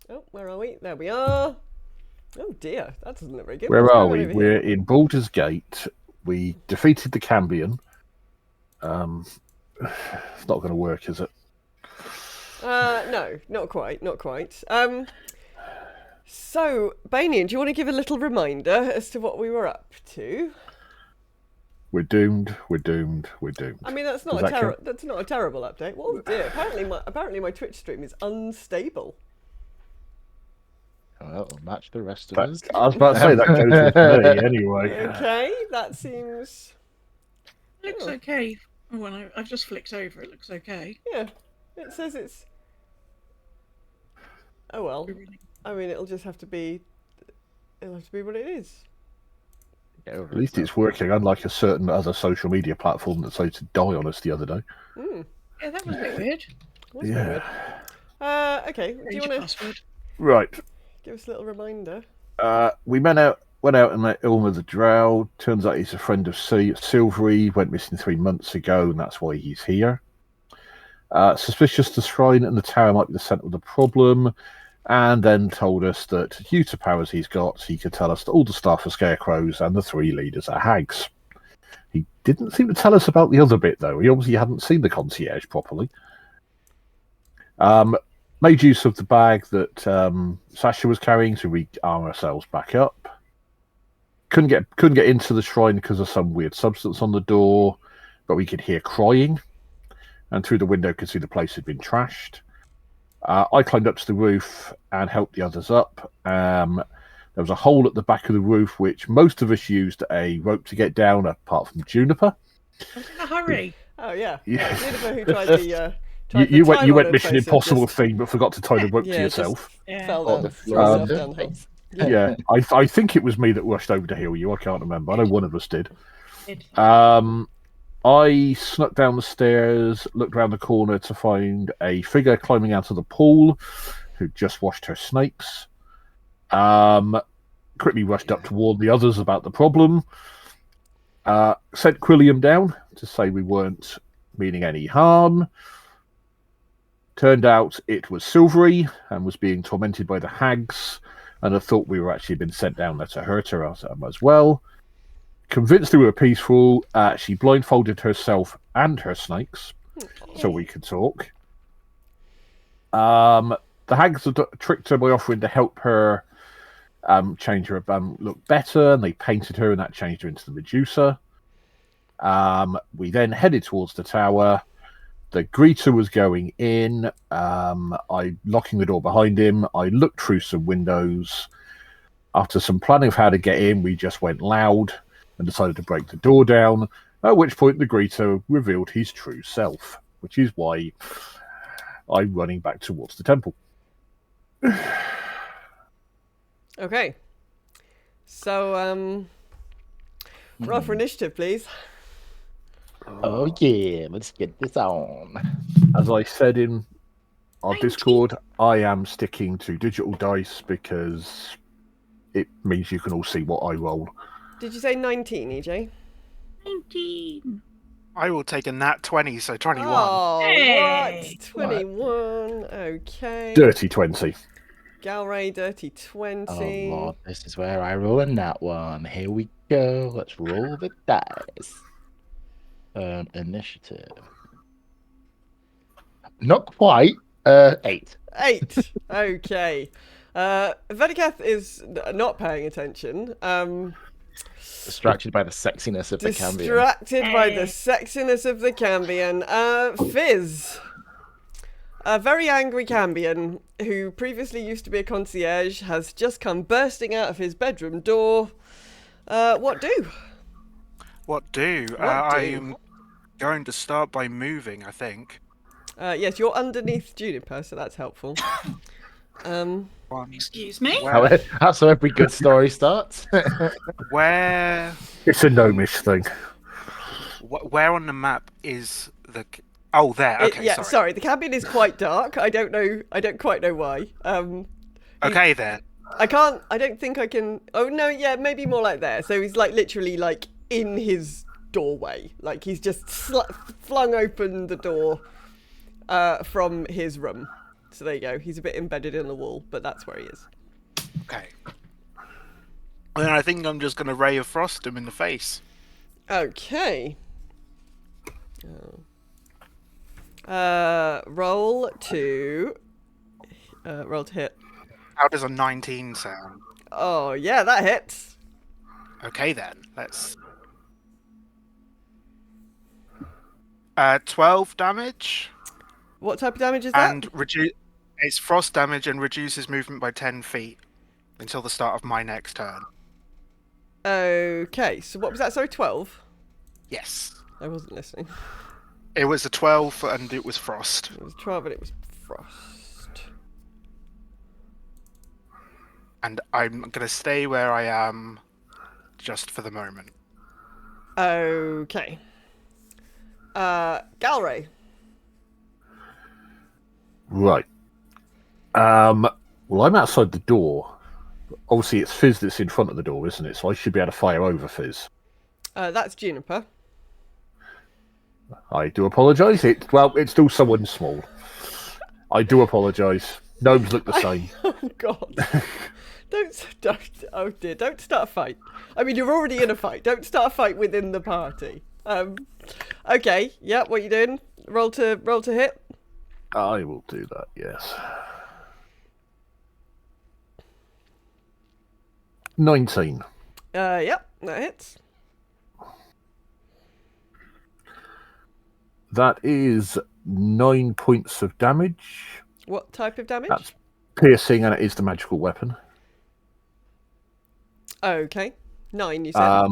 Oh, where are we? There we are. Oh dear, that doesn't look very good. Where What's are going on we? over We're here? in Baldur's Gate. We defeated the Cambion. It's not going to work, is it? No, not quite, not quite. So, Banian, do you want to give a little reminder as to what we were up to? We're doomed. We're doomed. We're doomed. I mean, that's Does not that count? that's not a terrible update. Well, dear, apparently my Twitch stream is unstable. Well, match the rest of But us. I was about to say that goes with me anyway. Okay, that seems. Looks okay. Oh, well, I've just flicked over. It looks okay. Yeah, it says it's. Oh well. I mean, it'll just have to be. It'll have to be what it is. At least it's working, unlike a certain other social media platform that decided to die on us the other day. Yeah, that was a bit weird. What's that weird? Okay. Do you want to Password. Right. give us a little reminder? We went out and met Ilma the Drow. Turns out he's a friend of Silvery. Went missing 3 months ago, and that's why he's here. Suspicious the shrine and the tower might be the centre of the problem, and then told us that due to powers he's got, he could tell us that all the staff are scarecrows and the 3 leaders are hags. He didn't seem to tell us about the other bit, though. He obviously hadn't seen the concierge properly. Made use of the bag that Sasha was carrying to re-arm ourselves back up. Couldn't get into the shrine because of some weird substance on the door, but we could hear crying, and through the window could see the place had been trashed. I climbed up to the roof and helped the others up. There was a hole at the back of the roof, which most of us used a rope to get down, apart from Juniper. I was in a hurry. Oh yeah. Yeah. Juniper who tried the. You went Mission Impossible thing, but forgot to tie the rope to yourself. Fell On down. the threw floor. herself down the heights. Yeah, I think it was me that rushed over to heal you. I can't remember. I know one of us did. Did. I snuck down the stairs, looked around the corner to find a figure climbing out of the pool who just washed her snakes. Quickly rushed up to warn the others about the problem. Sent Quilliam down to say we weren't meaning any harm. Turned out it was Silvery and was being tormented by the hags, and I thought we were actually been sent down there to hurt her as well. Convinced we were peaceful, she blindfolded herself and her snakes so we could talk. The hags had tricked her by offering to help her change her look better, and they painted her, and that changed her into the Medusa. We then headed towards the tower. The greeter was going in. I locking the door behind him. I looked through some windows. After some planning of how to get in, we just went loud and decided to break the door down, at which point the greeter revealed his true self, which is why I'm running back towards the temple. Okay. So roll for initiative, please. Oh yeah, let's get this on. As I said in our 19. Discord, I am sticking to digital dice because it means you can all see what I roll. Did you say 19, EJ? 19. I will take a nat 20, so 21. Oh, Hey! what? 21. Okay. Dirty 20. Galray, dirty 20. Oh lord, this is where I roll in that one. Here we go. Let's roll the dice. Initiative. Not quite. 8. 8. Okay. Vedikath is not paying attention. Distracted by the sexiness of the Cambion. Distracted by the Hey. sexiness of the Cambion. Fizz. A very angry Cambion, who previously used to be a concierge, has just come bursting out of his bedroom door. What do? What do? What do? I'm going to start by moving, I think. Yes, you're underneath Juniper, so that's helpful. One. Excuse me? That's how every good story starts. Where It's a gnomish thing. where on the map is the... Oh, there. Okay, yeah, sorry. The cabin is quite dark. I don't quite know why. Okay, there. I don't think I can. Oh no, yeah, maybe more like there. So he's like literally like in his doorway. Like he's just flung open the door from his room. So there you go. He's a bit embedded in the wall, but that's where he is. Okay. Then I think I'm just going to Ray of Frost him in the face. Okay. Roll to hit. How does a 19 sound? Oh yeah, that hits. Okay then, let's... 12 damage. What type of damage is that? And it's frost damage and reduces movement by 10 feet until the start of my next turn. Okay, so what was that? Sorry, 12? Yes. I wasn't listening. It was a 12 and it was frost. It was 12 and it was frost. And I'm going to stay where I am just for the moment. Okay. Galray. Right. Well, I'm outside the door. Obviously, it's Fizz that's in front of the door, isn't it? So I should be able to fire over Fizz. That's Juniper. I do apologise. It's still someone small. I do apologise. Gnomes look the same. Oh God. Don't. Oh dear. Don't start a fight. I mean, you're already in a fight. Don't start a fight within the party. Okay. Yeah. What you doing? Roll to hit. I will do that. Yes. 19. Yep. That hits. That is 9 points of damage. What type of damage? That's piercing, and it is the magical weapon. Okay. 9. You said.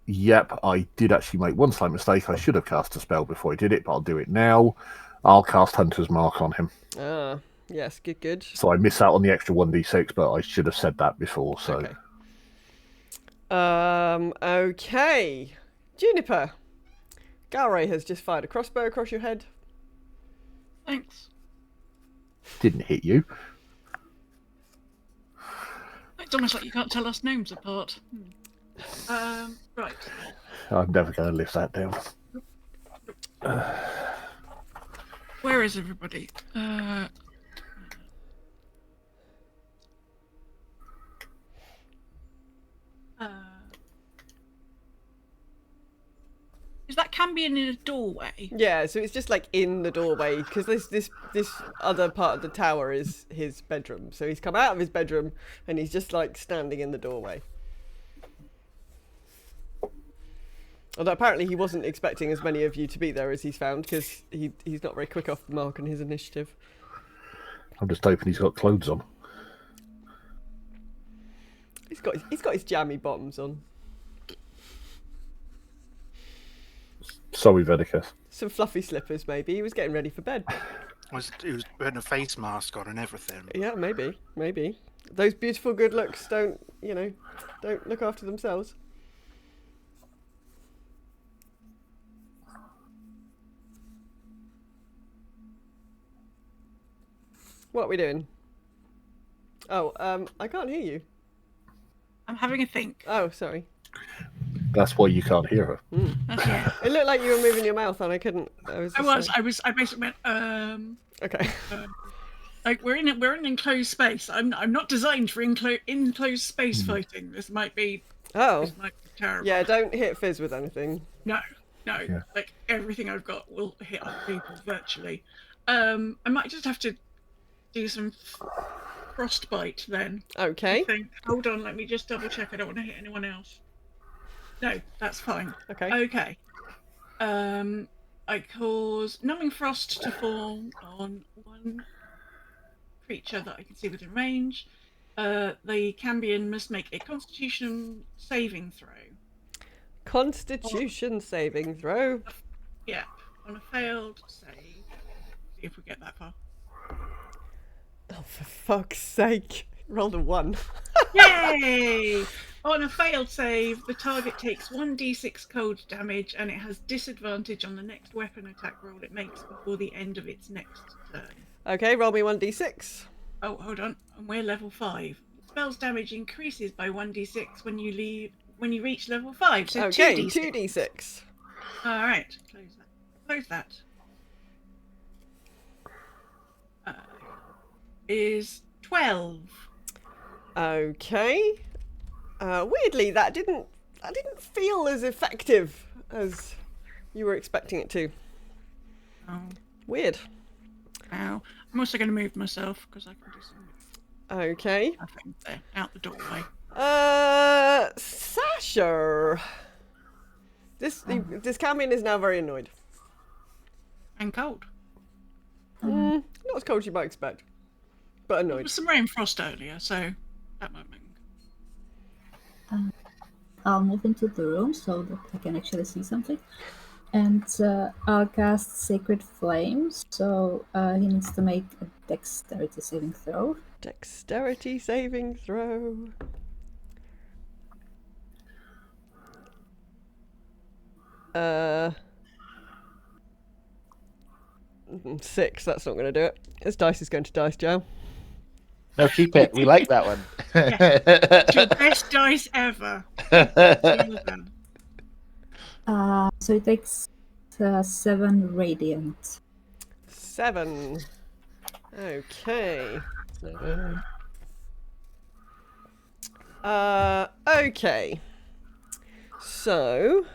Yep, I did actually make one slight mistake. I should have cast a spell before I did it, but I'll do it now. I'll cast Hunter's Mark on him. Ah. Yes. Good. So I miss out on the extra 1d6, but I should have said that before. So. Okay. Okay. Juniper. Galray has just fired a crossbow across your head. Thanks. Didn't hit you. It's almost like you can't tell us gnomes apart. Right. I'm never going to live that down. Where is everybody? Is that Cambion in a doorway? Yeah, so it's just like in the doorway because this other part of the tower is his bedroom. So he's come out of his bedroom and he's just like standing in the doorway. Although apparently he wasn't expecting as many of you to be there as he's found because he's not very quick off the mark on his initiative. I'm just hoping he's got clothes on. He's got his jammy bottoms on. Sorry, Vedicus. Some fluffy slippers maybe. He was getting ready for bed. He was putting a face mask on and everything. Yeah, maybe. Those beautiful good looks don't look after themselves. What are we doing? Oh, I can't hear you. I'm having a think. Oh, sorry. That's why you can't hear her. That's right. It looked like you were moving your mouth and I couldn't. I basically went, Okay. like we're in an enclosed space. I'm not designed for enclosed space fighting. This might be terrible. Yeah, don't hit Fizz with anything. No. Yeah. Like everything I've got will hit other people virtually. I might just have to do some frostbite then. Okay. I think. Hold on, let me just double check. I don't want to hit anyone else. No, that's fine. Okay. I cause numbing frost to fall on one creature that I can see within range. The Cambion must make a Constitution saving throw. Constitution saving throw. Yeah, on a failed save. See if we get that far. Oh, for fuck's sake! Rolled a 1. Yay! On a failed save, the target takes 1d6 cold damage and it has disadvantage on the next weapon attack roll it makes before the end of its next turn. Okay, roll me 1d6. Oh, hold on. And we're level 5. Spell's damage increases by 1d6 when you reach level 5. So Okay, 2d6. 2d6. All right. Close that. is 12. Okay. Weirdly, that didn't feel as effective as you were expecting it to. Oh, Weird. wow. I'm also going to move myself because I can do some Okay. things there, out the doorway. Sasha. This Cambion is now very annoyed. And cold. Not as cold as you might expect, but There annoyed. was some rain frost earlier, so that might make. I'll move into the room so that I can actually see something. And I'll cast Sacred Flame, so he needs to make a dexterity saving throw. Dexterity saving throw. Uh, 6. That's not going to do it. This dice is going to dice jail. No, keep it. We like that one. It's your best dice ever. So it takes 7 radiant. 7. Okay. Okay. So,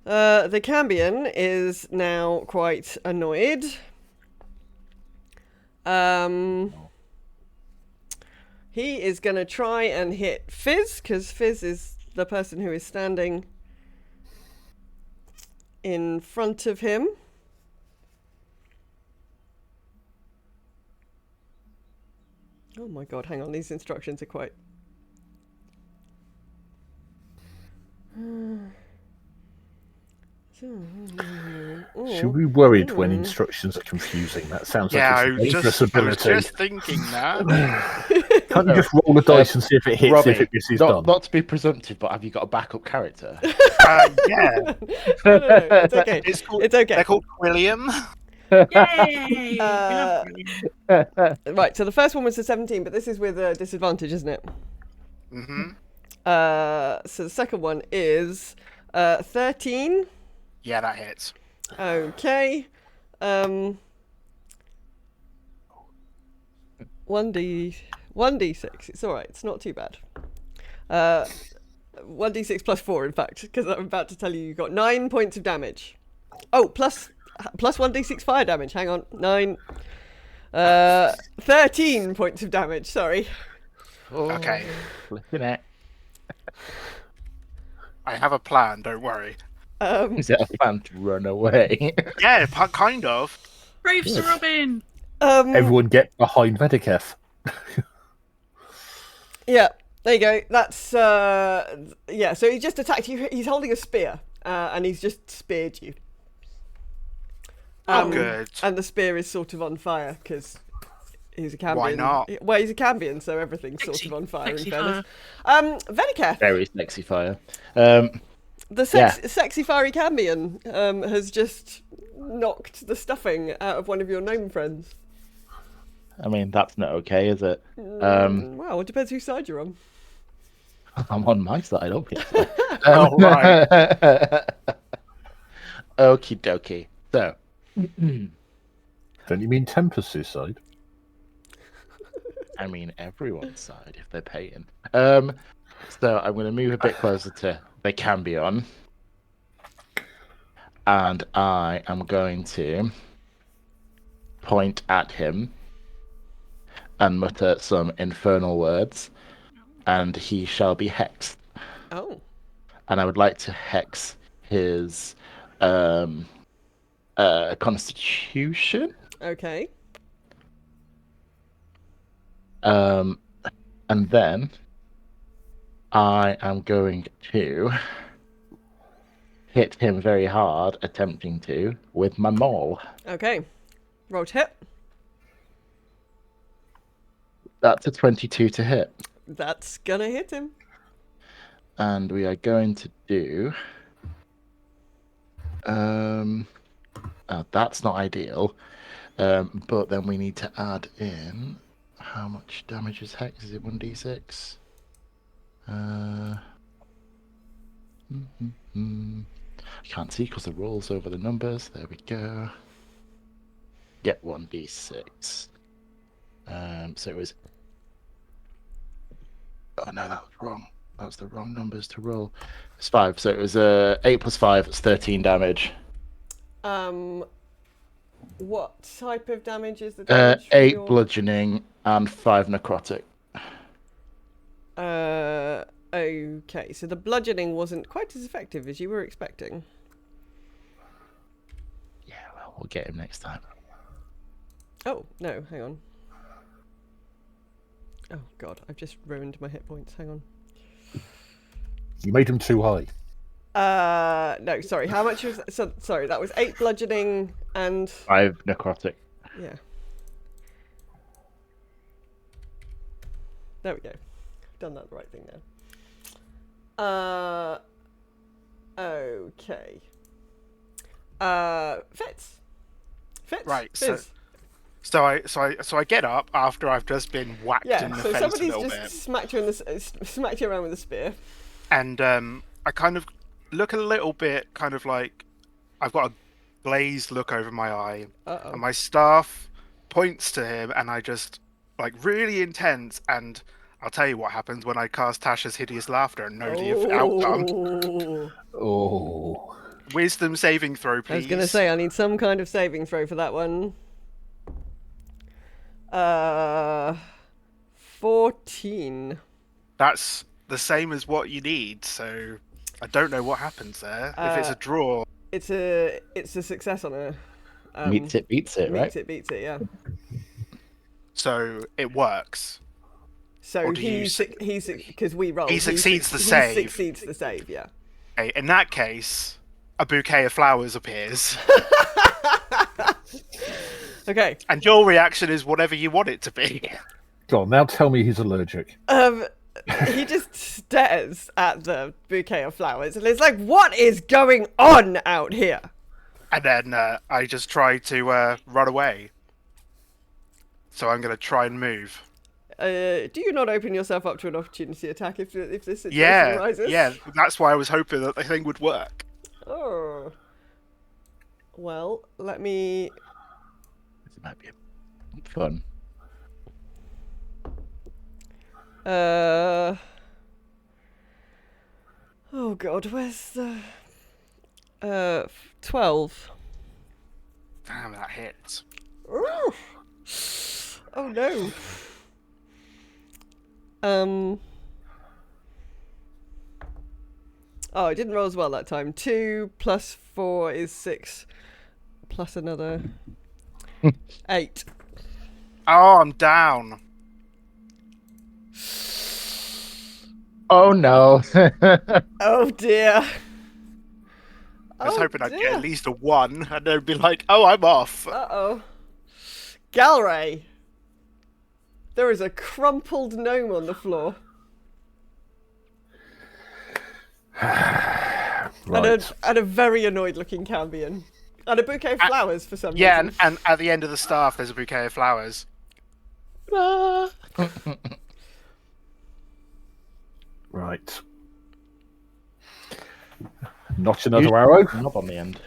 the Cambion is now quite annoyed. He is going to try and hit Fizz, because Fizz is the person who is standing in front of him. Oh my god, hang on, these instructions are quite... Should be worried when instructions are confusing. That sounds Yeah, like it's a dangerous I was ability. just thinking that. Can't you just roll the dice and see if it hits, Robbie, if it misses not, done? not to be presumptive, but have you got a backup character? Yeah, No, it's okay. it's called, It's okay. they're called William. Yay! We love William. Right, so the first one was a 17, but this is with a disadvantage, isn't it? Mm-hmm. So the second one is 13. Yeah, that hits. Okay. 1d6. It's all right. It's not too bad. 1d6 plus 4, in fact, because I'm about to tell you got 9 points of damage. Oh, plus 1d6 fire damage. Hang on, 9. 13 points of damage. Sorry. Okay. Flipping it. I have a plan, don't worry. Is it a plan to run away? Yeah, kind of. Brave Sir Robin! Everyone get behind Vedeketh. Yeah, there you go. That's yeah. So he just attacked you. He's holding a spear, and he's just speared you. Oh, good. And the spear is sort of on fire because he's a Cambion. Why not? Well, he's a Cambion, so everything's sort Sexy- of on fire. In sexy fairness, Vedeketh, Very sexy fire. the sexy fiery Cambion, has just knocked the stuffing out of one of your gnome friends. I mean, that's not okay, is it? Well, it depends whose side you're on. I'm on my side, obviously. Oh, right. Okie dokie. So, Don't you mean Tempest's side? I mean everyone's side if they're paying. So I'm going to move a bit closer to the Cambion. And I am going to point at him and mutter some infernal words, and he shall be hexed. Oh. And I would like to hex his constitution. Okay. And then I am going to hit him very hard, attempting to, with my maul. Okay. Roll to hit. That's a 22 to hit. That's gonna hit him. And we are going to do... that's not ideal. But then we need to add in... How much damage is hex? Is it 1d6? I can't see because the rolls over the numbers. There we go. Get 1d6. So it was. Oh no, that was wrong. That was the wrong numbers to roll. It's 5. So it was 8 plus 5. It's 13 damage. What type of damage is the damage? from 8 your... bludgeoning and 5 necrotic. Okay, so the bludgeoning wasn't quite as effective as you were expecting. Yeah, well, we'll get him next time. Oh, no, hang on. Oh, God, I've just ruined my hit points. Hang on. You made him too high. No, sorry, how much was that? So, sorry, that was 8 bludgeoning and... 5 necrotic. Yeah. There we go. Done that the right thing now. Okay. Fitz. Right, Fizz. So I get up after I've just been whacked in Yeah, the so face a somebody's little just bit, smacked you around with a spear. and I kind of look a little bit kind of like I've got a glazed look over my eye, Uh-oh. and my staff points to him, and I just like really intense, and I'll tell you what happens when I cast Tasha's hideous laughter and know the outcome. Oh. Wisdom saving throw, please. I was going to say, I need some kind of saving throw for that one. 14. That's the same as what you need, so I don't know what happens there. If it's a draw, It's a success on a... Meets it, beats it, right? Meets it, beats it, yeah. so it works. So Or do you he's because we roll. He succeeds the he save. succeeds the save, yeah. Okay, in that case, a bouquet of flowers appears, Okay. and your reaction is whatever you want it to be. Go on, now tell me he's allergic. He just stares at the bouquet of flowers and is like, "What is going on out here?" And then I just try to run away. So I'm going to try and move. Do you not open yourself up to an opportunity attack if this situation arises? Yeah, that's why I was hoping that the thing would work. Oh. Well, let me... It might be fun. Oh God, where's the... 12. Damn, that hits. Ooh. Oh no. Oh, I didn't roll as well that time. 2 plus 4 is 6. Plus another 8. Oh, I'm down. Oh no. Oh dear. I was hoping I'd get at least a 1, and they'd be like, "Oh, I'm off." Uh-oh. Galray. There is a crumpled gnome on the floor. Right. And a very annoyed looking Cambion. And a bouquet of flowers for some Yeah, reason. and at the end of the staff, there's a bouquet of flowers. Right. Not another arrow. Knob on the end.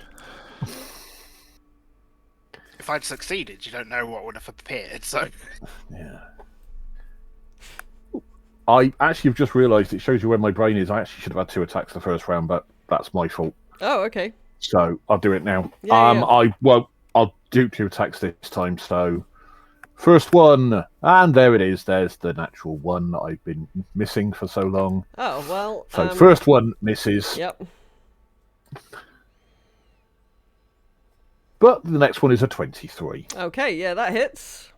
If I'd succeeded, you don't know what would have appeared, so... Yeah. I actually have just realised it shows you where my brain is. I actually should have had 2 attacks the first round, but that's my fault. Oh, okay. So I'll do it now. Yeah. I'll do 2 attacks this time. So first one, and there it is. There's the natural 1 that I've been missing for so long. Oh, well... So first one misses. Yep. But the next one is a 23. Okay, yeah, that hits.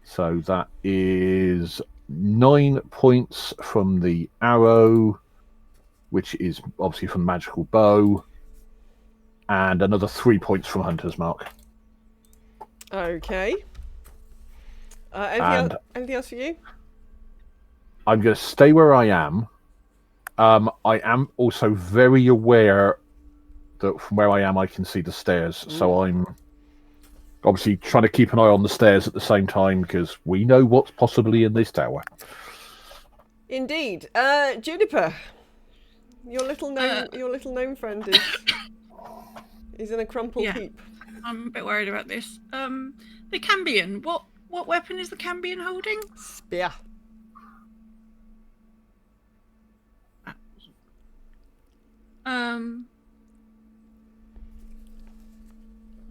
So that is 9 points from the arrow, which is obviously from magical bow, and another 3 points from Hunter's Mark. Okay. Anything else for you? I'm going to stay where I am. I am also very aware that from where I am, I can see the stairs. So I'm obviously trying to keep an eye on the stairs at the same time because we know what's possibly in this tower. Indeed. Juniper, your little gnome friend is in a crumpled heap. I'm a bit worried about this. The Cambion, what What weapon is the Cambion holding? Spear.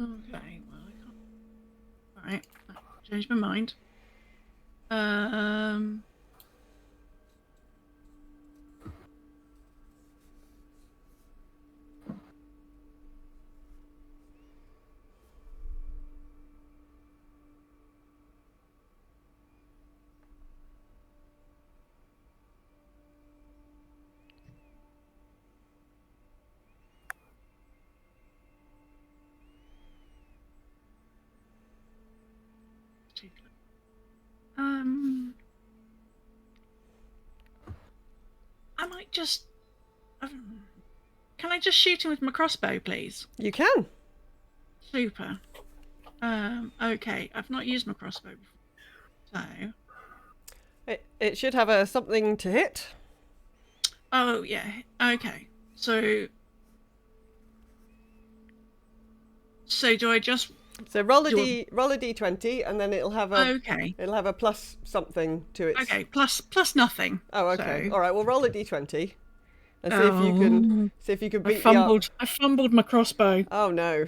Okay. Well, I can't. All right. Changed my mind. I might just. Can I just shoot him with my crossbow, please? You can. Super. Okay, I've not used my crossbow before, so. It should have something to hit. Oh yeah. Okay. So do I just? So roll a d20, and then it'll have a Okay. it'll have a plus something to it. Okay. Plus nothing. Oh, okay. So. All right. Well, roll a d20, and see if you can beat the arc. I fumbled my crossbow. Oh no.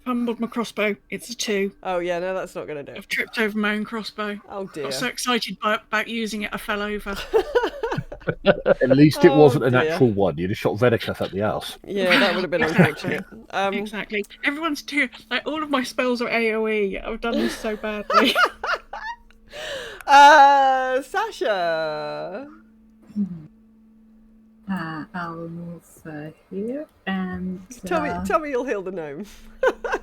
Fumbled my crossbow. It's a 2. Oh yeah, no, that's not gonna do. I've tripped over my own crossbow. Oh dear. I was so excited about using it, I fell over. At least it Oh, wasn't an dear. actual one. You just shot Vedeketh at the house. Yeah, that would have been Exactly. unfortunate. Exactly. Everyone's too like all of my spells are AoE. I've done this so badly. Sasha. I'll move here and Tell me you'll heal the gnome.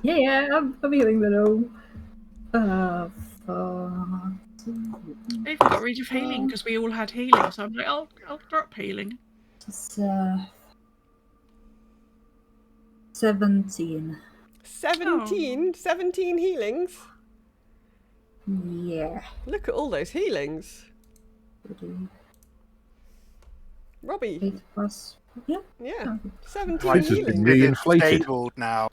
yeah, I'm healing the gnome. They've got rid of healing because we all had healing, so I'm like, I'll drop healing. It's 17. 17 healings. Yeah. Look at all those healings. 8 Robbie. plus. Yeah. Yeah. 17 Price has been healings. reinflated. Disabled now.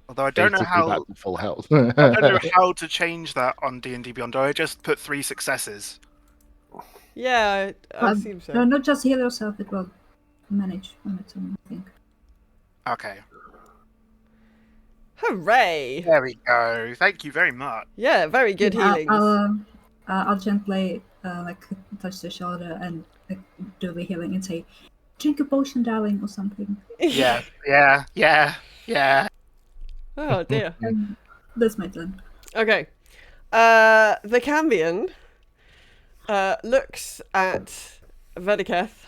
Although I don't know Basically how. back to full health. I don't know how to change that on D&D Beyond. Do I just put 3 successes? Yeah, I assume so. No, not just heal yourself, it will manage on its own, I think. Okay. Hooray! There we go. Thank you very much. Yeah, very good healings. I'll gently touch the shoulder and do the healing and say, drink a potion, darling, or something. Yeah. Oh dear. That's my turn. Okay. The Cambion looks at Vedeketh.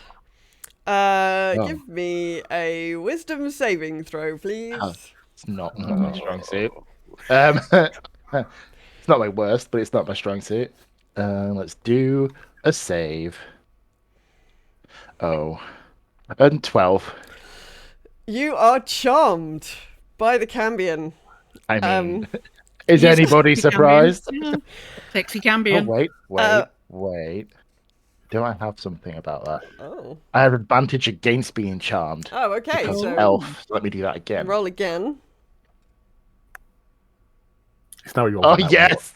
Give me a wisdom saving throw, please. Oh. It's not my strong suit. It's not my worst, but it's not my strong suit. Let's do a save. Oh, and 12. You are charmed by the Cambion. I mean, is anybody surprised? Yeah. Sexy Oh, Cambion. wait. Do I have something about that? Oh. I have advantage against being charmed. Oh, okay. Because So elf. Let me do that again. roll again. It's now your Oh, one, yes!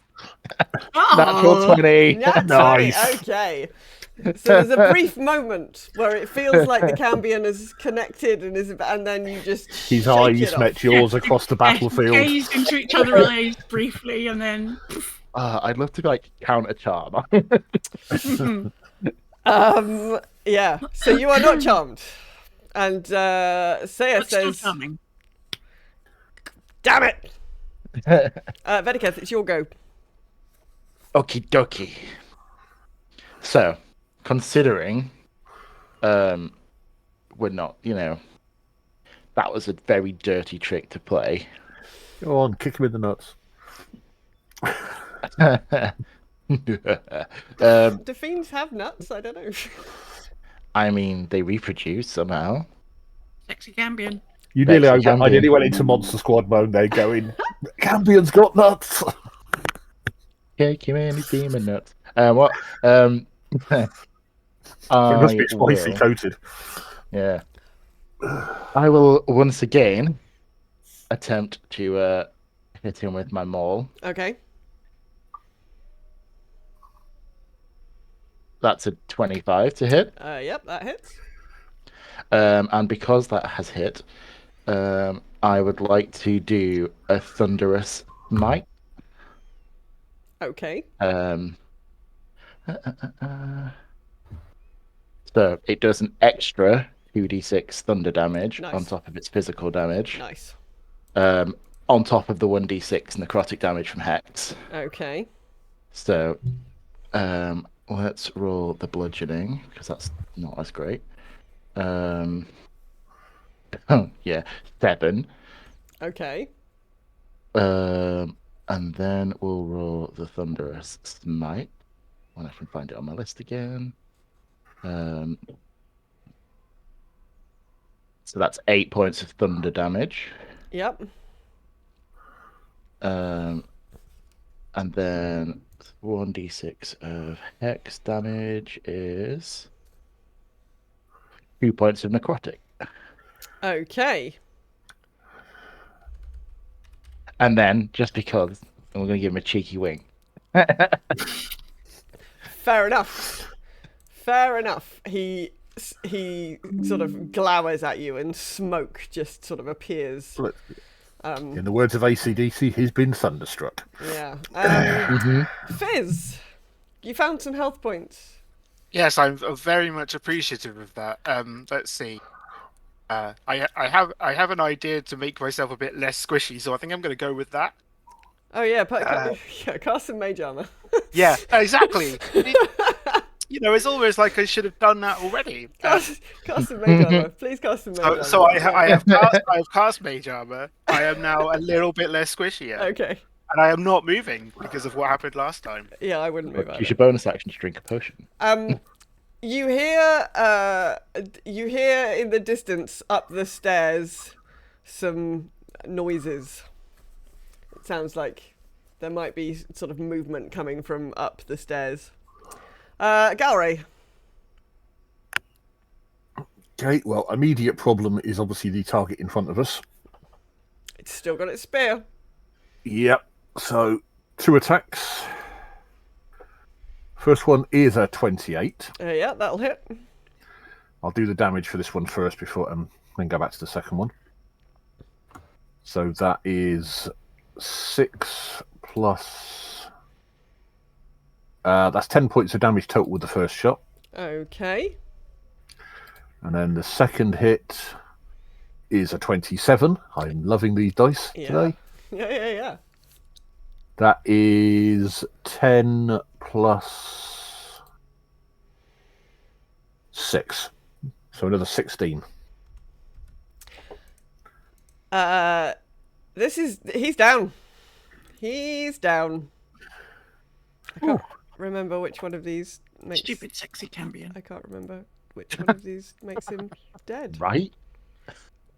Oh, Natural 20. Yeah, Nice. okay. So there's a brief moment where it feels like the Cambion is connected and then you just His shake eyes it off. met yours across the battlefield. Gazed into each other's eyes briefly, and then. I'd love to counter charm. Yeah. So you are not charmed, and Saya But still says, charming. "Damn it, Vedeketh, it's your go." Okie dokie. So, considering we're not, that was a very dirty trick to play. Go on, kick him in the nuts. Do fiends have nuts? I don't know. I mean, they reproduce somehow. Sexy Cambion. You nearly, Next, I nearly Cambion. went into Monster Squad mode there going, Campion's got nuts! Cake him in his demon nuts. What? It must be I spicy will- coated. Yeah. I will once again attempt to hit him with my maul. Okay. That's a 25 to hit. Yep, that hits. And because that has hit, I would like to do a thunderous smite. Okay. So it does an extra 2d6 thunder damage Nice. on top of its physical damage. Nice. On top of the 1d6 necrotic damage from Hex. Okay. So let's roll the bludgeoning, because that's not as great. Oh, yeah, 7. Okay. And then we'll roll the thunderous smite when I can find it on my list again. So that's 8 points of thunder damage. Yep. And then 1d6 of hex damage is 2 points of necrotic. Okay. And then, just because, we're going to give him a cheeky wink. Fair enough. Fair enough. He sort of glowers at you, and smoke just sort of appears. In the words of ACDC, he's been thunderstruck. Yeah. Fizz, you found some health points. Yes, I'm very much appreciative of that. Let's see. I have an idea to make myself a bit less squishy, so I think I'm going to go with that. Oh yeah, cast some mage armor. Yeah, exactly. It's almost like I should have done that already. Cast some mage armor. Please cast some mage armor. So I have cast mage armor. I am now a little bit less squishy. Okay. And I am not moving because of what happened last time. Yeah, I wouldn't move. Use your bonus action to drink a potion. You hear in the distance up the stairs some noises. It sounds like there might be sort of movement coming from up the stairs. Galray. Okay, well, immediate problem is obviously the target in front of us. It's still got its spear. Yep, so 2 attacks. First one is a 28. Yeah, that'll hit. I'll do the damage for this one first before and then go back to the second one. So that is 6 plus... that's 10 points of damage total with the first shot. Okay. And then the second hit is a 27. I'm loving these dice today. Yeah. That is 10 plus 6. So another 16. He's down. He's down. I can't remember which one of these makes... Stupid, sexy Cambion. I can't remember which one of these makes him dead. Right?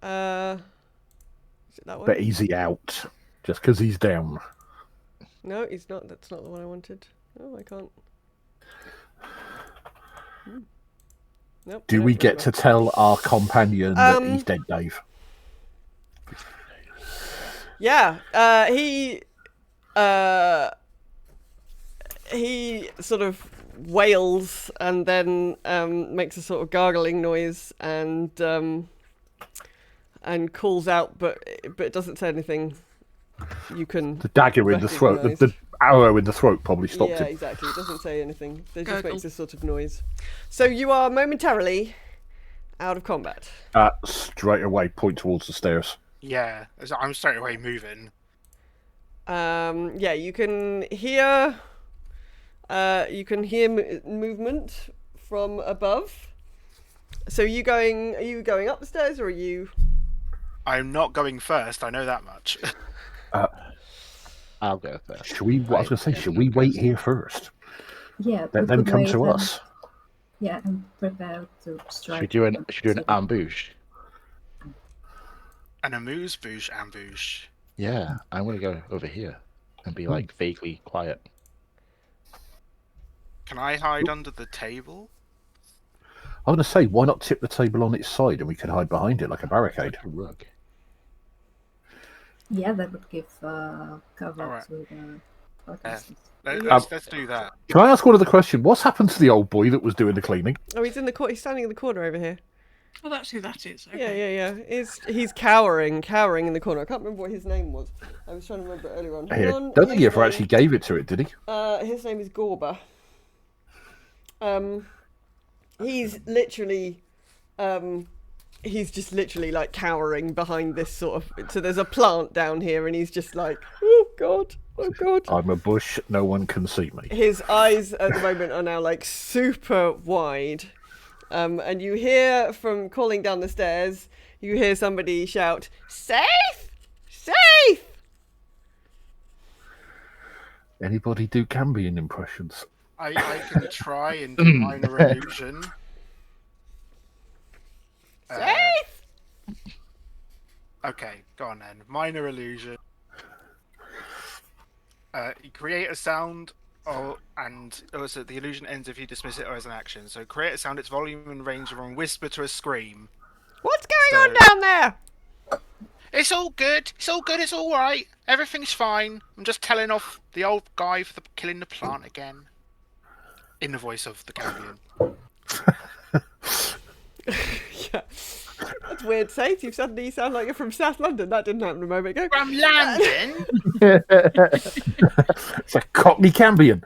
Is it that one? But easy out. Just because he's down. No, he's not. That's not the one I wanted. Oh, I can't. Nope. Do we get to tell our companion that he's dead, Dave? Yeah. He sort of wails and then makes a sort of gargling noise and calls out, but it doesn't say anything. You can... The dagger in the throat, the arrow in the throat probably stopped him. Yeah, exactly. It doesn't say anything. It just Gurgle. makes a sort of noise. So you are momentarily out of combat. Straight away, point towards the stairs. Yeah, I'm straight away moving. Yeah, you can hear movement from above. So are you going up the stairs, or are you... I'm not going first, I know that much. I'll go first. Should we wait here first? Yeah. Let them come to us. Yeah, I'm prepared to strike. Should we do an ambush? An amuse-bouche ambush. Yeah, I'm going to go over here and be like vaguely quiet. Can I hide under the table? I was going to say, why not tip the table on its side and we can hide behind it like a barricade? A rug. Yeah, that would give cover Alright. to the podcasters. Let's do that. Can I ask one other question? What's happened to the old boy that was doing the cleaning? Oh, he's in the he's standing in the corner over here. Oh, that's who that is. Yeah, Okay. yeah, yeah. He's cowering in the corner. I can't remember what his name was. I was trying to remember it earlier on. Hang I on. don't think he his ever name- actually gave it to it, did he? His name is Gorba. He's literally, he's just literally like cowering behind this sort of. So there's a plant down here, and he's just like, oh god, oh god. I'm a bush, no one can see me. His eyes at the moment are now like super wide. And you hear from calling down the stairs, you hear somebody shout, "Safe! Safe!" Anybody do Cambion impressions? I can try and do minor illusion. Safe! Okay, go on then. Minor illusion. You create a sound, and also the illusion ends if you dismiss it or as an action. So create a sound, its volume and range are on whisper to a scream. What's going on down there? It's all good. It's all good. It's all right. Everything's fine. I'm just telling off the old guy for killing the plant again. In the voice of the Cambion. Yeah. That's weird, Safe. You suddenly sound like you're from South London. That didn't happen a moment ago. From London? It's a Cockney Cambion.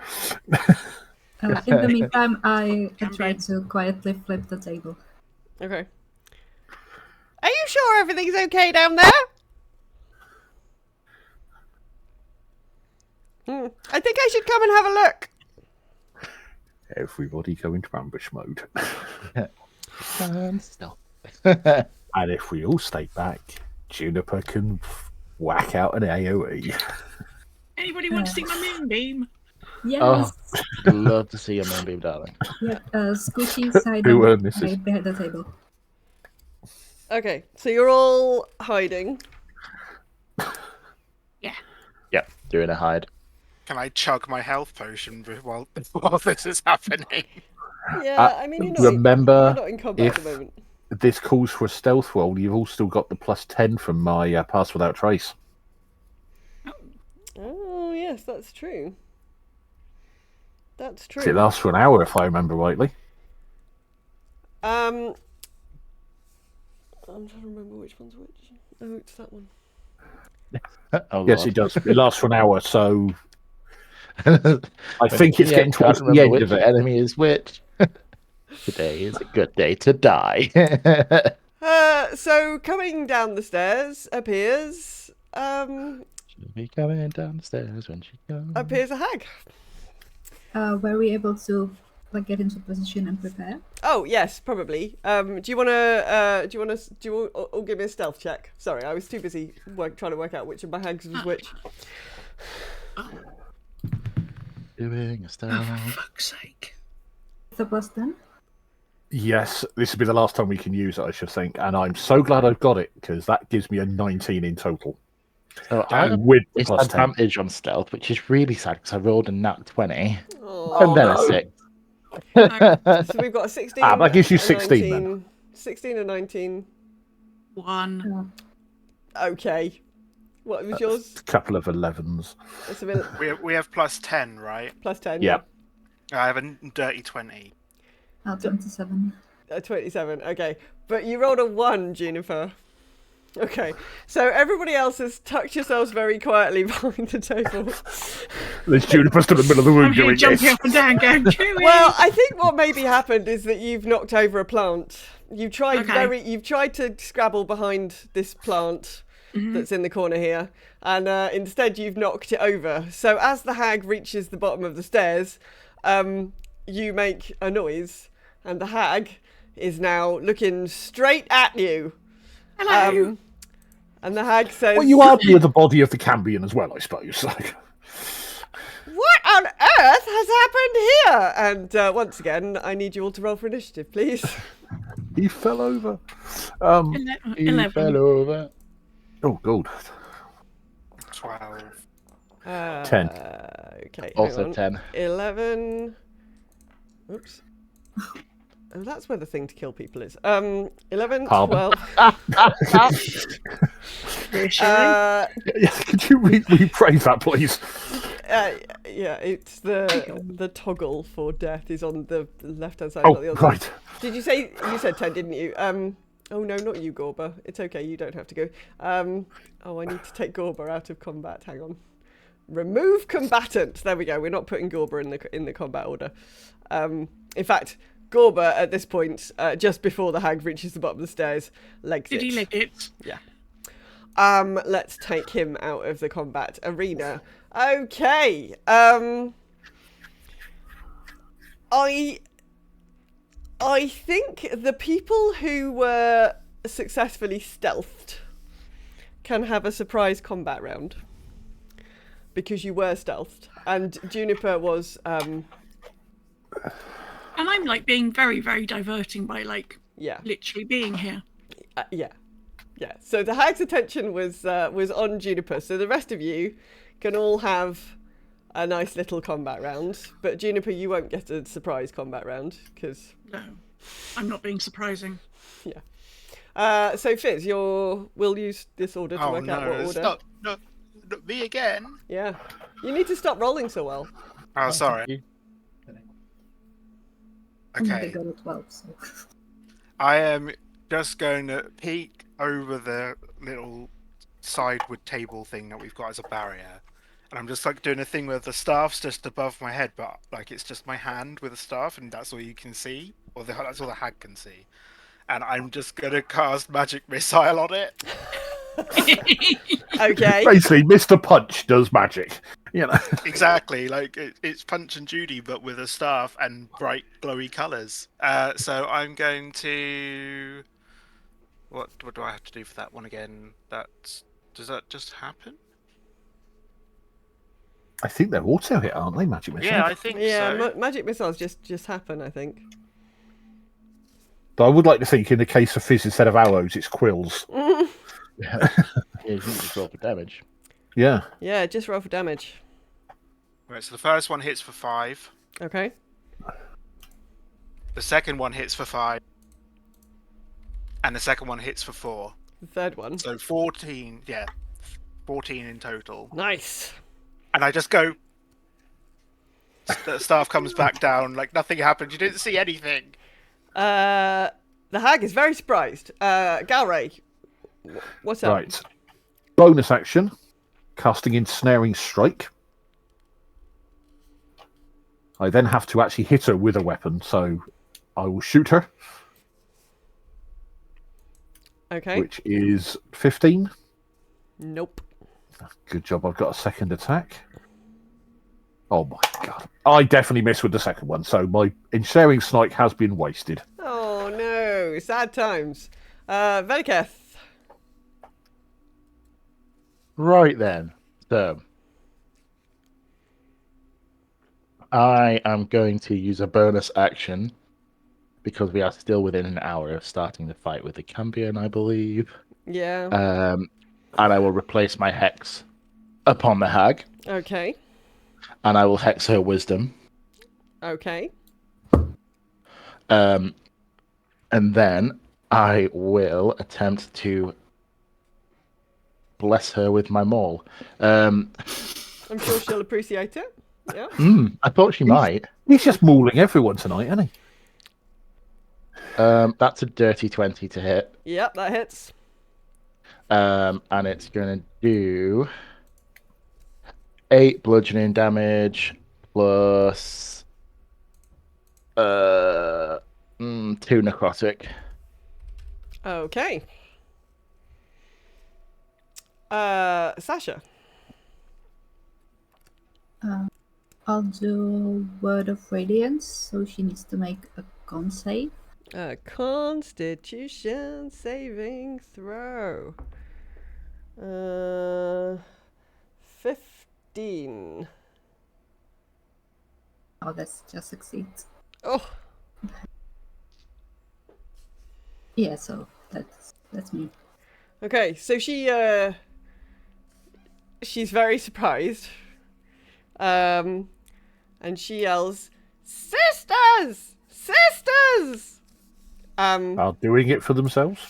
In the meantime, I try to quietly flip the table. Okay. Are you sure everything's okay down there? I think I should come and have a look. Everybody go into ambush mode. Still. And if we all stay back, Juniper can whack out an AoE. Anybody want to see my moonbeam? Yes. Oh, I'd love to see a moonbeam, darling. Yeah, Squishy's Who, hiding misses? right behind the table. Okay, so you're all hiding. Yep, doing a hide. Can I chug my health potion while this is happening? Yeah, I mean, remember, you're not in combat at the if- moment. This calls for a stealth roll. You've all still got the +10 from my pass without trace. Oh, yes, that's true. That's true. It lasts for an hour, if I remember rightly. I'm trying to remember which one's which. Oh, it's that one. Oh, Yes, Lord. it does. It lasts for an hour, so I think it's Yeah, getting can't towards the remember end which of it. enemy is which. Today is a good day to die. So coming down the stairs appears She'll be coming down the stairs when she comes. a hag. Were we able to get into position and prepare? Oh yes, probably. Do you want to give me a stealth check? Sorry, I was too busy trying to work out which of my hags was which. Doing a star. Oh, for fuck's sake. The +10? Yes, this will be the last time we can use it, I should think. And I'm so glad I've got it, because that gives me a 19 in total. So I have With the it's +10. advantage on stealth, which is really sad because I rolled a nat 20 Oh, and then no. a 6. so we've got a 16. that gives you a 16 then. 19, 16 and 19. 1. Okay. What was yours? A couple of 11s. That's a minute. We have +10, right? Plus 10. Yeah. I have a dirty 20. 27. 27. Okay. But you rolled a 1, Juniper. Okay. So everybody else has tucked yourselves very quietly behind the table. There's Juniper stood in the middle of the room I'm here doing jumping this. up and down going, Chewie! Well, I think what maybe happened is that you've knocked over a plant. You've tried Okay. you've tried to scrabble behind this plant that's in the corner here, and instead you've knocked it over. So as the hag reaches the bottom of the stairs, you make a noise, and the hag is now looking straight at you. Hello! And the hag says, Well, you are near the body of the Cambion as well, I suppose. "What on earth has happened here?" And once again, I need you all to roll for initiative, please. He fell over. He 11. fell over. Oh, God. 12. 10. Okay. Also hang on. 10. 11. Oops. Oh, that's where the thing to kill people is. 11, Pardon? 12. Uh, Could you rephrase that, please? yeah, it's the toggle for death is on the left hand side, not the Oh, other. right. Did you say you said 10, didn't you? Oh no, not you, Gorba. It's okay, you don't have to go. Oh, I need to take Gorba out of combat. Hang on. Remove combatant. There we go. We're not putting Gorba in the combat order. In fact, Gorba at this point, just before the hag reaches the bottom of the stairs, legs Did it. he lick it? Yeah. Let's take him out of the combat arena. Okay. I think the people who were successfully stealthed can have a surprise combat round. Because you were stealthed. And Juniper was And I'm like being very, very diverting by like yeah. literally being here. Yeah. So the hag's attention was on Juniper. So the rest of you can all have a nice little combat round. But Juniper, you won't get a surprise combat round because No, I'm not being surprising. yeah. So Fizz, we'll use this order to Oh work out what no! order. Stop! No, not me again. Yeah. You need to stop rolling so well. Oh, sorry. I'm not Okay, good at 12, so. I am just going to peek over the little sidewood table thing that we've got as a barrier, and I'm just like doing a thing where the staff's just above my head, but like it's just my hand with the staff, and that's all you can see, or that's all the hag can see. And I'm just gonna cast magic missile on it. Okay. Basically, Mr. Punch does magic. You know. Exactly, like it's Punch and Judy, but with a staff and bright, glowy colours. So I'm going to. What do I have to do for that one again? Does that just happen? I think they're auto hit, aren't they? Magic missile. Yeah, I think Yeah, so. magic missiles just happen, I think. But I would like to think, in the case of Fizz, instead of arrows, it's quills. Yeah, you can just roll for damage. Yeah. Yeah, just roll for damage. Right, so the first one hits for 5. Okay. The second one hits for 5. And the second one hits for 4. The third one. So 14, yeah. 14 in total. Nice. And I just go. The staff comes back down like nothing happened. You didn't see anything. The hag is very surprised. Galray, what's up? Right. Bonus action. Casting Ensnaring Strike. I then have to actually hit her with a weapon, so I will shoot her. Okay. Which is 15. Nope. Good job, I've got a second attack. Oh my god. I definitely missed with the second one, so my Ensnaring Strike has been wasted. Oh no, sad times. Veliketh. Right then. So I am going to use a bonus action because we are still within an hour of starting the fight with the champion, I believe. Yeah. And I will replace my hex upon the hag, Okay. and I will hex her wisdom. Okay. And then I will attempt to bless her with my maul. I'm sure she'll appreciate it. Yeah. I thought she might. He's just mauling everyone tonight, isn't he? That's a dirty 20 to hit. Yep, that hits. And it's going to do 8 bludgeoning damage plus 2 necrotic. Okay. Sasha. I'll do Word of Radiance, so she needs to make a con save. Constitution saving throw. 15. Oh, that's just succeeds. Oh, Yeah, so that's me. okay. So she's very surprised. And she yells, "Sisters! Sisters!" Are doing it for themselves?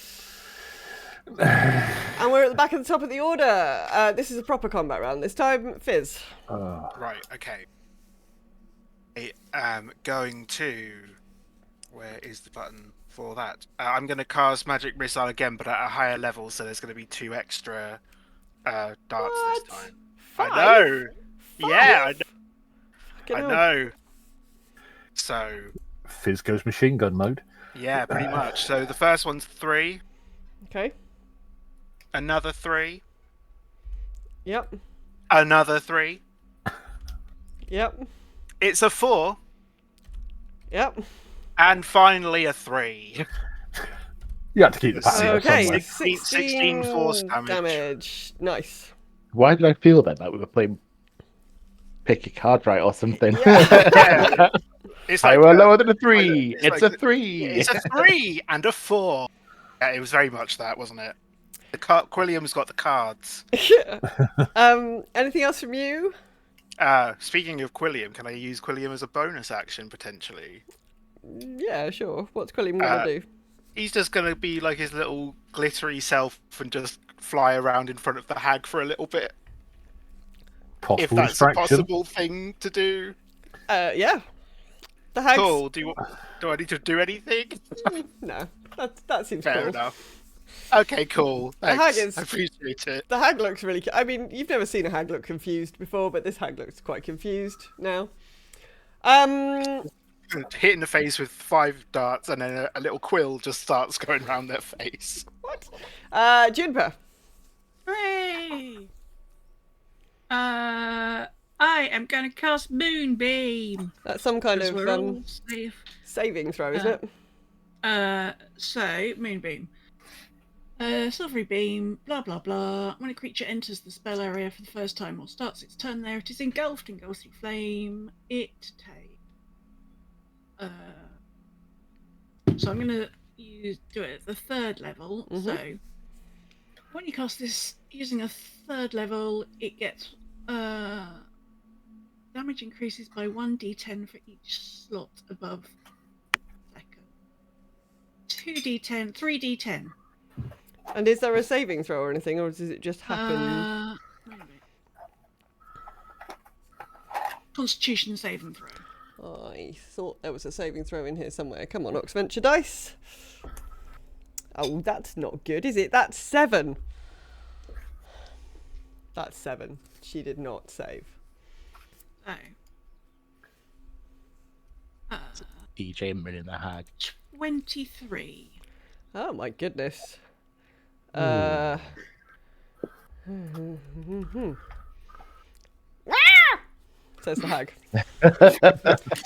And we're at the back of the top of the order. This is a proper combat round. This time, Fizz. Right, okay. I am going to... Where is the button for that? I'm going to cast Magic Missile again, but at a higher level, so there's going to be 2 extra darts What? this time. 5? I know! Yeah, I know. Fucking I hell. know. So, Fizz goes machine gun mode. yeah, pretty much. So the first one's 3, Okay. another 3, Yep. another 3. Yep. It's a 4, Yep. and finally a 3. You had to keep the pattern there Okay. somewhere. 16 force damage. Nice. Why did I feel then like we were playing pick a card right or something? Yeah. It's I like were lower than a 3. it's It's like a 3. It's a 3 and a 4. Yeah, it was very much that, wasn't it? Quilliam's got the cards. Anything else from you? Speaking of Quilliam, can I use Quilliam as a bonus action potentially? Yeah, sure. What's Quilliam gonna do? He's just gonna be like his little glittery self and just fly around in front of the hag for a little bit. Possible If that's distraction. a possible thing to do. Yeah. The hags. Cool. Do I need to do anything? No, that seems Fair cool. enough. Okay, cool. Thanks. hag is- I appreciate it. The hag looks really. I mean, you've never seen a hag look confused before, but this hag looks quite confused now. Hit in the face with 5 darts, and then a little quill just starts going around their face. What? Juniper. Hooray! I am going to cast Moonbeam. That's some kind Because of we're all safe. saving throw, isn't it? So, Moonbeam. Silvery beam, blah blah blah. When a creature enters the spell area for the first time or starts its turn there, it is engulfed in ghostly flame. It takes. So I'm gonna do it at the 3rd level. Mhm. So when you cast this using a 3rd level, it gets damage increases by 1d10 for each slot above second. 2d10, 3d10. And is there a saving throw or anything, or does it just happen? Wait a minute. Constitution saving throw. I thought there was a saving throw in here somewhere. Come on, Oxventure dice. Oh, that's not good, is it? That's 7. That's 7. She did not save. So, DJ in the hag. 23. Oh my goodness. Says the hag.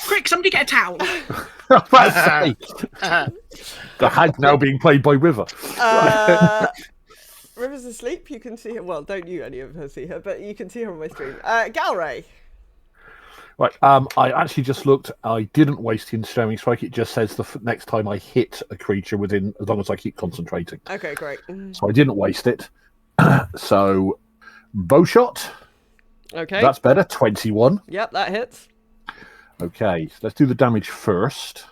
Quick, somebody get a towel. the hag now being played by River. River's asleep. You can see her. Well, don't you any of her see her, but you can see her on my screen. Galray. Right. I actually just looked. I didn't waste the ensnaring strike. It just says the next time I hit a creature within, as long as I keep concentrating. Okay, great. So I didn't waste it. So, bow shot. Okay. That's better. 21. Yep, that hits. Okay, so let's do the damage first,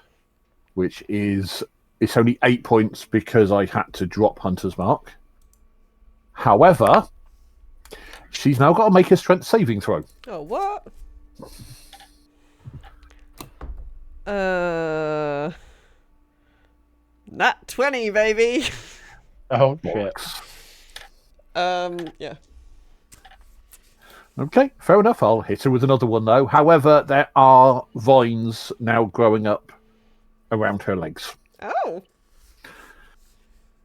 which is it's only 8 points because I had to drop Hunter's Mark. However, she's now got to make a strength saving throw. Oh, what? Nat 20, baby. Oh shit. Bollocks. Yeah. Okay, fair enough. I'll hit her with another one, though. However, there are vines now growing up around her legs. Oh.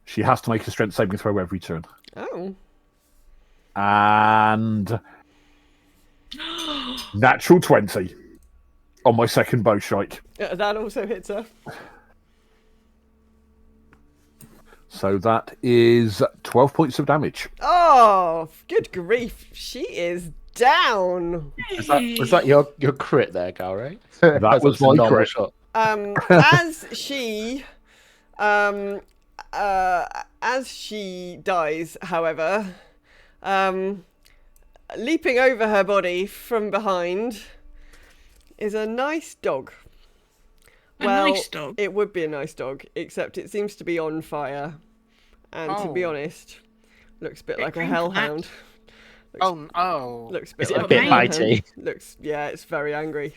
She has to make a strength saving throw every turn. Oh. And natural 20 on my second bow strike. That also hits her. So that is 12 points of damage. Oh, good grief. She is down. Was that your crit there, Gal, right? That was my crit. Shot. As she dies, however, leaping over her body from behind is a nice dog. A nice dog? It would be a nice dog, except it seems to be on fire And to be Oh. honest, looks a bit Get like a green for that. hellhound. Oh. Looks a bit Is it a like bit a hellhound. bitey? Yeah, it's very angry.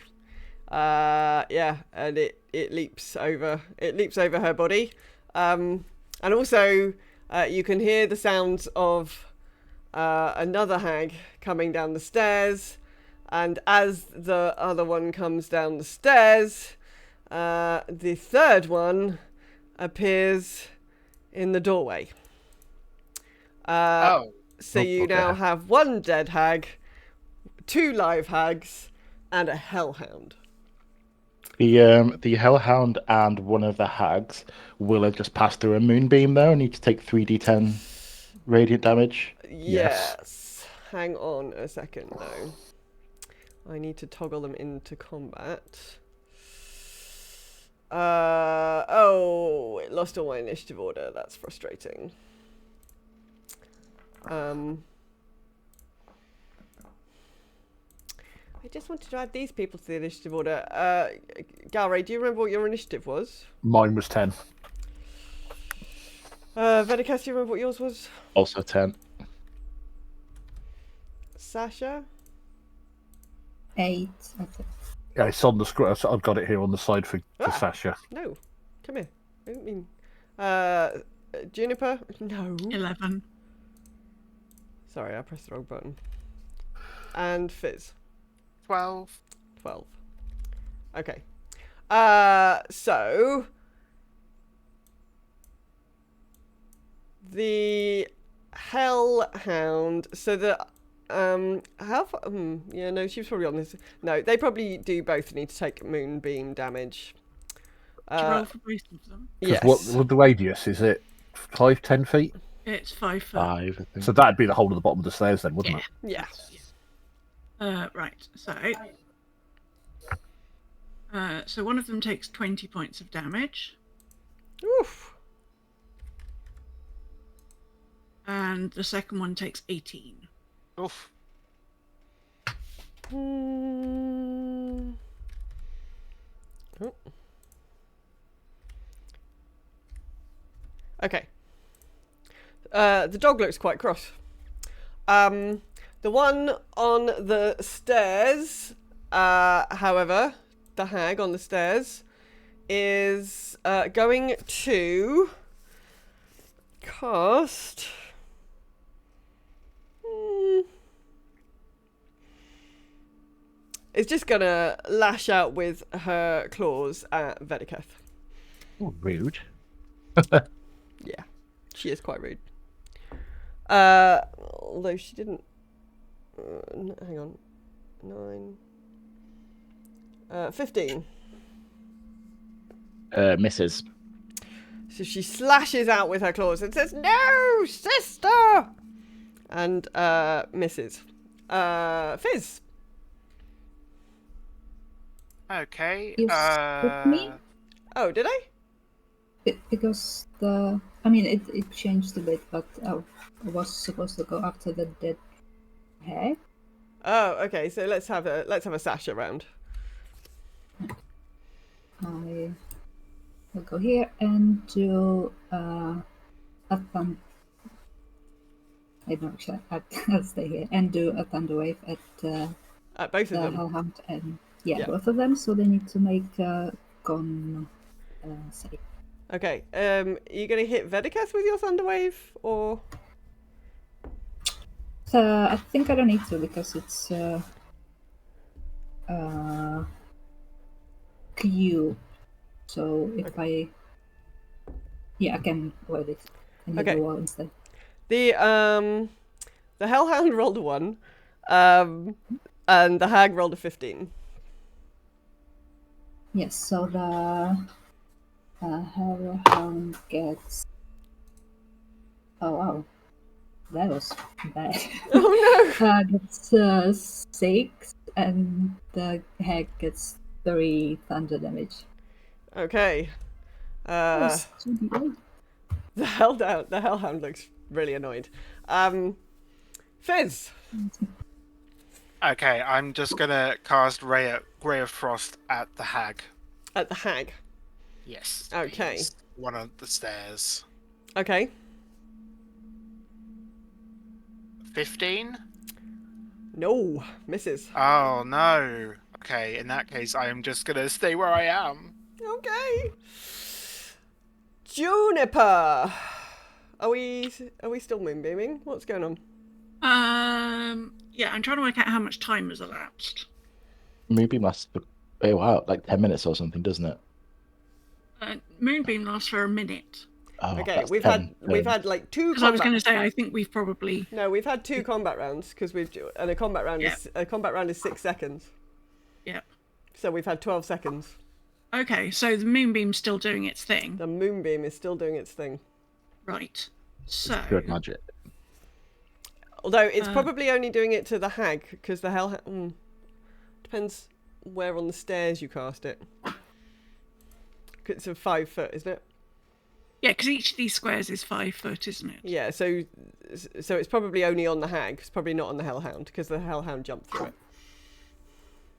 Yeah, and it leaps over her body. And also you can hear the sounds of another hag coming down the stairs, and as the other one comes down the stairs, the third one appears in the doorway. Oh. So Oh, you okay. now have one dead hag, 2 live hags, and a hellhound. The hellhound and one of the hags will have just passed through a moonbeam though, and need to take 3d10 radiant damage. Yes. Hang on a second, though. I need to toggle them into combat. Oh, it lost all my initiative order. That's frustrating. I just wanted to add these people to the initiative order. Galray, do you remember what your initiative was? Mine was 10. Vedikas, do you remember what yours was? Also 10. Sasha? 8, I think. Yeah, it's on the screen. I've got it here on the side for Sasha. No. Come here. I didn't mean... Juniper? No. 11. Sorry, I pressed the wrong button. And Fizz? 12. 12. Okay. So... The Hellhound... So the... how far... yeah, no, she was probably on this... No, they probably do both need to take moonbeam damage. To roll for both of them. Yes. What the radius? Is it 5, 10 feet? It's 5 foot. 5, I think. So that'd be the whole of the bottom of the stairs then, wouldn't Yeah. it? Yeah. Right, so one of them takes 20 points of damage, Oof. and the second one takes 18. Oof. Mm. Oh. Okay. The dog looks quite cross. The one on the stairs, however, the hag on the stairs, is going to cast... It's just gonna lash out with her claws at Vediketh. Oh, rude. Yeah, she is quite rude. Although she didn't. Hang on. 9. 15. Misses. So she slashes out with her claws and says, "No, sister!" And misses. Fizz. Okay. You skipped me? Oh, did I? Because it changed a bit, but I was supposed to go after the dead hag. Oh, okay. So let's have a Sasha round. I will go here and do a thumb. I don't actually. I'll stay here and do a thunder wave at Both the of them. hellhound and Yeah. both of them. So they need to make a con save. Okay. Are you going to hit Vediketh with your Thunder Wave, or? I think I don't need to because it's cube. So if I can avoid it and hit Okay. the wall instead. The Hellhound rolled a 1, and the Hag rolled a 15. Yes. So the hellhound gets. Oh wow, that was bad. Oh no! Gets 6, and the hag gets 3 thunder damage. Okay. Yes, 2d8. The Hellhound looks really annoyed. Fizz. Okay, I'm just gonna cast Ray of Frost at the hag. At the Hag. Yes. Okay. please. One on the stairs. Okay. 15? No, misses. Oh no. Okay, in that case, I am just gonna stay where I am. Okay. Juniper. Are we still moonbeaming? What's going on? Yeah, I'm trying to work out how much time has elapsed. Maybe must oh wow, like 10 minutes or something, doesn't it? Moonbeam lasts for a minute. Oh, Okay, that's we've 10 had like two Because I was going to combat. say, I think we've probably. No, we've had two combat rounds because and a combat round Yeah. is 6 seconds. Yep. So we've had 12 seconds. Okay, so the moonbeam's still doing its thing. The moonbeam is still doing its thing. Right. So. good magic. Although it's probably only doing it to the hag because the depends where on the stairs you cast it. It's a 5 foot, isn't it? Yeah, because each of these squares is 5 foot, isn't it? Yeah, so it's probably only on the hag. It's probably not on the hellhound because the hellhound jumped through it.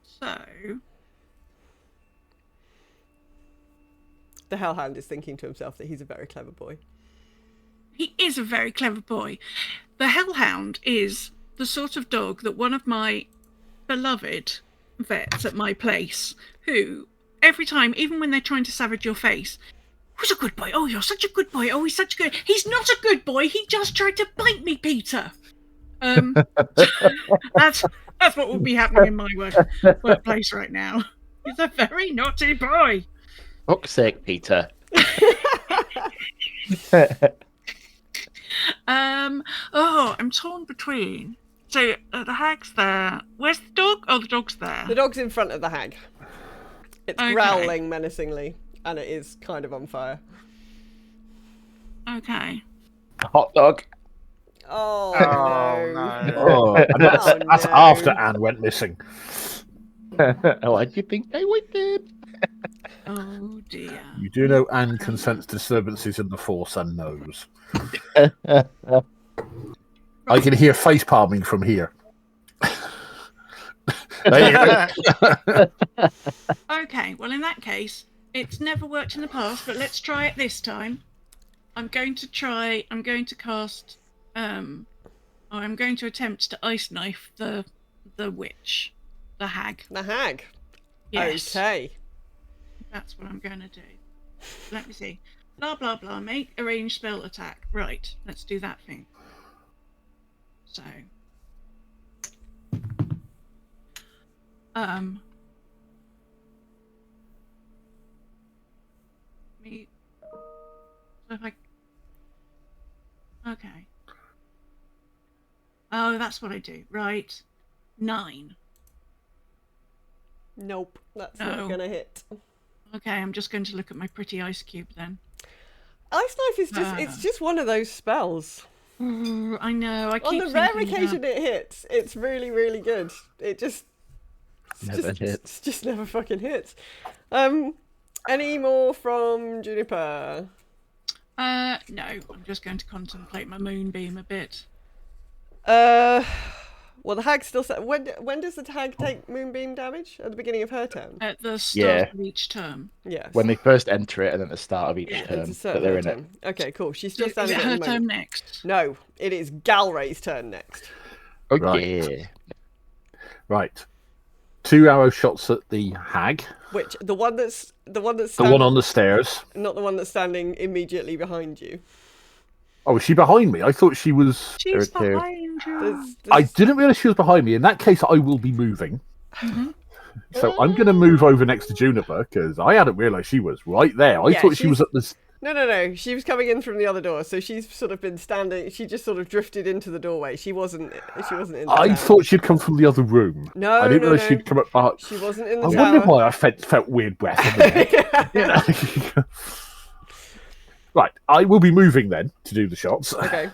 So. The hellhound is thinking to himself that he's a very clever boy. He is a very clever boy. The hellhound is the sort of dog that one of my beloved vets at my place, who every time, even when they're trying to savage your face, who's a good boy? Oh, you're such a good boy. Oh, he's such a good. He's not a good boy. He just tried to bite me, Peter. That's what will be happening in my workplace right now. He's a very naughty boy. Fuck's sake, Peter. Oh, I'm torn between. So the hag's there. Where's the dog? Oh, the dog's there. The dog's in front of the hag. It's Okay. growling menacingly, and it is kind of on fire. Okay. Hot dog. Oh, Oh, no. no. Oh, and that's, Oh, that's no. after Anne went missing. Why do you think I would do? Oh dear. You do know Anne can sense disturbances in the Force and knows. I can hear face palming from here. There you go. Okay, well in that case, it's never worked in the past, but let's try it this time. I'm going to cast I'm going to attempt to ice knife the witch. The hag. The hag. Yes. Okay. That's what I'm going to do. Let me see. Blah, blah, blah. Make a ranged spell attack. Right. Let's do that thing. So. Me. So if I. Okay. Oh, that's what I do. Right. 9. Nope, that's No. not gonna hit. Okay, I'm just going to look at my pretty ice cube then. Ice knife is it's just one of those spells. Ooh, I know. I On keep the rare thinking occasion it hits, it's really, really good. It just Never hits. just never fucking hits. Any more from Juniper? No, I'm just going to contemplate my moonbeam a bit. Well, the hag still. When does the hag take moonbeam damage? At the beginning of her turn. At the start Yeah. of each term. Yes. When they first enter it and at the start of each It's term a that certain they're in turn. Okay, cool. She's So still is standing it at her the turn moment. next? No, it is Galray's turn next. it. Oh, Right. yeah. Right. 2 arrow shots at the hag. Which the one that's The standing, one on the stairs. not the one that's standing immediately behind you. Oh, is she behind me? I thought she was. She's There it is. behind you. There's I didn't realise she was behind me. In that case, I will be moving. Mhm. So I'm going to move over next to Juniper because I hadn't realised she was right there. I Yeah, thought she was at the. No. She was coming in from the other door, so she's sort of been standing. She just sort of drifted into the doorway. She wasn't in. The I tower. thought she'd come from the other room. No, I didn't no, realise no. she'd come up behind. She wasn't in the I tower. wondered why I felt weird breath. On the neck. You know? Right, I will be moving then to do the shots. Okay.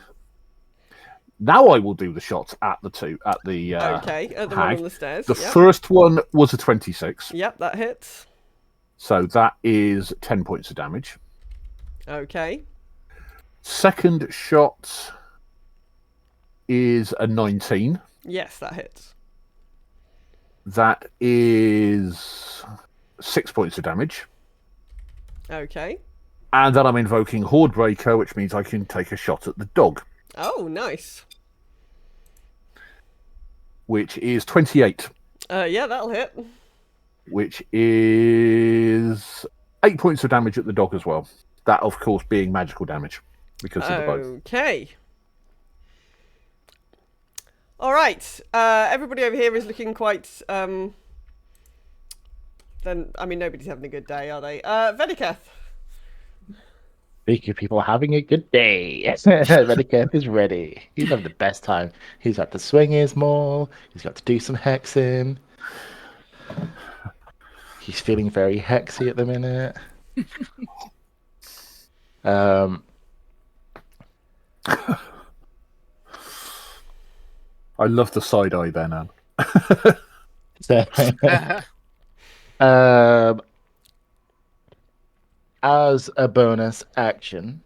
Now I will do the shots at the Okay. At the one hag. on the stairs. The Yep. first one was a 26, Yep, that hits. so that is 10 points of damage. Okay. Second shot is a 19. Yes, that hits. That is 6 points of damage. Okay. And then I'm invoking Horde Breaker, which means I can take a shot at the dog. Oh, nice. which is 28, Yeah, that'll hit. which is 8 points of damage at the dog as well. That, of course, being magical damage because of the bow. Okay. All right. Everybody over here is looking quite. Then I mean, nobody's having a good day, are they? Veniketh. Speaking of people having a good day, Medicare is ready. He's having the best time. He's got to swing his maul. He's got to do some hexing. He's feeling very hexy at the minute. I love the side eye there, Nan. As a bonus action,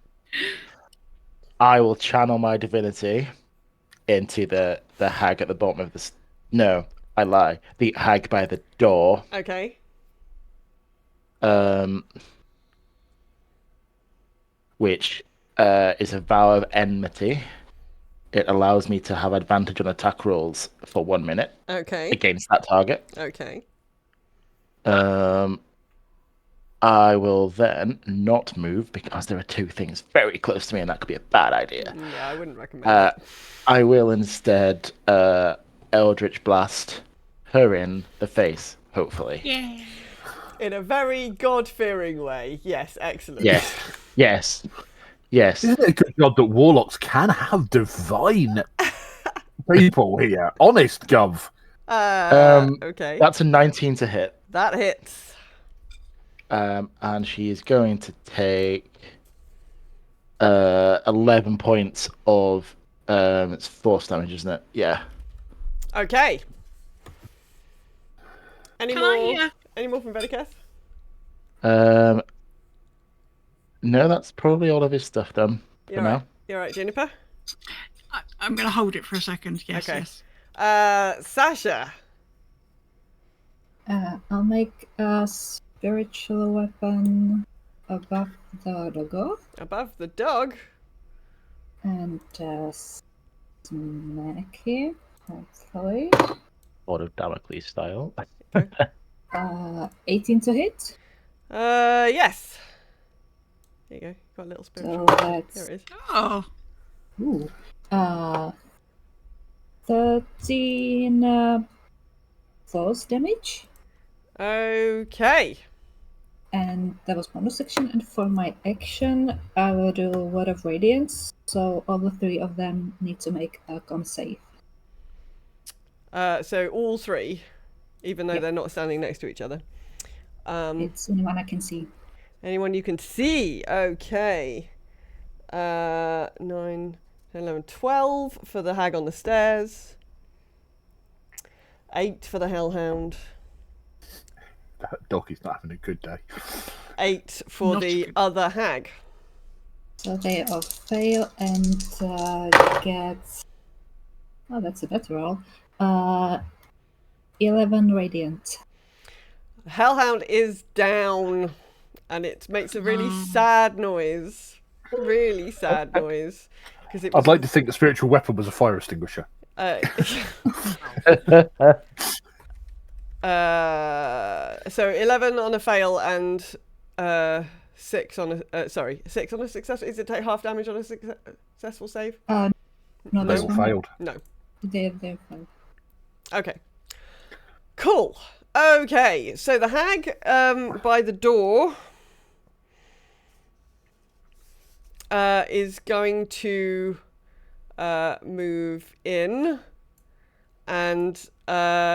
I will channel my divinity into the hag at the bottom of the. No, I lie. The hag by the door. Okay. Which is a vow of enmity. It allows me to have advantage on attack rolls for 1 minute Okay. against that target. Okay. I will then not move because there are two things very close to me, and that could be a bad idea. Yeah, I wouldn't recommend that. I will instead Eldritch Blast her in the face, hopefully. Yeah. In a very God-fearing way. Yes, excellent. Yes. Yes. Yes. Isn't it a good job that warlocks can have divine people here? Honest, Gov. Okay. That's a 19 to hit. That hits. And she is going to take 11 points of it's force damage, isn't it? Yeah. Okay. Any Can more? I, Any more from Veniketh? No, that's probably all of his stuff done for You're now. right. You're right, Juniper. I'm going to hold it for a second. Yes, Okay. yes. Sasha. I'll make a spiritual weapon above the doggo Above the dog. and smack him, hopefully. Sword of Damocles style. 18 to hit. Yes. There you go. Got a little spiritual. So There that's it is. Oh, ooh, 13 force damage. Okay. And that was bonus action. And for my action, I will do Word of Radiance. So all the three of them need to make a con save. So all three, even though Yep. they're not standing next to each other. It's anyone I can see. Anyone you can see. Okay. 9, 10, 11, 12 for the hag on the stairs. 8 for the hellhound. That dog is not having a good day. 8 for Not the good. other hag. So they all fail and get. Oh, that's a better roll. 11 radiant. Hellhound is down, and it makes a really sad noise. Really sad noise. Because it was I'd like to think the spiritual weapon was a fire extinguisher. So 11 on a fail and 6 on a 6 on a success. Is it take half damage on a successful save? No, They this all one. failed. No. They're fine. Okay. Cool. Okay, so the hag by the door is going to move in and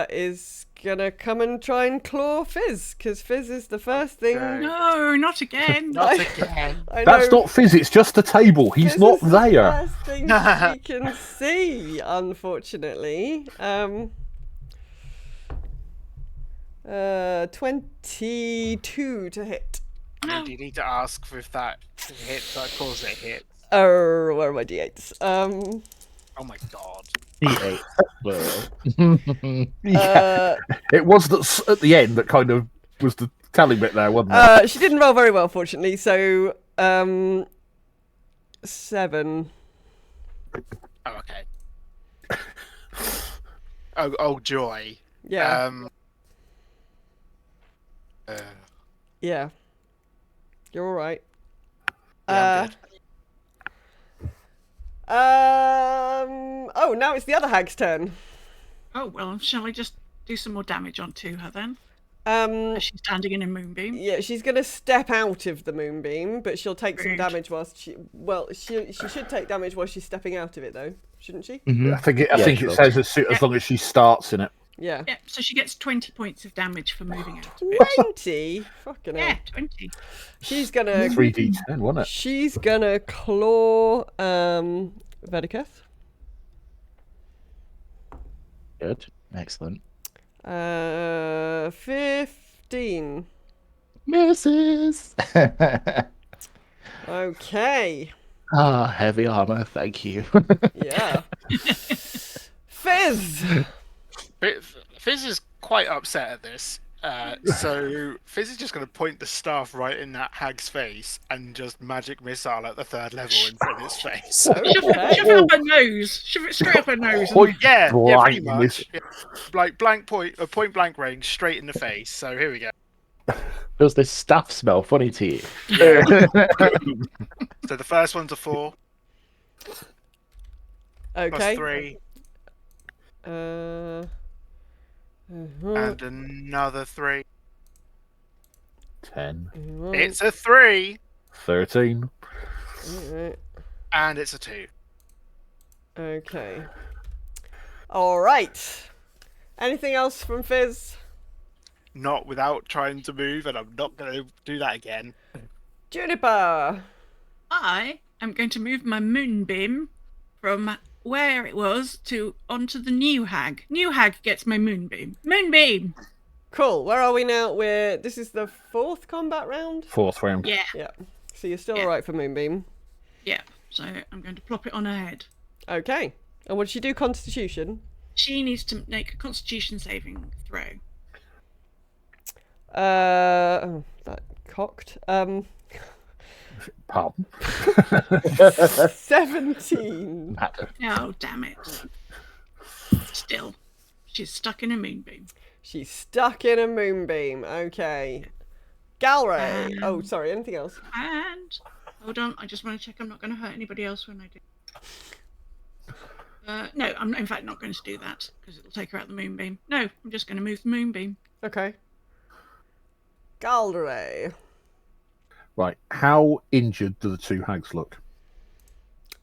is gonna come and try and claw Fizz, because Fizz is the first thing. Okay. no, not again. Not again. I That's know not Fizz, it's just a table. He's Fizz not is the there. first thing she can see, unfortunately. 22 to hit. Do you need to ask if that hits? That cause it hits. Oh, where are my d8s? Oh my god. D8. Plural. Yeah. It was that at the end that kind of was the telling bit there, wasn't it? She didn't roll very well, fortunately. So, 7. Oh, okay. Oh joy. Yeah. Yeah. You're all right. Yeah, I'm good. Oh, now it's the other hag's turn. Oh, well, shall I just do some more damage onto her then? Um, As she's standing in a moonbeam. yeah, she's gonna step out of the moonbeam, but she'll take some Rude. damage whilst she. Well, she should take damage while she's stepping out of it, though, shouldn't she? Mhm. I think it sure. says as long as she starts in it. Yeah. Yeah, so she gets 20 points of damage for moving out of it. 20. Fucking hell. Yeah, 20. She's gonna. 3d10, wasn't it? She's gonna claw Vedeketh. Good. Excellent. 15. Misses. Okay. Heavy armor. Thank you. Yeah. Fizz. Fizz is quite upset at this. So Fizz is just going to point the staff right in that hag's face and just magic missile at the 3rd level in its face. Shove it up her nose. Shove it straight up her nose. Point Yeah, pretty blank much. Yeah. Like point blank range, straight in the face. So here we go. Does this staff smell funny to you? So the first one's a 4 Okay. plus 3, and another 3. 10, It's a 3, 13. Alright. and it's a 2. Okay. All right. Anything else from Fizz? Not without trying to move, and I'm not going to do that again. Juniper. I am going to move my moonbeam from where it was to onto the new hag. New hag gets my moonbeam. Moonbeam! Cool. Where are we now? This is the 4th combat round? 4th round. Yeah, Yeah. So you're still Yeah. alright for Moonbeam. yeah. So I'm going to plop it on her head. Okay. And what did she do? Constitution? She needs to make a constitution saving throw. Oh, that cocked. Pardon. 17. Oh, damn it. Still, she's stuck in a moonbeam. She's stuck in a Moonbeam. Okay. Galray. Oh, sorry. Anything else? And, hold on, I just want to check I'm not going to hurt anybody else when I do. No, I'm in fact not going to do that, because it'll take her out the moonbeam. No, I'm just going to move the moonbeam. Okay. Galray. Right. How injured do the 2 hags look?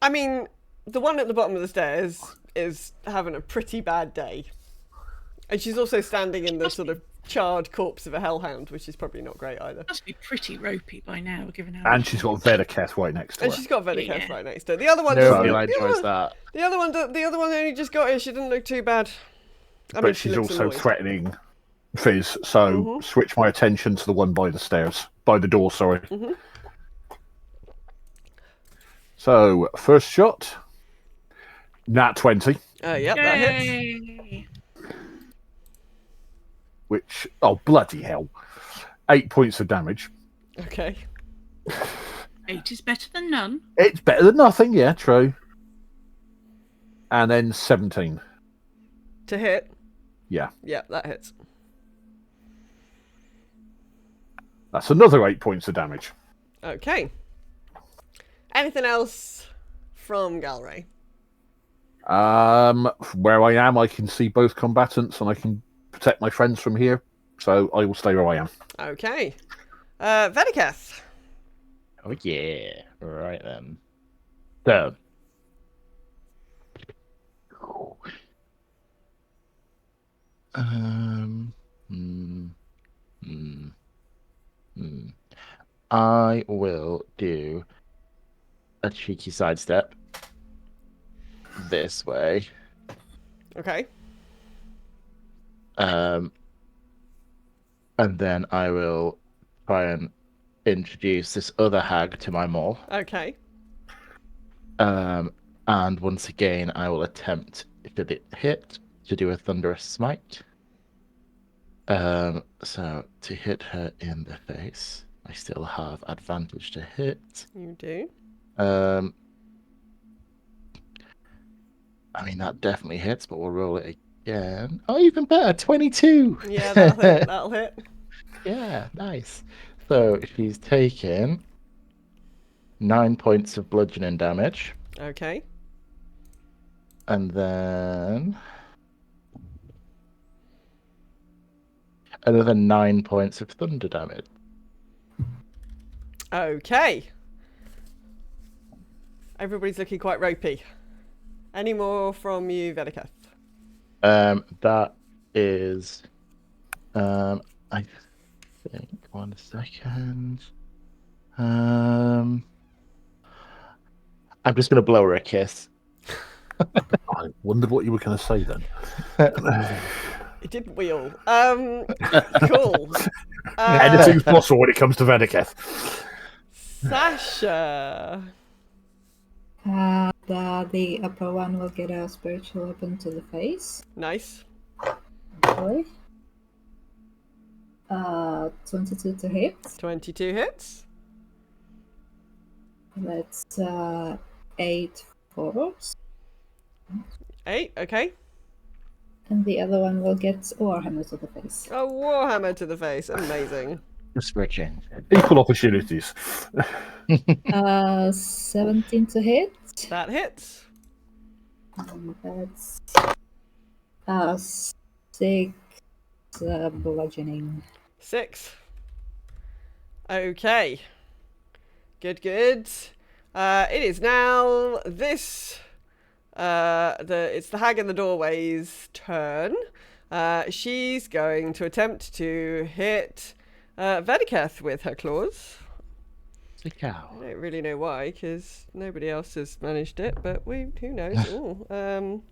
I mean, the one at the bottom of the stairs is having a pretty bad day. And she's also standing in the sort of charred corpse of a hellhound, which is probably not great either. Must be pretty ropey by now, given how. And she's got Vedeketh right next to And her. she's got Vedeketh Yeah. right next to her. The other one, Nobody the enjoys that. other one only just got here. She didn't look too bad. I mean, But she she's looks also annoyed. threatening Fizz, so switch my attention to the one by the stairs. By the door, sorry. So, first shot. Nat 20, Yep, that hits. Yay! which... Oh, bloody hell. 8 points of damage. Okay. 8 is better than none. It's better than nothing, yeah, true. And then 17. To hit. Yeah. Yep, that hits. That's another 8 points of damage. Okay. Anything else from Galray? Where I am, I can see both combatants and I can protect my friends from here. So I will stay where I am. Okay. Vedeketh. Oh yeah. Right then. So. I will do a cheeky sidestep this way. Okay. And then I will try and introduce this other hag to my maul. Okay. And once again, I will attempt, should it hit, to do a thunderous smite. So to hit her in the face, I still have advantage to hit. You do. I mean, that definitely hits, but we'll roll it again. Oh, even better, 22. Yeah, that'll hit. Yeah, nice. So she's taken 9 points of bludgeoning damage, Okay. and then another 9 points of thunder damage. Okay. Everybody's looking quite ropey. Any more from you, Vedeketh? That is, I think. 1 second. I'm just gonna blow her a kiss. I wondered what you were going to say then. It didn't we all? Cool. Anything's possible when it comes to Vedeketh. Sasha. The upper one will get a spiritual weapon to the face. Nice. Okay. 22 to hit. 22 hits. That's 8 forwards. 8, okay. And the other one will get Warhammer to the face. A warhammer to the face. Amazing. Just for a change. Equal opportunities. 17 to hit. That hits. That's 6 bludgeoning. 6. Okay. Good. It is now this. It's the hag in the doorway's turn. She's going to attempt to hit Vedeketh with her claws. The cow. I don't really know why, because nobody else has managed it, but who knows? Ooh,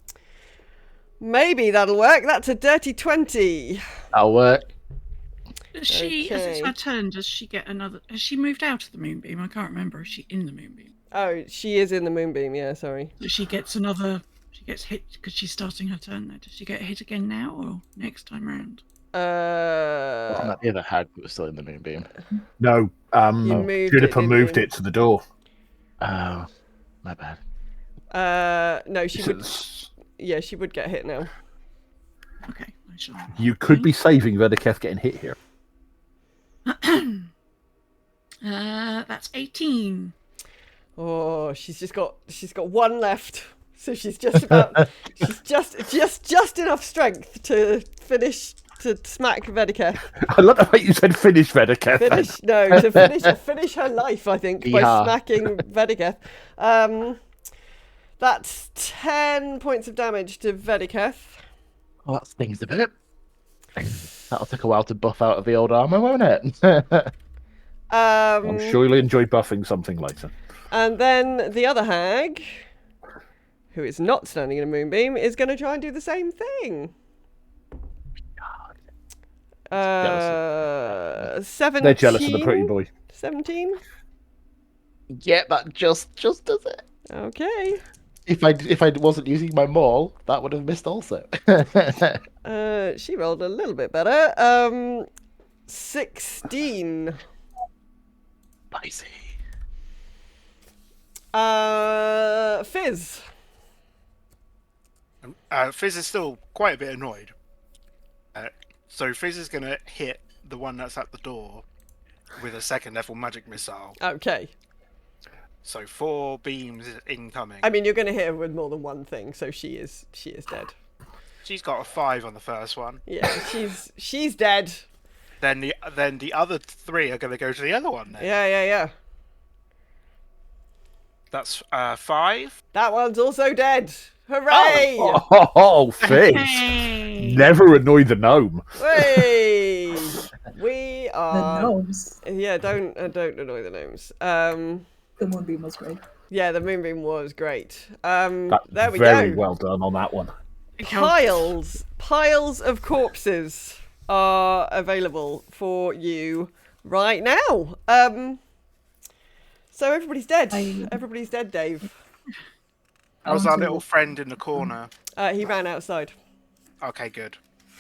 maybe that'll work. That's a dirty 20. That'll work. Does she, as it's Okay. her turn, does she get another? Has she moved out of the moonbeam? I can't remember. Is she in the moonbeam? Oh, she is in the moonbeam. Yeah, sorry. So she gets another. She gets hit because she's starting her turn there. Does she get hit again now or next time round? Wasn't that the other hag that was still in the moonbeam? No, You moved it, Juniper didn't moved you? it to the door. Oh, my bad. No, she would. Yeah, she would get hit now. Okay, I shall. You could be saving Vedeketh getting hit here. That's 18. Oh, she's got one left, so she's just about she's just enough strength to finish to smack Vedeketh. I love the way you said finish Vedeketh. Finish her life, I think, by Yeehaw. smacking Vedeketh. That's 10 points of damage to Vedeketh. Oh, that stings a bit. That'll take a while to buff out of the old armor, won't it? I'm sure you'll enjoy buffing something later. And then the other hag, who is not standing in a moonbeam, is going to try and do the same thing. 17. They're jealous of the pretty boy. 17. Yeah, that just does it. Okay. If I wasn't using my maul, that would have missed also. She rolled a little bit better. 16. Spicy. Fizz. Fizz is still quite a bit annoyed. So Fizz is going to hit the one that's at the door with a second level magic missile. Okay. So 4 beams incoming. I mean, you're going to hit her with more than one thing, so she is dead. She's got a 5 on the first one. Yeah, she's dead. Then the other 3 are going to go to the other one. Then Yeah. that's 5. That one's also dead. Hooray! Oh, Fizz! Hey. Never annoy the gnome. Hey! We The are. gnomes. Yeah, don't annoy the gnomes. The moonbeam was great. Yeah, the moonbeam was great. That's There we very go. well done on that one. Piles of corpses are available for you right now. So everybody's dead. Everybody's dead, Dave. How's our little friend in the corner? He ran outside. Okay, good.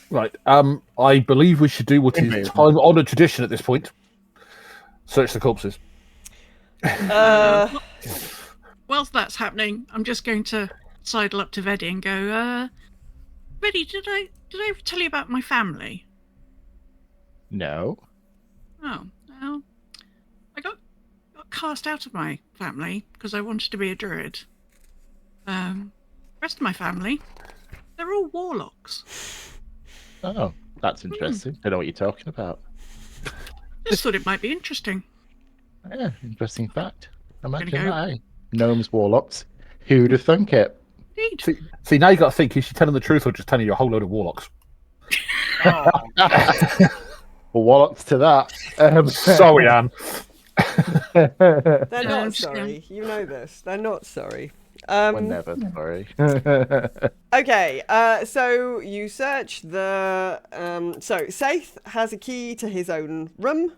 Right. I believe we should do what is time-honoured tradition at this point. Search the corpses. Whilst that's happening, I'm just going to sidle up to Veddy and go, Betty, did I ever tell you about my family? No. Oh, well, I got cast out of my family because I wanted to be a druid. Rest of my family, they're all warlocks. Oh, that's interesting. I know what you're talking about. Just thought it might be interesting. Yeah, interesting fact. Imagine go- that. Eh? Gnomes, warlocks. Who'd have thunk it? Indeed. See, now you got to think: is she telling the truth or just telling you a whole load of warlocks? Oh, Warlocks to that. Sorry, Anne. They're No, not I'm just sorry. You know this. They're not sorry. We're never sorry. Okay, so you search the. So Saith has a key to his own room,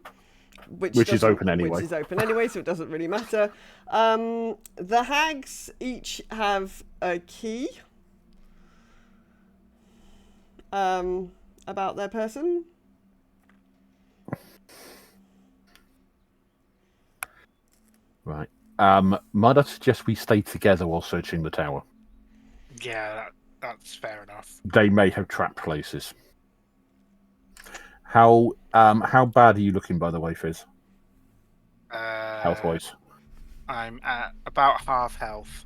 which Which is doesn't- open anyway. Which is open anyway, so it doesn't really matter. The hags each have a key. About their person. Right. Might I suggest we stay together while searching the tower? yeah, that's fair enough. They may have trap places. How bad are you looking, by the way, Fizz? Health-wise. I'm at about half health.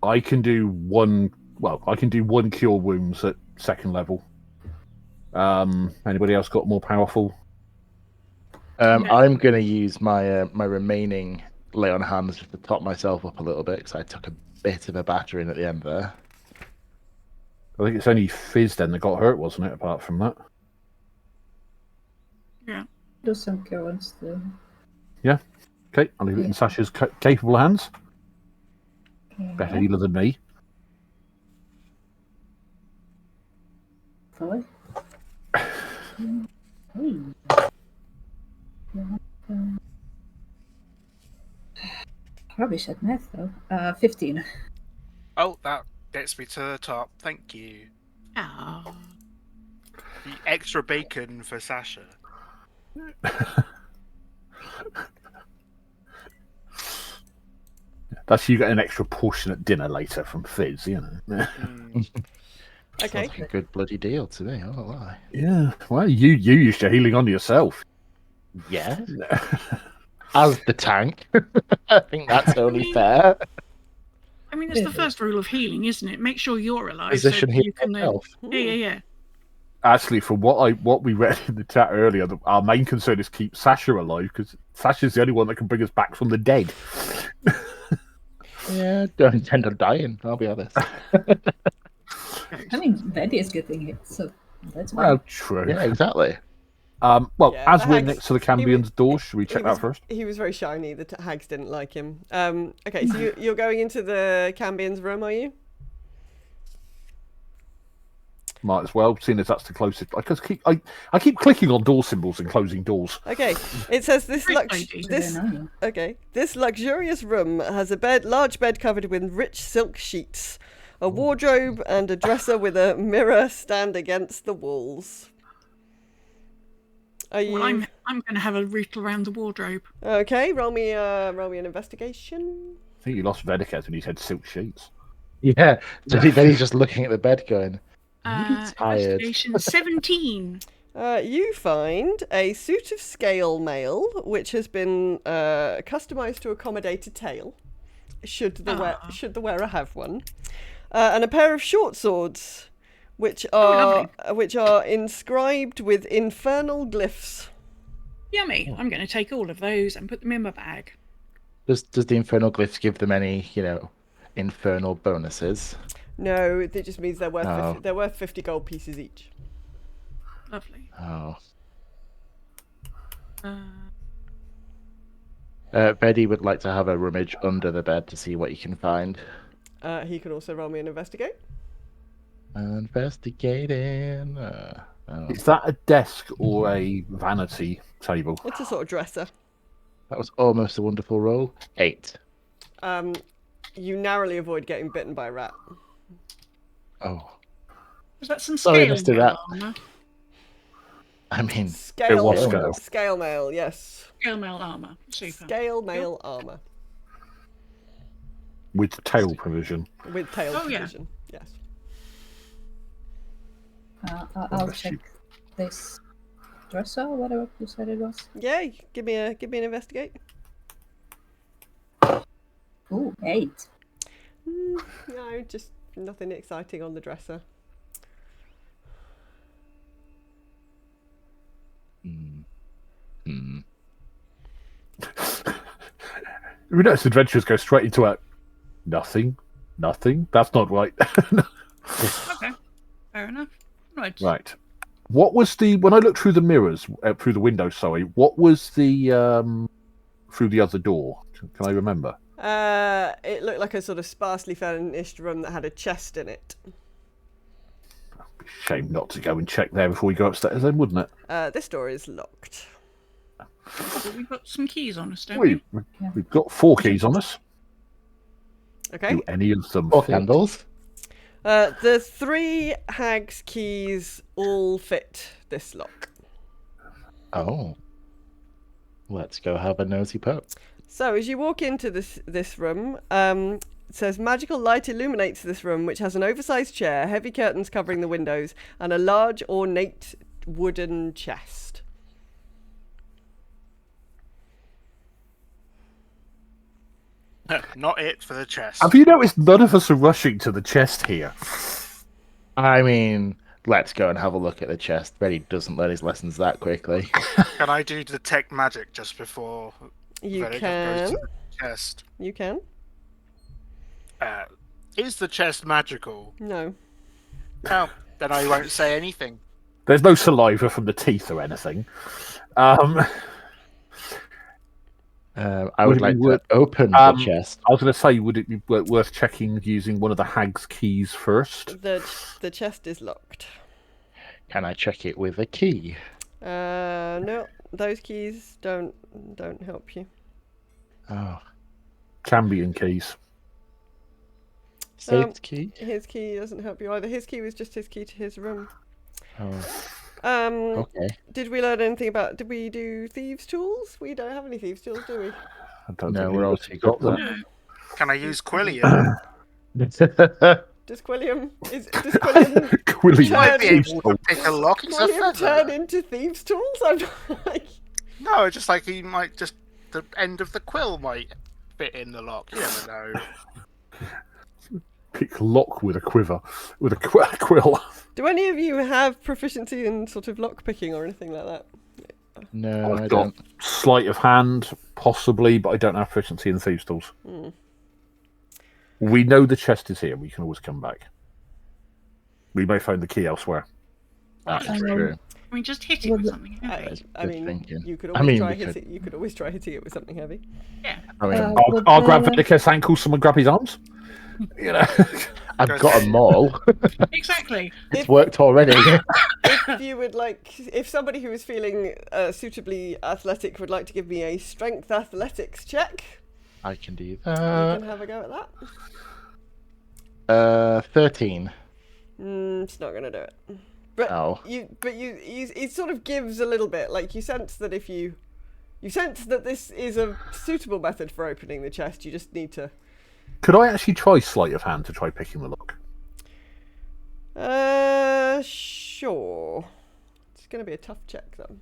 I can do one. Well, I can do one cure wounds at second level. Anybody else got more powerful? I'm going to use my my remaining lay on hands just to top myself up a little bit because I took a bit of a battering at the end there. I think it's only Fizz then that got hurt, wasn't it? Apart from that. Yeah. Do some cure ones too. Okay, I'll leave it in Sasha's capable hands. Okay. Better healer than me. Fully. Hey. Rubbish at math though. 15. Oh, that gets me to the top. Thank you. Oh. The extra bacon for Sasha. That's you get an extra portion at dinner later from Fizz, you know. Okay. Sounds like a good bloody deal to me. I won't lie. Yeah. Well, you used your healing on yourself. Yeah. As the tank, I think that's only fair. I mean, it's the first rule of healing, isn't it? Make sure you're alive Position so heal you can then. yourself. Yeah. Actually, from what we read in the chat earlier, our main concern is keep Sasha alive because Sasha's the only one that can bring us back from the dead. Yeah, don't intend on dying. I'll be honest. I mean, Betty is getting hit, so that's Well, fine. true. Yeah, exactly. Well, Yeah, as the we're hags- next to the he Cambions' door, should we check that first? He was very shiny. The hags didn't like him. Okay, so you're going into the Cambions' room, are you? Might as well, seeing as that's the closest. I keep clicking on door symbols and closing doors. Okay, it says Great idea. this Very annoying. okay. This luxurious room has a large bed covered with rich silk sheets, a wardrobe, and a dresser with a mirror stand against the walls. Are you Well, I'm going to have a rootle around the wardrobe. okay? Roll me an investigation. I think you lost Vedicaz when he said silk sheets. Yeah. So then he's just looking at the bed going, tired. Investigation 17. You find a suit of scale mail, which has been customized to accommodate a tail, should the wearer have one, and a pair of short swords, which are inscribed with infernal glyphs. Yummy. I'm going to take all of those and put them in my bag. Does the infernal glyphs give them any, infernal bonuses? No, it just means they're worth Oh. they're worth 50 gold pieces each. Lovely. Oh. Uh, Betty would like to have a rummage under the bed to see what you can find. He can also roll me an investigate. Investigating. Is that a desk or a vanity table? It's a sort of dresser. That was almost a wonderful roll. 8. You narrowly avoid getting bitten by a rat. Oh. was that some Sorry, scale Mr. mail Rat. armor? I mean, Scale was mail. scale. Scale mail, yes. Scale mail armor. Super. Scale mail armor With tail provision. with tail Oh, yeah. provision. Yes. I'll check this dresser, whatever you said it was. Yeah, give me an investigate. Ooh, 8. No, just nothing exciting on the dresser. We notice adventurers go straight into a nothing. That's not right. Okay, fair enough. Right. Right. What was when I looked through the mirrors, through the window? Sorry, what was the through the other door? Can I remember? It looked like a sort of sparsely furnished room that had a chest in it. Shame not to go and check there before we go upstairs, then, wouldn't it? This door is locked. But we've got some keys on us, don't we? We've got 4 keys on us. Okay. Do any of them 4 fit? candles. The 3 hag's keys all fit this lock. Oh. Let's go have a nosy poke. So as you walk into this room, it says magical light illuminates this room, which has an oversized chair, heavy curtains covering the windows, and a large ornate wooden chest. Not it for the chest. Have you noticed none of us are rushing to the chest here? I mean, let's go and have a look at the chest. Betty doesn't learn his lessons that quickly. Can I do detect magic just before You Vedic goes can. to the chest? You can. Is the chest magical? No. No, then I won't say anything. There's no saliva from the teeth or anything. I would like to open the chest. I was going to say, would it be worth checking using one of the hag's keys first? The chest is locked. Can I check it with a key? No, those keys don't help you. Oh. Cambion keys. Saved key? His key doesn't help you either. His key was just his key to his room. Oh. Okay. Did we learn anything about? Did we do thieves' tools? We don't have any thieves' tools, do we? I don't No, think we're all we've got them. No. Can I use Quillian? Does Quilliam Quilliam Quilly You might be Turn- able to pick a lock. He's a Quilliam feather. turn into thieves' tools? I'm not like. No, just like he might just the end of the quill might fit in the lock. You never know. pick lock with a quiver, with a quill. Do any of you have proficiency in sort of lock picking or anything like that? No, I I've got don't. sleight of hand, possibly, but I don't have proficiency in thieves' tools. We know the chest is here. We can always come back. We may find the key elsewhere. That's Um, true. I mean, just hit it with something heavy. That's I good mean, thinking. you could I always mean, try we hitting. could- You could always try hitting it with something heavy. Yeah. I mean, would I'll grab the- Venicus' ankle, someone grab his arms. You know. I've got a maul. Exactly. It's worked already. If you would like, if somebody who is feeling suitably athletic would like to give me a strength athletics check, I can do you that. can have a go at that. 13. It's not going to do it. But Oh. it sort of gives a little bit. Like you sense that if you sense that this is a suitable method for opening the chest, you just need to. Could I actually try sleight of hand to try picking the lock? Sure. It's going to be a tough check though.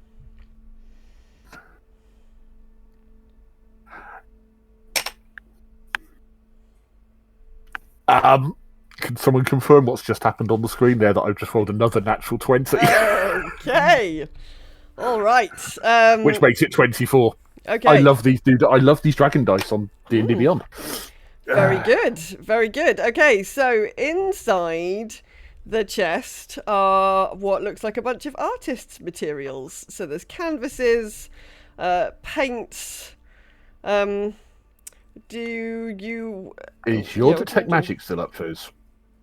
Can someone confirm what's just happened on the screen there? That I've just rolled another natural 20, Okay. All right. which makes it 24. Okay. I love these dragon dice on D&D Beyond. Very good. Very good. Okay, so inside the chest are what looks like a bunch of artists' materials. So there's canvases, paints. Do you? Is your Yeah, what detect do you do? magic still up, Fizz?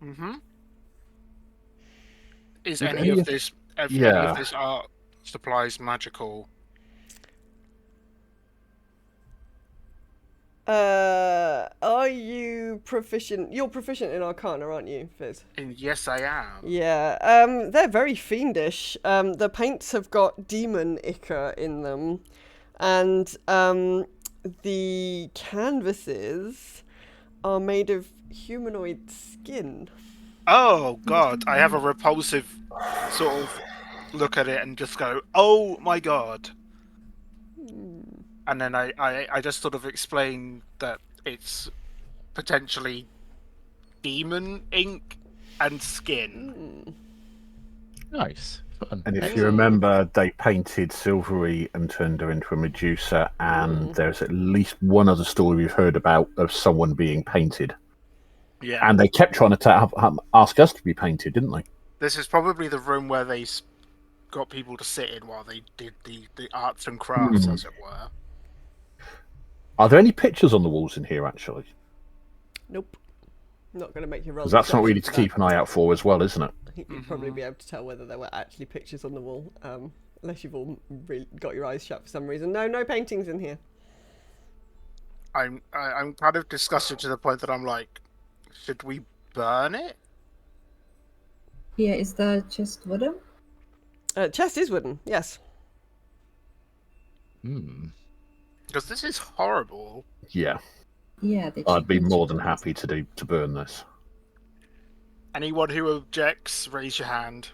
Mm-hmm. Is Is any any of of- this Yeah. art supplies magical? Are you proficient? You're proficient in Arcana, aren't you, Fizz? And yes, I am. Yeah, they're very fiendish. The paints have got demon ichor in them, and the canvases are made of humanoid skin. Oh God, I have a repulsive sort of look at it and just go, "Oh my God!" And then I just sort of explain that it's potentially demon ink and skin. Nice. Fun. And if you Excellent. remember, they painted Silvery and turned her into a Medusa, and there's at least one other story we've heard about of someone being painted. Yeah, And they kept trying to ask us to be painted, didn't they? this is probably the room where they got people to sit in while they did the arts and crafts, as it were. Are there any pictures on the walls in here, actually? Nope. Not going to make you roll. Because that's not perception really for to that. keep an eye out for as well, isn't it? I think you'd probably be able to tell whether there were actually pictures on the wall, unless you've all really got your eyes shut for some reason. No paintings in here. I'm kind of disgusted to the point that I'm like, should we burn it? Yeah, is the chest wooden? Chest is wooden, yes. Hmm. Because this is horrible. Yeah. Yeah, I'd be more than happy to burn this. Anyone who objects, raise your hand.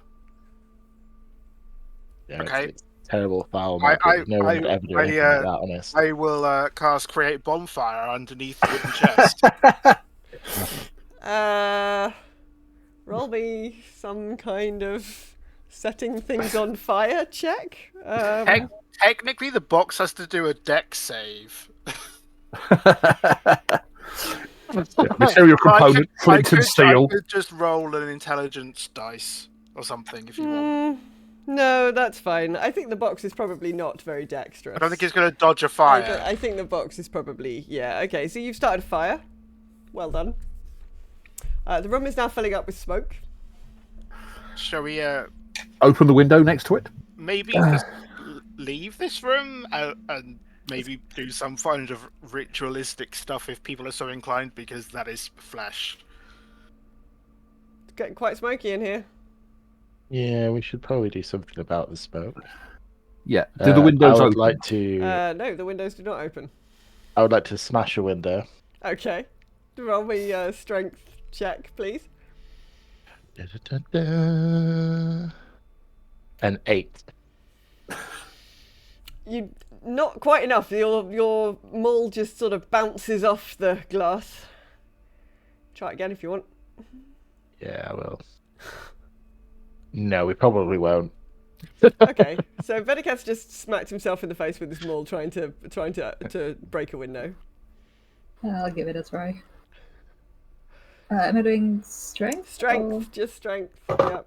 Yeah, Okay. it's terrible foul. I- Magic. No one would ever do anything like that, honest. I will cast Create Bonfire underneath the wooden chest. Roll me some kind of setting things on fire check. Technically, the box has to do a dex save. Material component, flint and I steel. could just roll an intelligence dice or something if you want. No, that's fine. I think the box is probably not very dexterous. I don't think it's going to dodge a fire. I think the box is probably, yeah. Okay, so you've started a fire. Well done. The room is now filling up with smoke. Shall we Open the window next to it. maybe just leave this room and maybe do some kind of ritualistic stuff if people are so inclined, because that is flesh. It's getting quite smoky in here. Yeah, we should probably do something about the smoke. Yeah. Do the windows I would open? like to. No, the windows do not open. I would like to smash a window. Okay. Roll me a strength check, please. An 8. You not quite enough. Your maul just sort of bounces off the glass. Try it again if you want. Yeah, I will. No, we probably won't. Okay, so Vedekat's just smacked himself in the face with his maul trying to break a window. I'll give it a try. Am I doing strength? Strength, just strength. Yep.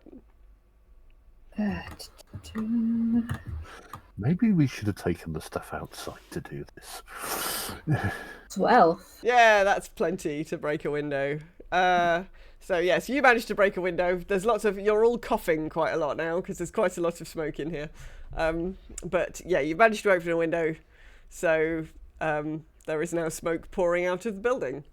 Maybe we should have taken the stuff outside to do this. 12. Yeah, that's plenty to break a window. So yes, you managed to break a window. There's lots of. You're all coughing quite a lot now because there's quite a lot of smoke in here. But yeah, you managed to open a window, so there is now smoke pouring out of the building.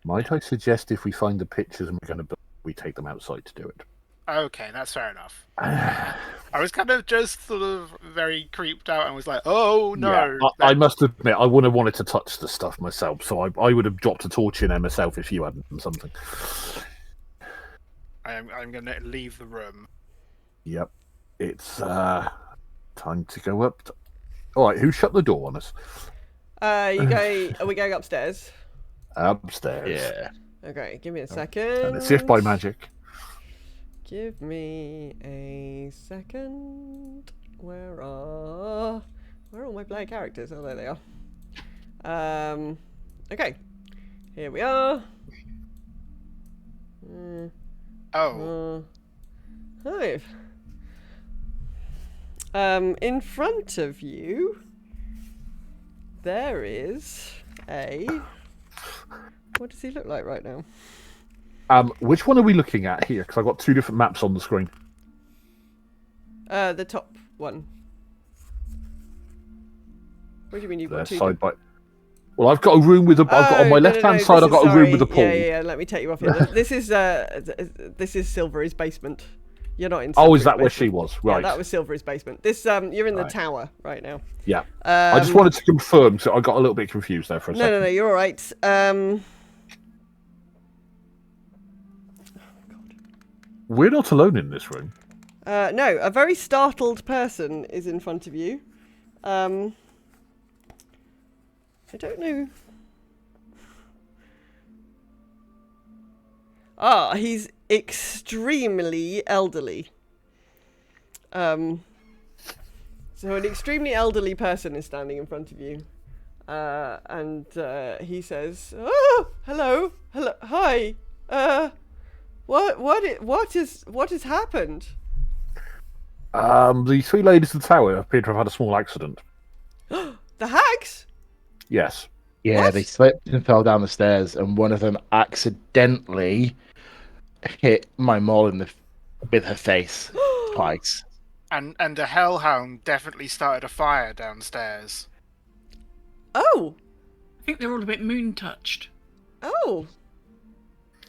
Might I suggest if we find the pictures and we're going to build, we take them outside to do it? Okay, that's fair enough. I was kind of just sort of very creeped out and was like, oh no. Yeah, I must admit, I wouldn't have wanted to touch the stuff myself, so I would have dropped a torch in there myself if you hadn't done something. I'm going to leave the room. Yep. It's time to go up. All right, who shut the door on us? Are we going upstairs? Upstairs. Yeah. Okay, give me a second. And it's if by magic. Give me a second. Where are all my player characters? Oh, there they are. Okay. Here we are. Oh. Hi. In front of you, there is a... What does he look like right now? Which one are we looking at here? Because I've got two different maps on the screen. The top one. What do you mean you've They're got two? side by. Well, I've got a room with a. I've got on my left-hand side. I've got a room with a pool. Yeah. Let me take you off here. This is Silvery's basement. You're not in. Oh, is that Silvery's where she basement. was? Right. Yeah, that was Silvery's basement. This you're in the tower right now. Yeah. I just wanted to confirm, so I got a little bit confused there for a second. No, you're all right. We're not alone in this room. No, a very startled person is in front of you. I don't know. He's extremely elderly. So an extremely elderly person is standing in front of you. And he says, "Oh, hello, hi. What has happened?" The three ladies of the tower appear to have had a small accident. The hags? Yes. Yeah, What? they slipped and fell down the stairs, and one of them accidentally hit my mole with her face twice. And the hellhound definitely started a fire downstairs. Oh, I think they're all a bit moon touched. oh.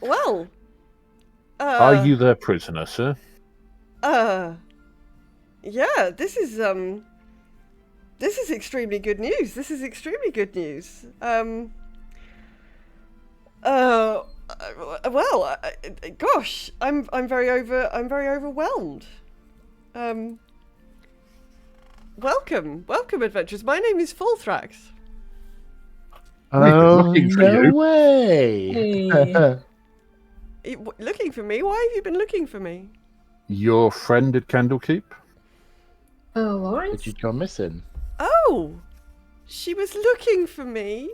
Well. Are you their prisoner, sir? Yeah, this is extremely good news. This is extremely good news. Well, gosh, I'm very overwhelmed. Welcome, adventurers. My name is Fulthrax. We've been Oh, looking for no you. way! Hey. Looking for me? Why have you been looking for me? Your friend at Candlekeep? Oh, Lawrence? Did you go missing? Oh, she was looking for me.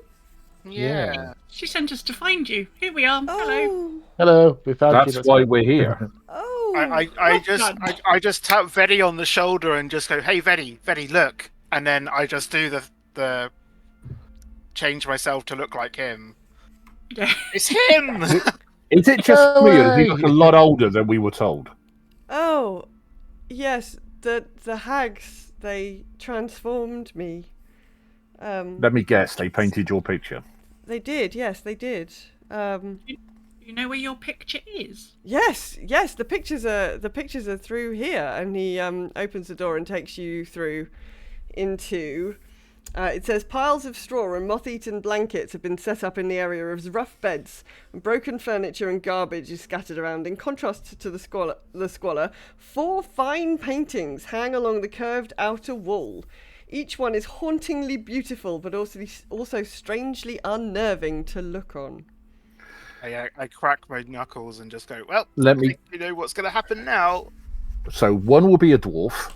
Yeah. She sent us to find you. Here we are. Hello. Oh, Hello, we found you. That's why we're here. oh. I just tap Veddy on the shoulder and just go, "Hey, Veddy, look!" And then I just do the change myself to look like him. Yeah. It's him. Is it just No me, or does he way! look a lot older than we were told? Oh, yes. The hags, they transformed me. Let me guess, they painted your picture. They did. Yes, they did. You know where your picture is? Yes. The pictures are through here, and he opens the door and takes you through into. It says piles of straw and moth-eaten blankets have been set up in the area of rough beds, and broken furniture and garbage is scattered around. In contrast to the squalor, 4 fine paintings hang along the curved outer wall. Each one is hauntingly beautiful, but also strangely unnerving to look on. I crack my knuckles and just go, "Well, Let I me- think you know what's going to happen now." So one will be a dwarf.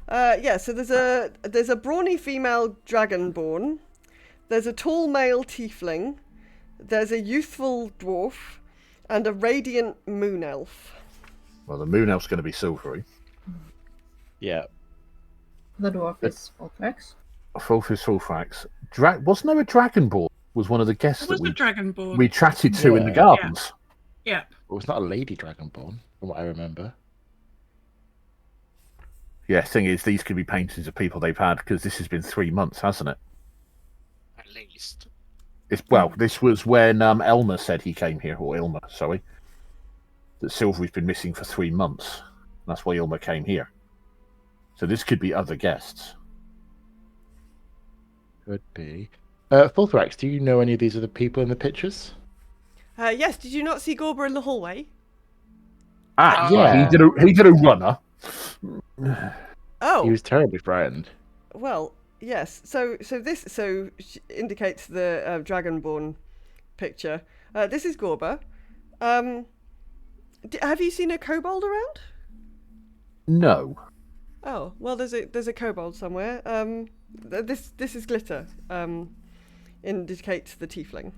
Yeah, so there's a brawny female dragonborn, there's a tall male tiefling, there's a youthful dwarf, and a radiant moon elf. Well, the moon elf's going to be silvery. Yeah. The dwarf is Fulthrax. Fulfis Fulfax. Wasn't there a dragonborn? Was one of the guests There that was a dragonborn. we chatted to in the Yeah. gardens. Yeah. It was not a lady dragonborn, from what I remember. Yeah, thing is, these could be paintings of people they've had, because this has been 3 months, hasn't it? At least. This was when Elmer said he came here, or Ilma, sorry. That Silvery's been missing for 3 months. That's why Ilma came here. So this could be other guests. Could be. Fulthrax, do you know any of these other people in the pictures? Yes, did you not see Gorber in the hallway? Yeah. He did a runner. Oh, He was terribly frightened. well, yes. So indicates the dragonborn picture. This is Gorber. Have you seen a kobold around? No. Oh, well, there's a kobold somewhere. This is Glitter. Indicates the tiefling.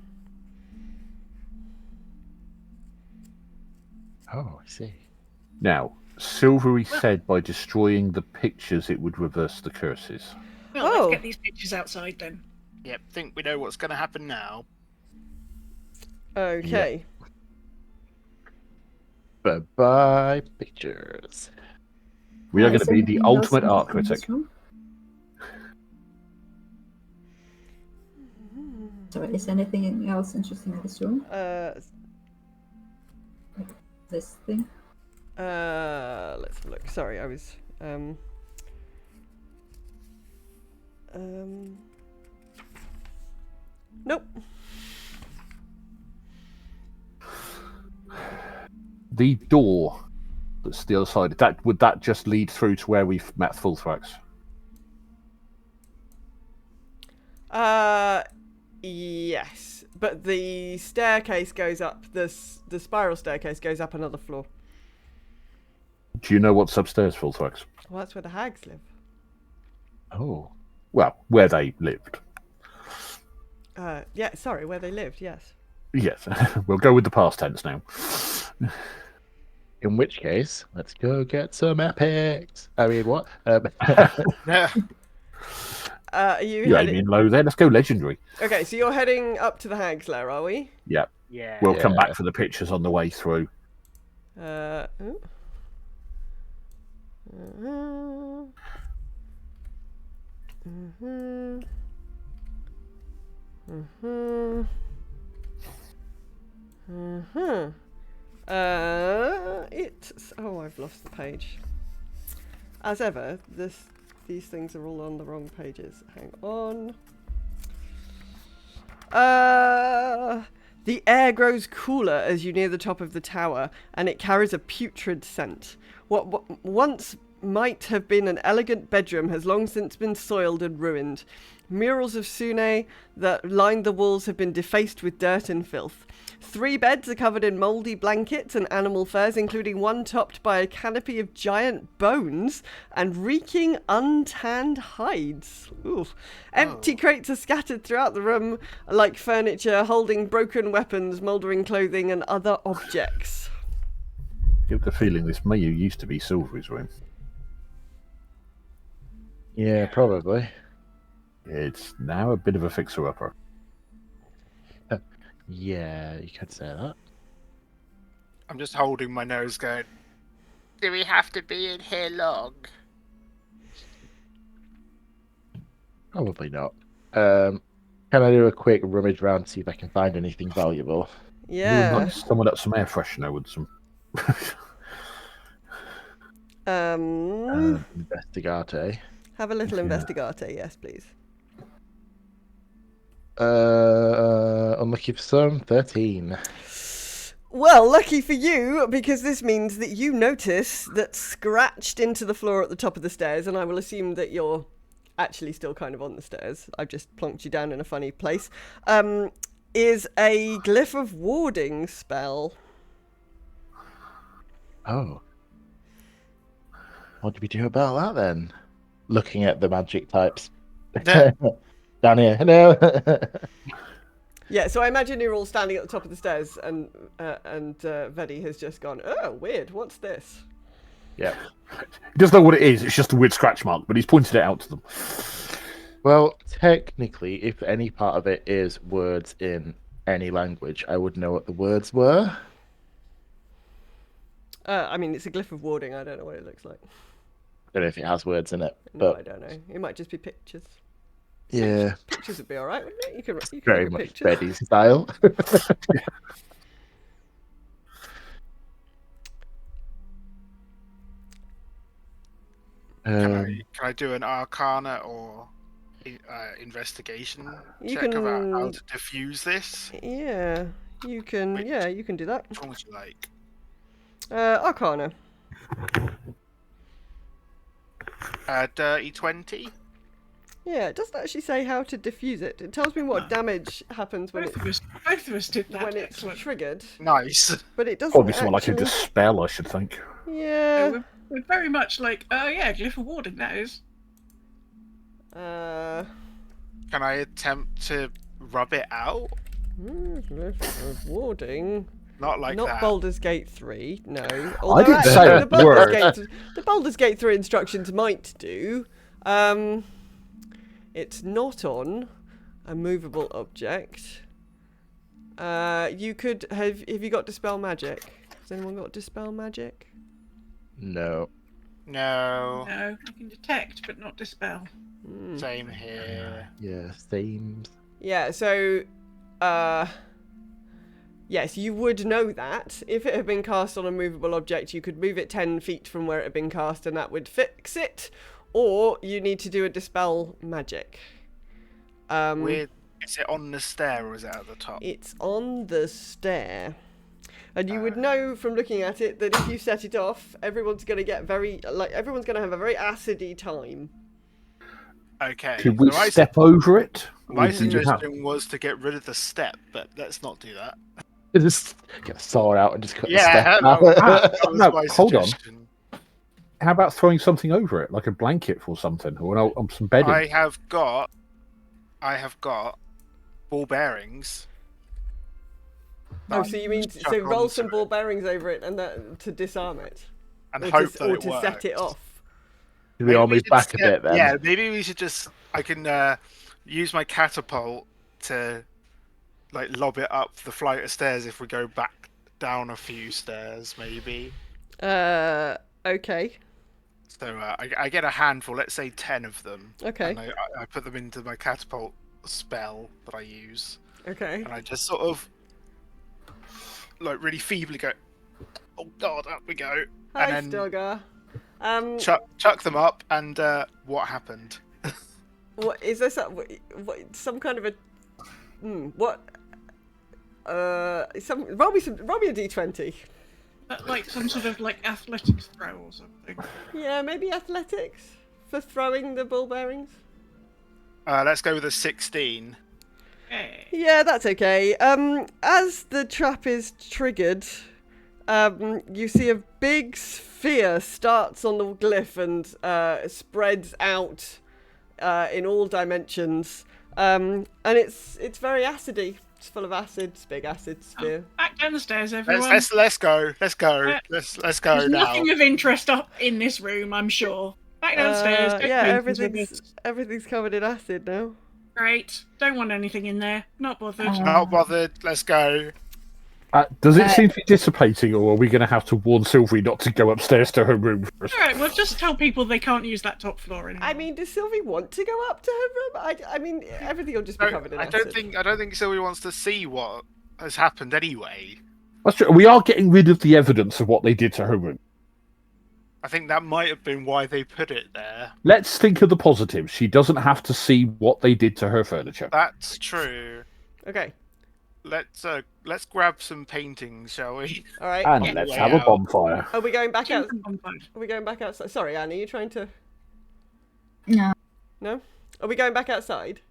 Oh, I see. Now, Silvery said by destroying the pictures it would reverse the curses. Well, Oh. let's get these pictures outside then. Yep, think we know what's going to happen now. Okay. Bye-bye, pictures. We are going Is to be the anything else ultimate art interesting in this critic. room? Sorry, is anything else interesting in this room? This thing? Let's have a look. Sorry, I was nope. The door that's the other side, would that just lead through to where we've met Fullthrax? Yes, but the staircase goes up. The spiral staircase goes up another floor. Do you know what's upstairs, Fullthrax? Well, that's where the hags live. Oh. Well, where they lived. Yeah, sorry, where they lived. Yes. Yes, we'll go with the past tense now. In which case, let's go get some epics. I mean, what? Yeah. Are you You're heading? aiming low there. Let's go legendary. Okay, so you're heading up to the hag's lair, are we? Yeah. Yeah. We'll come Yeah. back for the pictures on the way through. Ooh. It's I've lost the page. As ever, these things are all on the wrong pages. Hang on. The air grows cooler as you near the top of the tower, and it carries a putrid scent. What once might have been an elegant bedroom has long since been soiled and ruined. Murals of Sune that lined the walls have been defaced with dirt and filth. 3 beds are covered in mouldy blankets and animal furs, including one topped by a canopy of giant bones and reeking untanned hides. Oof. Empty crates are scattered throughout the room like furniture, holding broken weapons, mouldering clothing and other objects. Give the feeling this may used to be Silvery's room. Yeah, probably. It's now a bit of a fixer-upper. Yeah, you could say that. I'm just holding my nose going, do we have to be in here long? Probably not. Can I do a quick rummage round to see if I can find anything valuable? Yeah. Like someone up some air freshener with some. Investigate. Have a little Yeah. investigate, yes, please. Unlucky for some, 13. Well, lucky for you, because this means that you notice that scratched into the floor at the top of the stairs, and I will assume that you're actually still kind of on the stairs. I've just plonked you down in a funny place. Is a glyph of warding spell. Oh. What do we do about that then? Looking at the magic types. Down here. Hello. Yeah, so I imagine you're all standing at the top of the stairs, and Vedi has just gone, oh, weird, what's this? Yeah. He doesn't know what it is. It's just a weird scratch mark, but he's pointed it out to them. Well, technically, if any part of it is words in any language, I would know what the words were. I mean, it's a glyph of warding. I don't know what it looks like. Don't know if it has words in it, No, but I don't know. It might just be pictures. yeah, Pictures would be all right, wouldn't it? You can very look at much pictures. Betty's style. Can I do an Arcana or investigation You check about how can- to diffuse this? Yeah, you can. Which- Yeah, you can do that. Which one would you like? Arcana. Dirty 20. Yeah, it doesn't actually say how to diffuse it. It tells me what damage happens when Both it's of us did that. when it's Excellent. triggered, Nice. but it doesn't. Probably something like a actually... dispel, I should think. Yeah. We're very much like, oh yeah, glyph of warding, that is. Can I attempt to rub it out? Glyph of warding. Not like Not that. Baldur's Gate 3, no. didn't Although say actually, a the Baldur's Gate 3 instructions might do. It's not on a movable object. You could have you got Dispel Magic? Has anyone got Dispel Magic? No. No. No, I can detect but not dispel. Same here. Yeah, seems. Yeah, so yes, you would know that. If it had been cast on a movable object, you could move it 10 feet from where it had been cast and that would fix it. Or you need to do a Dispel Magic. Is it on the stair or is it at the top? It's on the stair. And you would know from looking at it that if you set it off, everyone's going to get everyone's going to have a very acidy time. Okay. Could we so my step over it? My Or do you have- suggestion was to get rid of the step, but let's not do that. Just get a saw out and just cut the Yeah, step no, out. that was no, my hold on. suggestion. How about throwing something over it, like a blanket or something, or some bedding? I have got ball bearings. Oh, so you mean Chuck so roll onto some it ball bearings over it and to disarm it, and or hope to, that or it to set it works. off? Should we all Maybe move should back a step- bit then? Yeah, maybe we should just. I can use my catapult to lob it up the flight of stairs if we go back down a few stairs, maybe. Okay. So I get a handful, let's say 10 of them. Okay. And I put them into my catapult spell that I use. Okay. And I just sort of really feebly go, oh god, up we go. Hi, and then Stilgar. chuck them up, and what happened? What is there? Some kind of a what? Roll me a d20. Like some sort of athletics throw or something. Yeah, maybe athletics for throwing the ball bearings. Let's go with a 16. Hey. Yeah, that's okay. As the trap is triggered, you see a big sphere starts on the glyph and spreads out in all dimensions. And it's very acidy. It's full of acid. It's a big acid sphere. Back down the stairs, everyone. Let's go. Let's go. Let's go There's now. nothing of interest up in this room, I'm sure. Back downstairs. Go Yeah, paintings with everything's covered in acid now. us. Great. Don't want anything in there. Not bothered. Not bothered. Let's go. Does it seem to be dissipating, or are we going to have to warn Sylvie not to go upstairs to her room first? Alright, we'll just tell people they can't use that top floor anymore. I mean, does Sylvie want to go up to her room? I mean, everything will just be covered in I acid. don't think Sylvie wants to see what has happened anyway. That's true. We are getting rid of the evidence of what they did to her room. I think that might have been why they put it there. Let's think of the positives. She doesn't have to see what they did to her furniture. That's true. Okay. Let's grab some paintings, shall we? All right. And let's have a bonfire. Are we going back out? Bonfire. Are we going back outside? Sorry, Annie, are you trying to? No. No. Are we going back outside?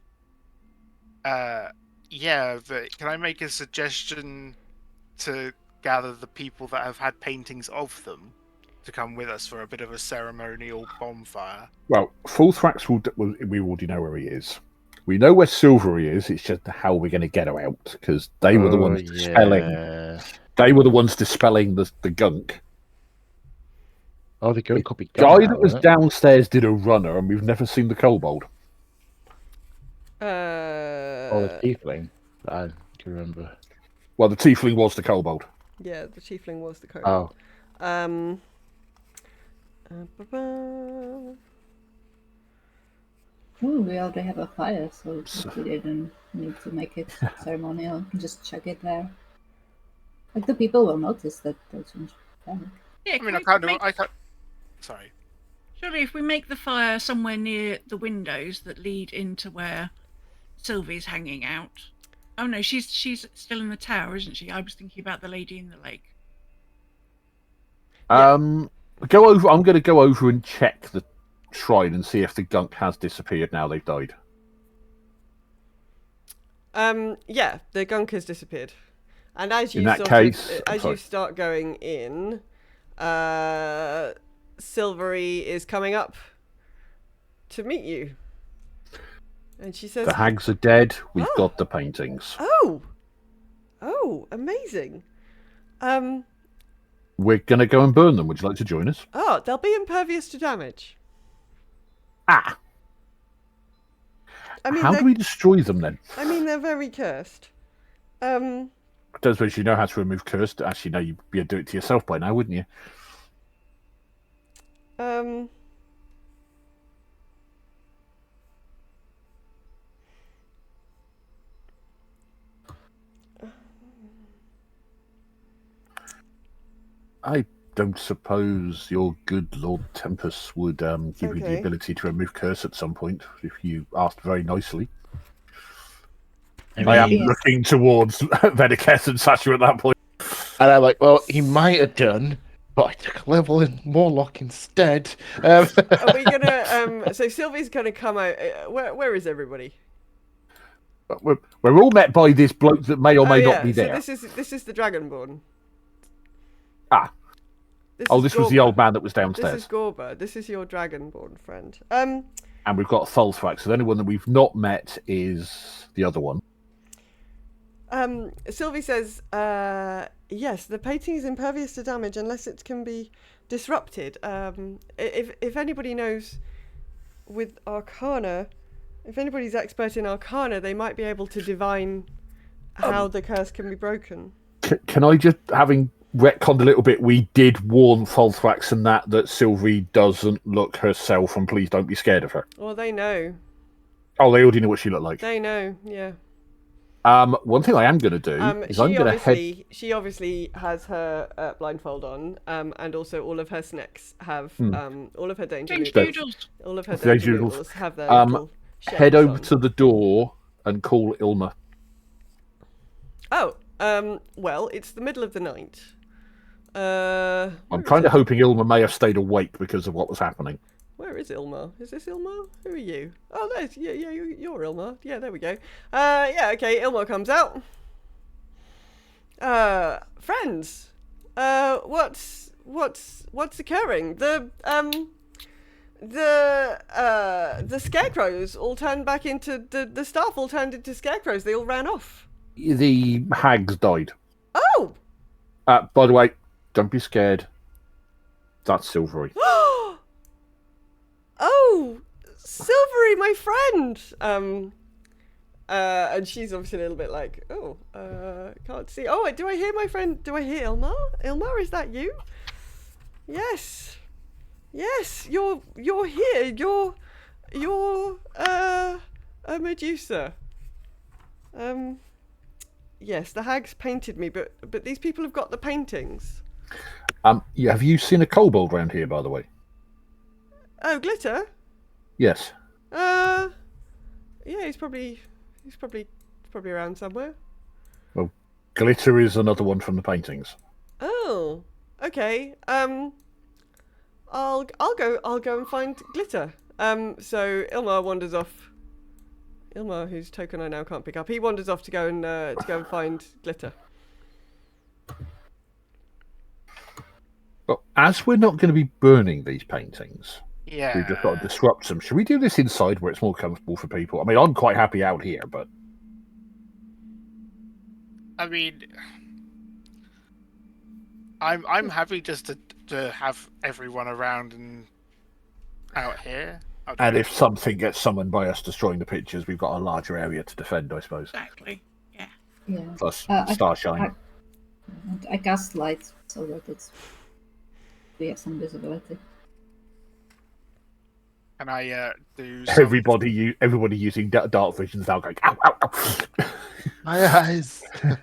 Yeah, but can I make a suggestion to gather the people that have had paintings of them to come with us for a bit of a ceremonial bonfire? Well, Fulthrax we already know where he is. We know where Silvery is. It's just how we're going to get her out, because they were the ones dispelling. Yeah. They were the ones dispelling the gunk. Oh, the gunk could be Guy gone that now, was isn't it? downstairs did a runner, and we've never seen the kobold. Oh, the tiefling. I can remember. Well, the tiefling was the kobold. Yeah, the tiefling was the code. Oh, Ba-ba. Ooh, we already have a fire, so we didn't need to make it ceremonial. We can just chuck it there. Like, the people will notice that there's one panic. Yeah, I mean, I can't. Sorry. Surely if we make the fire somewhere near the windows that lead into where Sylvie's hanging out. Oh no, she's still in the tower, isn't she? I was thinking about the lady in the lake. Go over. I'm going to go over and check the shrine and see if the gunk has disappeared now they've died. Yeah, the gunk has disappeared, and as you In that sort case- of, as sorry. you start going in, Silvery is coming up to meet you, and she says, The hags are dead. We've Oh. got the paintings. "Oh, amazing! We're going to go and burn them. Would you like to join us? They'll be impervious to damage. Ah! I mean, How do we destroy them then? I mean, they're very cursed. I don't suppose you know how to remove cursed. Actually, no, you'd be able to do it to yourself by now, wouldn't you? I don't suppose your good Lord Tempest would give you the Okay. ability to remove curse at some point if you asked very nicely. I I am Yes. looking towards Vedeketh and Sasha at that point. And I'm like, well, he might have done, but I took a level in Warlock instead. Are we gonna? So Sylvie's gonna come out. Where is everybody? We're all met by this bloke that may or may not be So there. this is the Dragonborn. Ah. This This was the Gorba. old man that was This downstairs. is Gorba. This is your Dragonborn friend. And we've got Thulthrax. So the only one that we've not met is the other one. Sylvie says, yes, the painting is impervious to damage unless it can be disrupted. If anybody knows with Arcana, if anybody's expert in Arcana, they might be able to divine how the curse can be broken. Can I just, having retconned a little bit, we did warn Thulthrax and that Sylvie doesn't look herself, and please don't be scared of her. Well, they know. Oh, they already know what she looked like. They know, yeah. One thing I am going to do is I'm going to head... She obviously has her blindfold on, and also all of her snacks have, all of her danger noodles. All of her danger noodles have their little head over on. to the door and call Ilma. Oh, well, it's the middle of the night. I'm kind of hoping Ilma may have stayed awake because of what was happening. Where is Ilma? Is this Ilma? Who are you? Oh, there's you're Ilma. Yeah, there we go. Yeah, okay. Ilma comes out. Friends, what's occurring? The scarecrows all turned back into the staff all turned into scarecrows. They all ran off. The hags died. Oh. By the way, don't be scared. That's Silvery. Oh, Silvery, my friend. And she's obviously a little bit like, can't see. Oh, do I hear my friend? Do I hear Ilma? Ilma, is that you? Yes, you're here. You're a Medusa. Yes, the hags painted me, but these people have got the paintings. Yeah, have you seen a kobold around here, by the way? Oh, Glitter? Yes. Yeah, he's probably around somewhere. Well, Glitter is another one from the paintings. Oh, okay. I'll go and find Glitter. So Ilma wanders off. Ilma, whose token I now can't pick up, he wanders off to go and find Glitter. Well, as we're not going to be burning these paintings, Yeah. we've just got to disrupt them. Should we do this inside where it's more comfortable for people? I mean, I'm quite happy out here, but I mean, I'm happy just to have everyone around and out here. and if something gets summoned by us destroying the pictures, we've got a larger area to defend, I suppose. Exactly. Yeah. Yeah. Plus Starshine. I cast light so that we have some visibility. And I do some... Everybody using dark visions now going, ow, ow, ow. My eyes. Can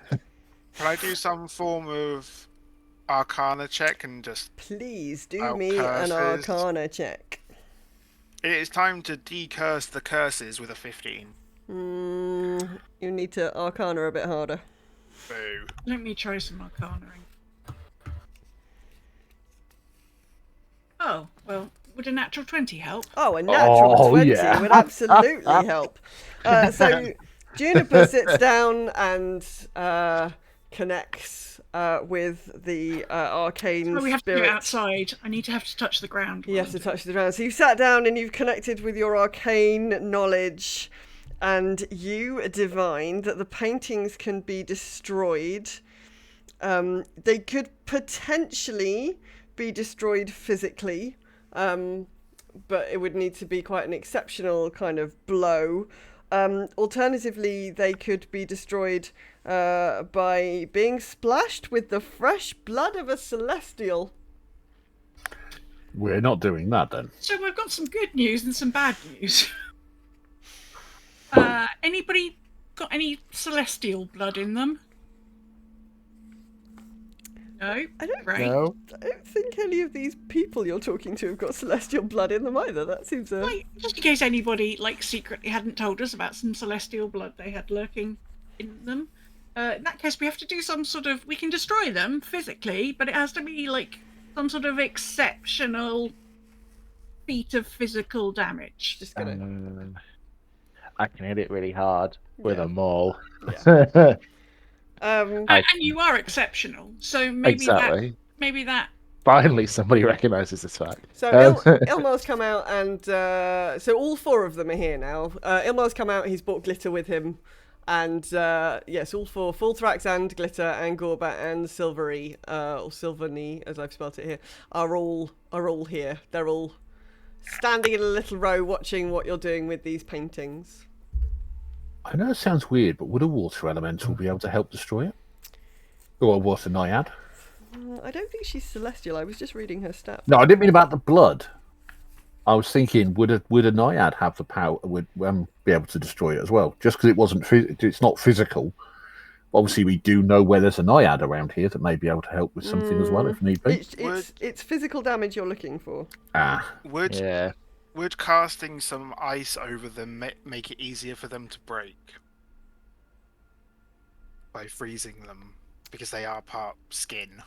I do some form of Arcana check and just... Please do Oh, me an curses. Arcana check. It is time to decurse the curses with a 15. You need to Arcana a bit harder. Boo. Let me try some arcanaing. Oh, well, would a natural 20 help? Oh, a natural 20 yeah. would absolutely help. So Juniper sits down and connects with the arcane Oh, we have to do spirit. it outside. I need to have to touch the ground. You have to touch the ground. So you've sat down and you've connected with your arcane knowledge, and you divine that the paintings can be destroyed. They could potentially be destroyed physically, but it would need to be quite an exceptional kind of blow. Alternatively, they could be destroyed by being splashed with the fresh blood of a celestial. We're not doing that then. So we've got some good news and some bad news. Anybody got any celestial blood in them? No? I don't Great. No. I don't think any of these people you're talking to have got celestial blood in them either. That seems Like, just in case anybody, like, secretly hadn't told us about some celestial blood they had lurking in them. In that case, we have to do some sort of. We can destroy them physically, but it has to be like some sort of exceptional feat of physical damage. Just gonna. I can hit it really hard with Yeah. a maul. Yeah. And you are exceptional, so Exactly. maybe that. Finally, somebody recognizes this fact. So Ilmar's come out, and so all 4 of them are here now. Ilmar's come out. He's brought Glitter with him, and yes, all 4, Fulthrax and Glitter and Gorbat and Silvery, or Silverny as I've spelt it here, are all here. They're all standing in a little row, watching what you're doing with these paintings. I know it sounds weird, but would a water elemental be able to help destroy it? Or a water naiad? I don't think she's celestial. I was just reading her stats. No, I didn't mean about the blood. I was thinking, would a naiad have the power? Would be able to destroy it as well? Just because it wasn't, it's not physical. Obviously, we do know where there's a naiad around here that may be able to help with something as well, if need be. It's physical damage you're looking for. Would casting some ice over them make it easier for them to break by freezing them, because they are part skin?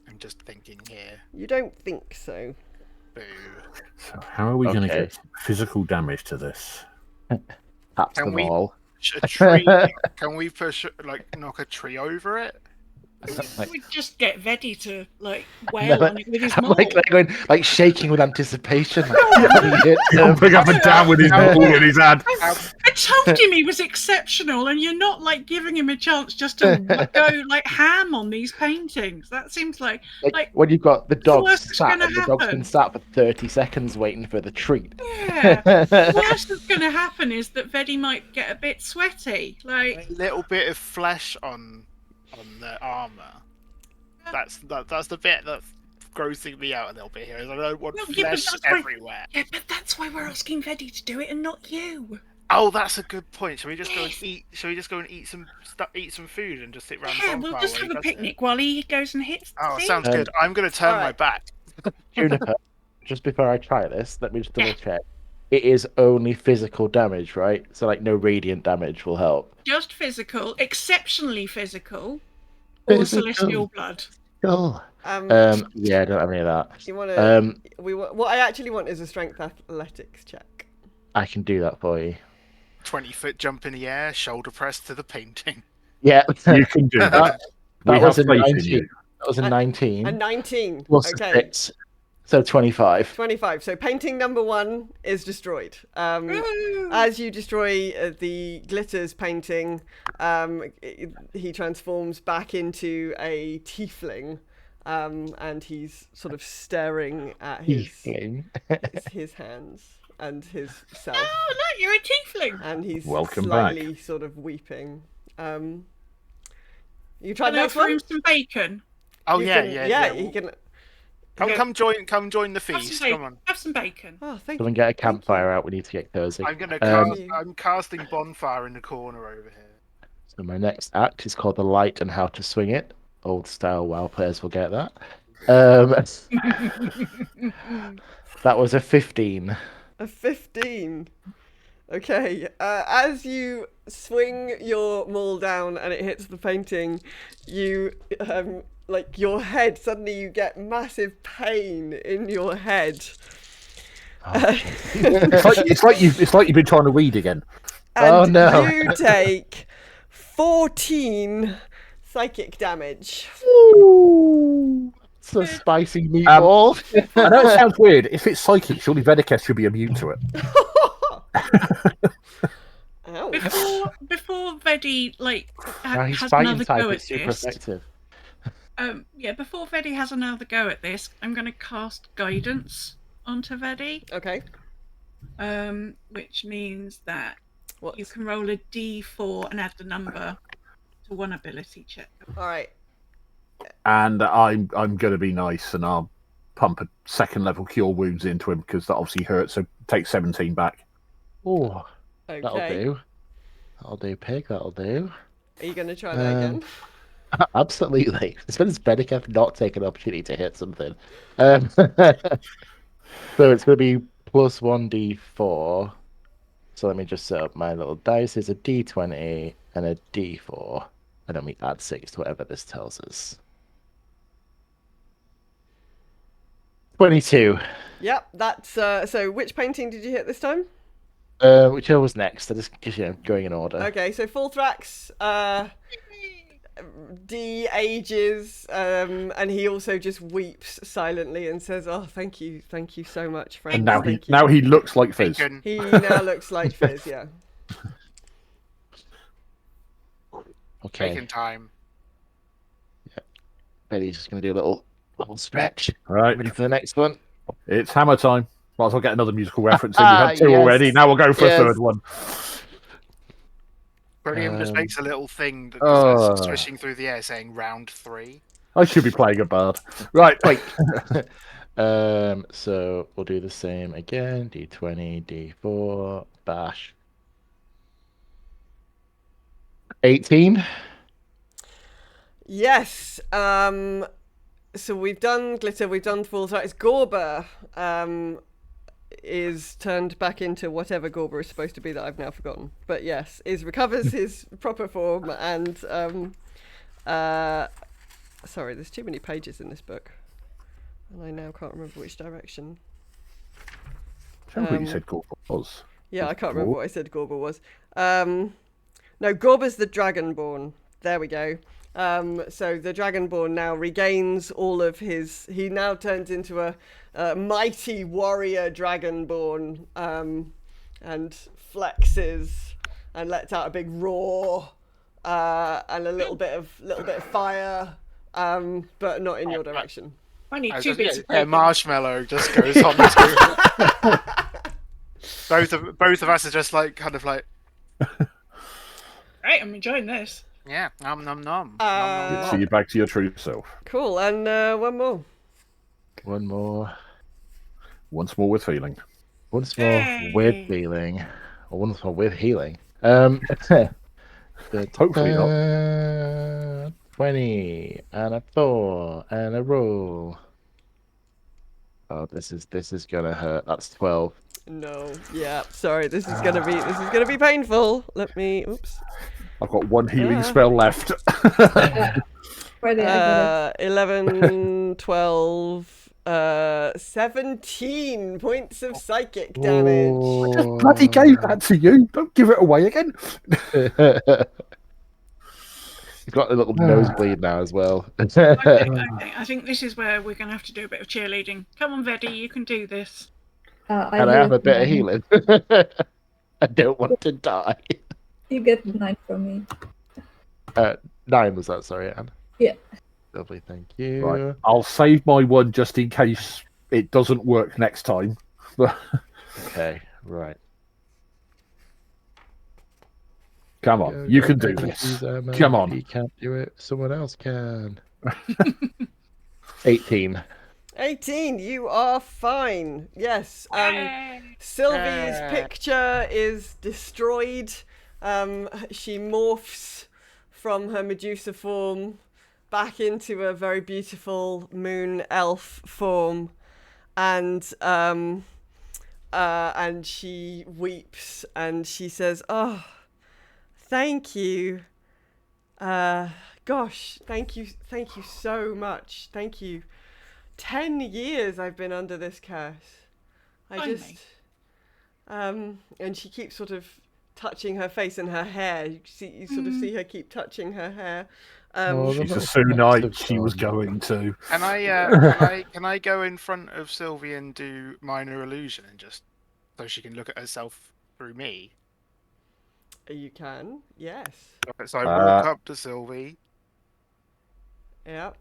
I'm just thinking here. You don't think so? Boo. So how are we going to get physical damage to this? Taps them all. A tree? Can we push, knock a tree over it? We'd just get Vedi to wail on it with his maul. Like shaking with anticipation. Jumping up and down with his maul in his hand. I told him he was exceptional, and you're not giving him a chance just to go ham on these paintings. That seems like when you've got the dog sat, and the dog's been sat for 30 seconds waiting for the treat. Yeah. The worst that's going to happen is that Vedi might get a bit sweaty. A little bit of flesh on the armor. That's the bit that's grossing me out a little bit here. Is I don't want flesh everywhere. Yeah, but that's why we're asking Vedi to do it and not you. Oh, that's a good point. Shall we just go and eat? Shall we just go and eat some food and just sit around the bonfire? We'll just have a picnic while he goes and hits. Oh, sounds good. I'm going to turn my back. Juniper, just before I try this, let me just double check. It is only physical damage, right? So no radiant damage will help. Just physical, exceptionally physical, or celestial blood. Oh. Yeah, I don't have any of that. You want to? What I actually want is a strength athletics check. I can do that for you. 20-foot jump in the air, shoulder press to the painting. Yeah, you can do that. That was a 19. That was a 19. A 19. Plus okay. 6. So 25. 25. So painting number 1 is destroyed. As you destroy the Glitter's painting, he transforms back into a tiefling, and he's sort of staring at his hands and his self. Oh, look, you're a tiefling. And he's Welcome slightly back. sort of weeping. You tried Can next I offer one? him some bacon? Oh, You yeah. He can. Come join the feast. Come on. Have some bacon. Oh, thank Come you. and get a campfire out. We need to get cozy. I'm casting bonfire in the corner over here. So my next act is called The Light and How to Swing It. Old style WoW players will get that. That was a 15. A 15. Okay. As you swing your maul down and it hits the painting, you your head, suddenly you get massive pain in your head. It's like you've been trying to read again. And you take 14 psychic damage. Ooh, it's a spicy meatball. I know it sounds weird. If it's psychic, surely Vedicus should be immune to it. Before Vedi He's has fighting another type. go It's at super this. effective. Before Vedi has another go at this, I'm going to cast guidance onto Vedi. Okay. Which means that you can roll a d4 and add the number to one ability check. All right. And I'm going to be nice, and I'll pump a 2nd level cure wounds into him because that obviously hurts. So take 17 back. Oh, Okay. that'll do. That'll do, pig. That'll do. Are you going to try that again? Absolutely. Especially Benikev not taking an opportunity to hit something. So it's going to be plus 1d4. So let me just set up my little dice. It's a d20 and a D4. And then we add 6 to whatever this tells us. 22. Yep, that's so which painting did you hit this time? Whichever was next. I just going in order. Okay, so Fulthrax, D ages, and he also just weeps silently and says, "Oh, thank you so much, friends." And now thank he looks like Fizz. Bacon. he now looks like Fizz, yeah. Okay. Bacon time. Betty's just gonna do a little stretch. Right, Ready for the next one? it's hammer time. Might as well get another musical reference in. We've had 2 yes. already. Now we'll go for a Yes. 3rd one. Brilliant just makes a little thing that starts swishing through the air saying round 3. I should be playing a bard. Right. Wait. So we'll do the same again. D20, D4, bash. 18. Yes. So we've done Glitter, we've done Fulthrax. Gorber is turned back into whatever Gorber is supposed to be that I've now forgotten. But yes, recovers his proper form and sorry, there's too many pages in this book. And I now can't remember which direction. Tell me what you said Gorber was. Yeah, I can't remember what I said Gorber was. No, Gorber's the Dragonborn. There we go. So the Dragonborn now regains all of his... He now turns into a mighty warrior Dragonborn and flexes and lets out a big roar and a little bit of fire, but not in your direction. I need 2 bits of Yeah, bacon. marshmallow just goes on the screen. Both of us are just like kind of like, Right, I'm enjoying this. yeah, nom nom nom. So you're back to your true self. Cool, and one more. One more. Once more with feeling. Once more Yay. with feeling. Or once more with healing. Hopefully not. 20 and a 4 and a roll. Oh, this is gonna hurt. That's 12. No, yeah, sorry, this is gonna be painful. Let me, oops. I've got 1 healing spell left. Ready, I got 11, 12, 17 points of psychic damage. Oh. Just bloody gave that to you. Don't give it away again. He's got a little nosebleed now as well. I think this is where we're going to have to do a bit of cheerleading. Come on, Veddy, you can do this. Can I have a bit of healing? I don't want to die. You get 9 from me. 9 was that, sorry, Anne? Yeah. Lovely, thank you. Right. I'll save my 1 just in case it doesn't work next time. Okay, right. Come on, you can do this. Come on. He can't do it. Someone else can. 18. 18, you are fine. Yes. Sylvie's picture is destroyed. She morphs from her Medusa form back into a very beautiful moon elf form, and she weeps and she says, "Oh, thank you. Gosh, thank you so much. Thank you. 10 years I've been under this curse. Finally. And she keeps sort of touching her face and her hair. You sort of see her keep touching her hair. She's a Sunite. She was going to. Can I go in front of Sylvie and do minor illusion and just so she can look at herself through me? You can, yes. So I walk up to Sylvie. Yeah.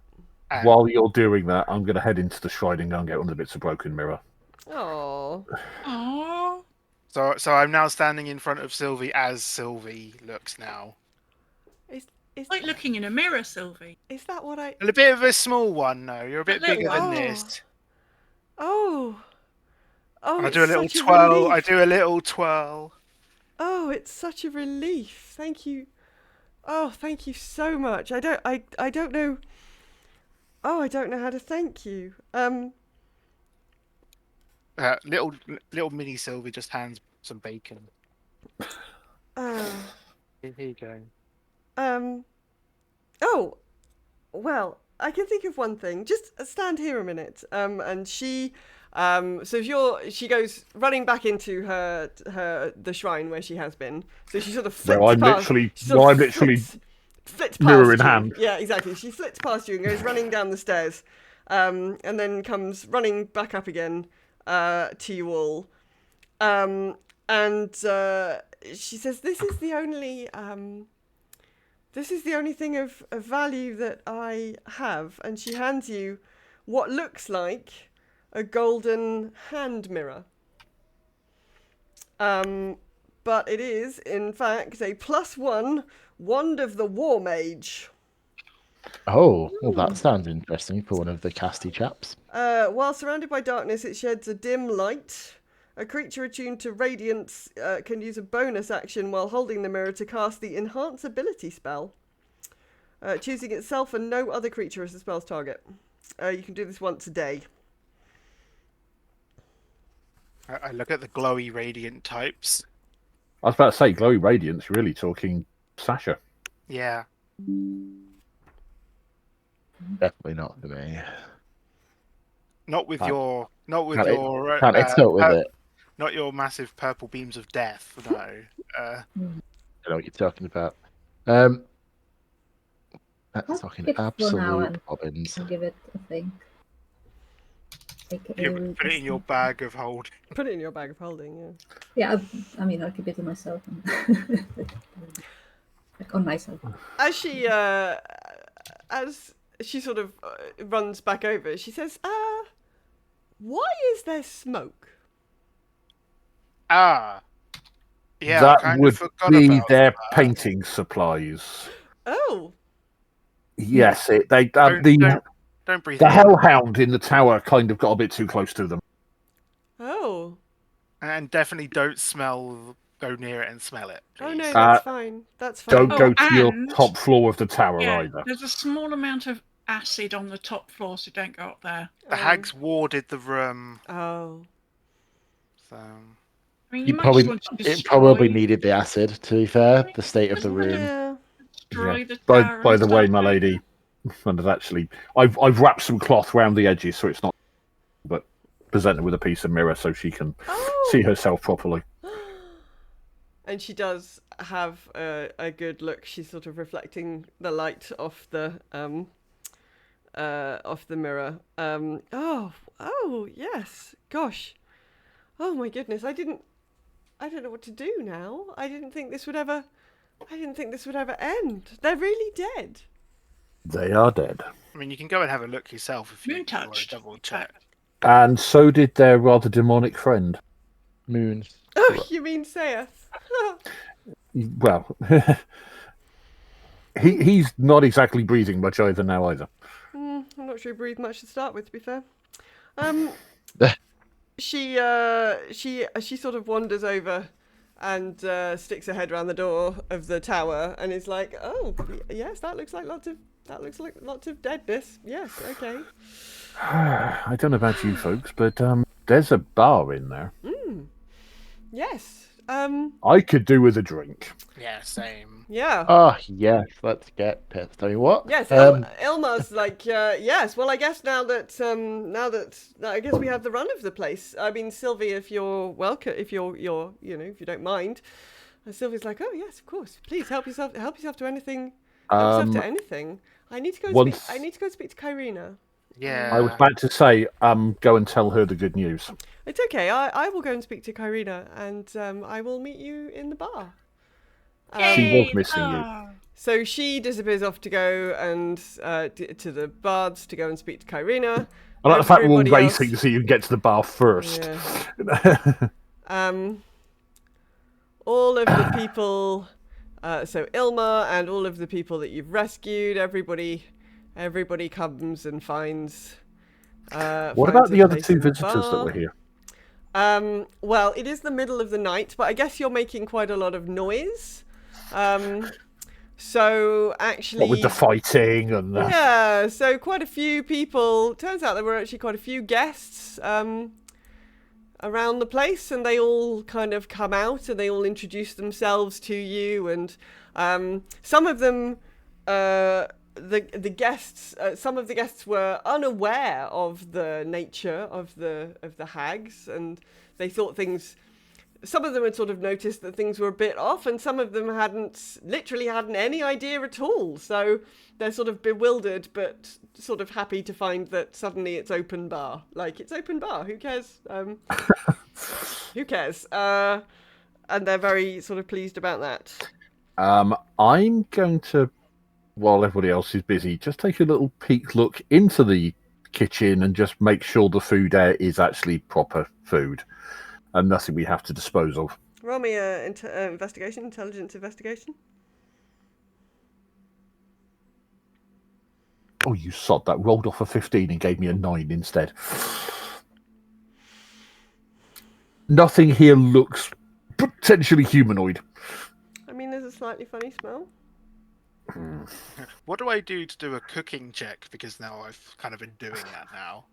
And While you're doing that, I'm going to head into the shrine and go and get one of the bits of broken mirror. Oh. Aww. So I'm now standing in front of Sylvie as Sylvie looks now. Is Like looking in a mirror, Sylvie. is that what I? A bit of a small one, though. You're a bit little bigger than one. this. Oh. Oh. I It's do a little such twirl. I relief. do a little twirl. Oh, it's such a relief. Thank you. Oh, thank you so much. I don't know. Oh, I don't know how to thank you. Little mini Sylvie just hands some bacon. Uh, Here you go. Oh, well, I can think of one thing. Just stand here a minute. And she, she goes running back into the shrine where she has been. So she sort of flits I'm past. literally, She sort of I'm literally flits mirror past in you. hand. Yeah, exactly. She flits past you and goes running down the stairs, and then comes running back up again, to you all. And she says, "This is the only thing of value that I have." And she hands you what looks like a golden hand mirror. But it is, in fact, a +1 wand of the War Mage. Oh, well, that sounds interesting for one of the casty chaps. While surrounded by darkness, it sheds a dim light. A creature attuned to radiance can use a bonus action while holding the mirror to cast the Enhance Ability spell, choosing itself and no other creature as the spell's target. You can do this once a day. I look at the glowy radiant types. I was about to say, glowy radiance. Really talking Sasha. Yeah. Definitely not for me. Not with Can't- your. Not with Can't it- your. Can't exalt with it. Not your massive purple beams of death. No. I know what you're talking about. That's I'll talking pick for now absolute and- bobbins. I'll give it a think. AKA Yeah, but put it in your bag of hold. Put it in your bag of holding, yeah. Yeah, I mean, I'll keep it to myself. And like on myself. As she sort of runs back over, she says, why is there smoke? Ah. Yeah, I that kind would of forgot be about their that. painting supplies. Oh, Yes, Don't breathe. the in. hellhound in the tower kind of got a bit too close to them. oh. And definitely don't go near it and smell it. Oh no, please. that's fine. That's fine. Don't go to your and- top floor of the tower Yeah, either. there's a small amount of acid on the top floor, so don't go up there. The hags warded the room, Oh. so I mean, You you might probably, just want to it destroy, probably needed the acid, to be fair, the state of the room. Yeah. destroy Yeah. the tower. By and the way, stuff. my lady, and actually, I've wrapped some cloth round the edges so it's not, but presented with a piece of mirror so she can Oh. see herself properly. And she does have a good look. She's sort of reflecting the light off the mirror. Oh yes. Gosh. Oh my goodness. I don't know what to do now. I didn't think this would ever end. They're really dead. They are dead. I mean, you can go and have a look yourself if you Moon want to touched. double check. And so did their rather demonic friend. Moon. Oh, you mean Saith? Well, he's not exactly breathing much either now either. I'm not sure he breathed much to start with, to be fair. She sort of wanders over and sticks her head around the door of the tower and is like, "Oh, yes, that looks like lots of deadness. Yes, okay." I don't know about you folks, but there's a bar in there. Yes. I could do with a drink. Yeah, same. Yeah. Oh, yes, let's get pissed. Tell you what. Yes, Ilmar's like, yes. Well, I guess now that I guess we have the run of the place. I mean, Sylvie, if you're welcome, if you're if you don't mind. And Sylvie's like, oh yes, of course. Please help yourself to anything. Help yourself to anything. I need to go. I need to go speak to Kyrina. Yeah. I was about to say, go and tell her the good news. It's okay. I will go and speak to Kyrina, and I will meet you in the bar. She was missing you. So she disappears off to go and to the bards to go and speak to Kyrina. I like the fact we're all Everybody else- racing so you can get to the bar first. Yeah. All of the people, so Ilma and all of the people that you've rescued, everybody comes and finds. What about the other two visitors that were here? Well, it is the middle of the night, but I guess you're making quite a lot of noise. So actually, What with the fighting and yeah, so quite a few people. Turns out there were actually quite a few guests around the place, and they all kind of come out and they all introduce themselves to you. And Some of them, the guests, some of the guests were unaware of the nature of the hags, and they thought things. Some of them had sort of noticed that things were a bit off, and some of them literally hadn't any idea at all. So they're sort of bewildered, but sort of happy to find that suddenly it's open bar. Like, it's open bar. Who cares? Who cares? And they're very sort of pleased about that. I'm going to, while everybody else is busy, just take a little peek look into the kitchen and just make sure the food there is actually proper food and nothing we have to dispose of. Roll me a investigation, intelligence investigation. Oh, you sod, that rolled off a 15 and gave me a 9 instead. Nothing here looks potentially humanoid. I mean, there's a slightly funny smell. What do I do to do a cooking check? Because now I've kind of been doing that now.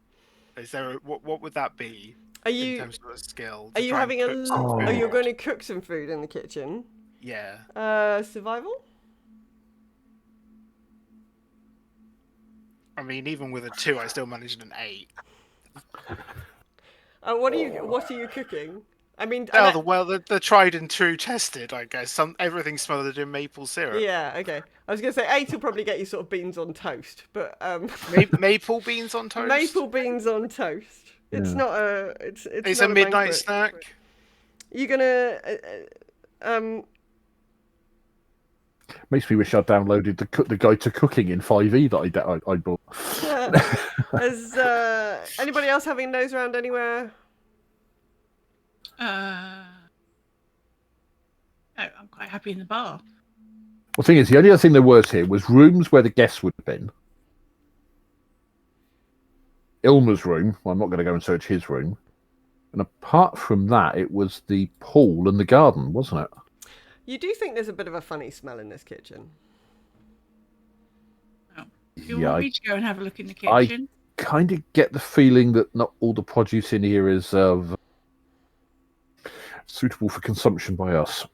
Is there what would that be? Are In you terms of a skill? are to you try and having cook some oh, food? you're going to cook some food in the kitchen? Yeah. Survival? I mean, even with a 2, I still managed an 8. What are you cooking? I mean, The tried and true tested, I guess. Everything smothered in maple syrup. yeah, okay. I was going to say 8 will probably get you sort of beans on toast, but Maple beans on toast. maple beans on toast. It's Yeah. not a it's It's not a midnight banquet. snack. You're gonna Makes me wish I'd downloaded the guide to cooking in 5e that I bought. is anybody else having a nose around anywhere? No, I'm quite happy in the bar. Well, the thing is, the only other thing there was here was rooms where the guests would have been. Ilma's room. Well, I'm not going to go and search his room. And apart from that, it was the pool and the garden, wasn't it? You do think there's a bit of a funny smell in this kitchen? Do you Yeah, want I me to go and have a look in the kitchen? kind of get the feeling that not all the produce in here is suitable for consumption by us.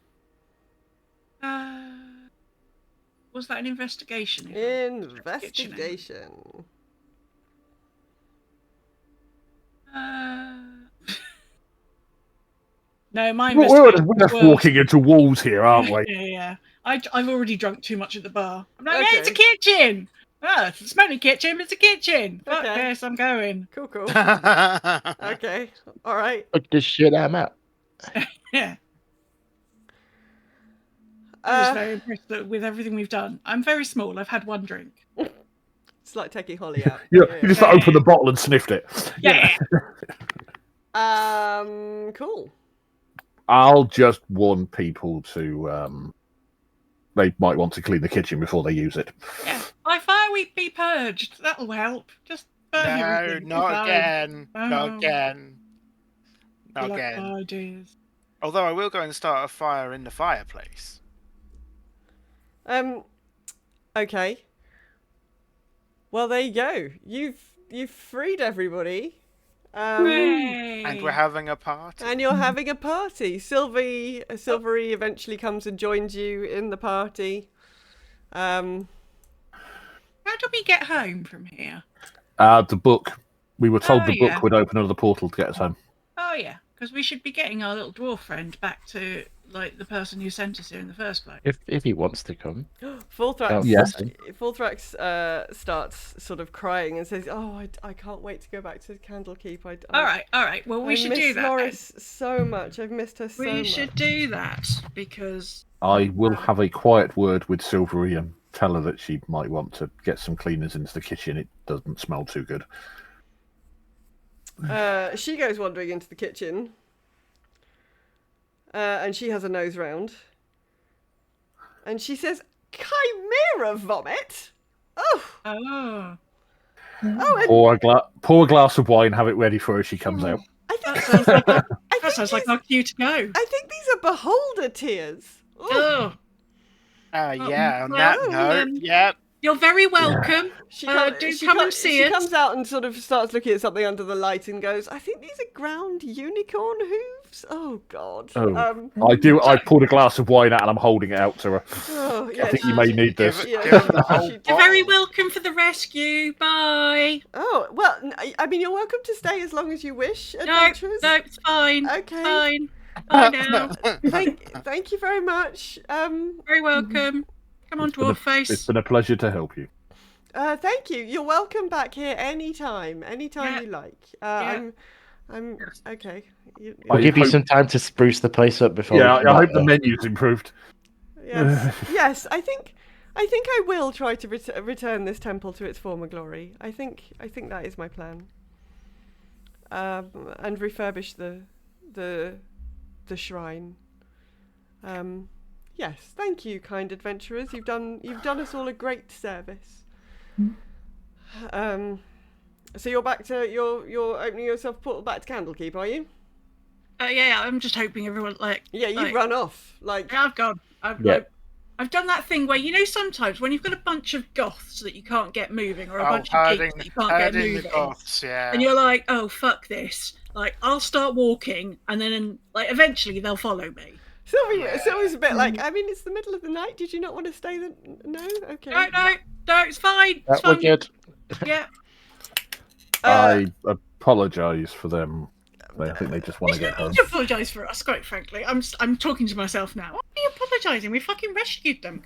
Was that an investigation? Investigation. No, my We're investigation just was- walking into walls here, aren't we? Yeah. I've already drunk too much at the bar. I'm like, Okay. yeah, it's a kitchen. Ah, it's a smelly kitchen, but it's a kitchen. Fuck Okay. this, I'm going. Cool. Okay. All right. Fuck this shit, I'm out. Yeah. I was Uh, very impressed with everything we've done. I'm very small. I've had one drink. it's like taking Holly out. You just opened the bottle and sniffed it. Yeah. Cool. I'll just warn people to they might want to clean the kitchen before they use it. Yeah. By fire week be purged. That'll help. Just burn No, everything. not Fine. again. Oh. Not again. Not Like again. ideas. Although I will go and start a fire in the fireplace. Okay. Well, there you go. You've freed everybody. Hooray. And we're having a party. And you're having a party. Silvery eventually comes and joins you in the party. How do we get home from here? The book. We were told Oh, the yeah. book would open another portal to get us home. Oh yeah, because we should be getting our little dwarf friend back to like the person who sent us here in the first place. If he wants to come. Fulthrax, Yes. Fulthrax starts sort of crying and says, "Oh, I can't wait to go back to Candlekeep. All right. Well, we I should miss do that. then. Norris so much. I've missed her so We much." should do that because I will have a quiet word with Silvery and tell her that she might want to get some cleaners into the kitchen. It doesn't smell too good. She goes wandering into the kitchen, and she has a nose round, and she says, "Chimera vomit? Oh, oh, Pour a glass of wine, have it ready for her as she comes out. I think that sounds like our, I that think sounds like these- our cue to go. I think these are beholder tears." Oh. Oh, Yeah, on well, that note, then- yep. You're very welcome. She, Do come and see she us. comes out and sort of starts looking at something under the light and goes, I think these are ground unicorn hooves. Oh, God. Oh. I poured a glass of wine out and I'm holding it out to her. Oh, I think you may need this. Yeah, Give 'em the whole she- You're very bottle. welcome for the rescue. Bye. Oh, well, I mean, you're welcome to stay as long as you wish, No, adventurers. no, it's fine. Okay. Fine. Bye now. Thank you very much. Very welcome. Come on, dwarf It's face. been a pleasure to help you. Thank you. You're welcome back here anytime Yeah. you like. Yeah. I'm okay. I'll I give you hope- some time to spruce the place up before. Yeah, we I come hope back the there. menu's improved. Yes. I think I will try to return this temple to its former glory. I think that is my plan. And refurbish the shrine. Yes, thank you, kind adventurers. You've done us all a great service. So you're back to you're opening yourself a portal back to Candlekeep, are you? Yeah, I'm just hoping everyone Yeah, you like, run off like. Yeah, I've gone. I've done that thing where sometimes when you've got a bunch of goths that you can't get moving, or a bunch of geeks that you can't get herding moving, the goths, yeah. and you're like, oh fuck this! Like I'll start walking, and then eventually they'll follow me. Sylvie's a bit like, I mean, it's the middle of the night. Did you not want to stay? No, okay. No, it's fine. It's We're fine. good. Yeah. I apologise for them. I think they just want to get home. Don't apologise for us, quite frankly. I'm talking to myself now. Why are you apologising? We fucking rescued them.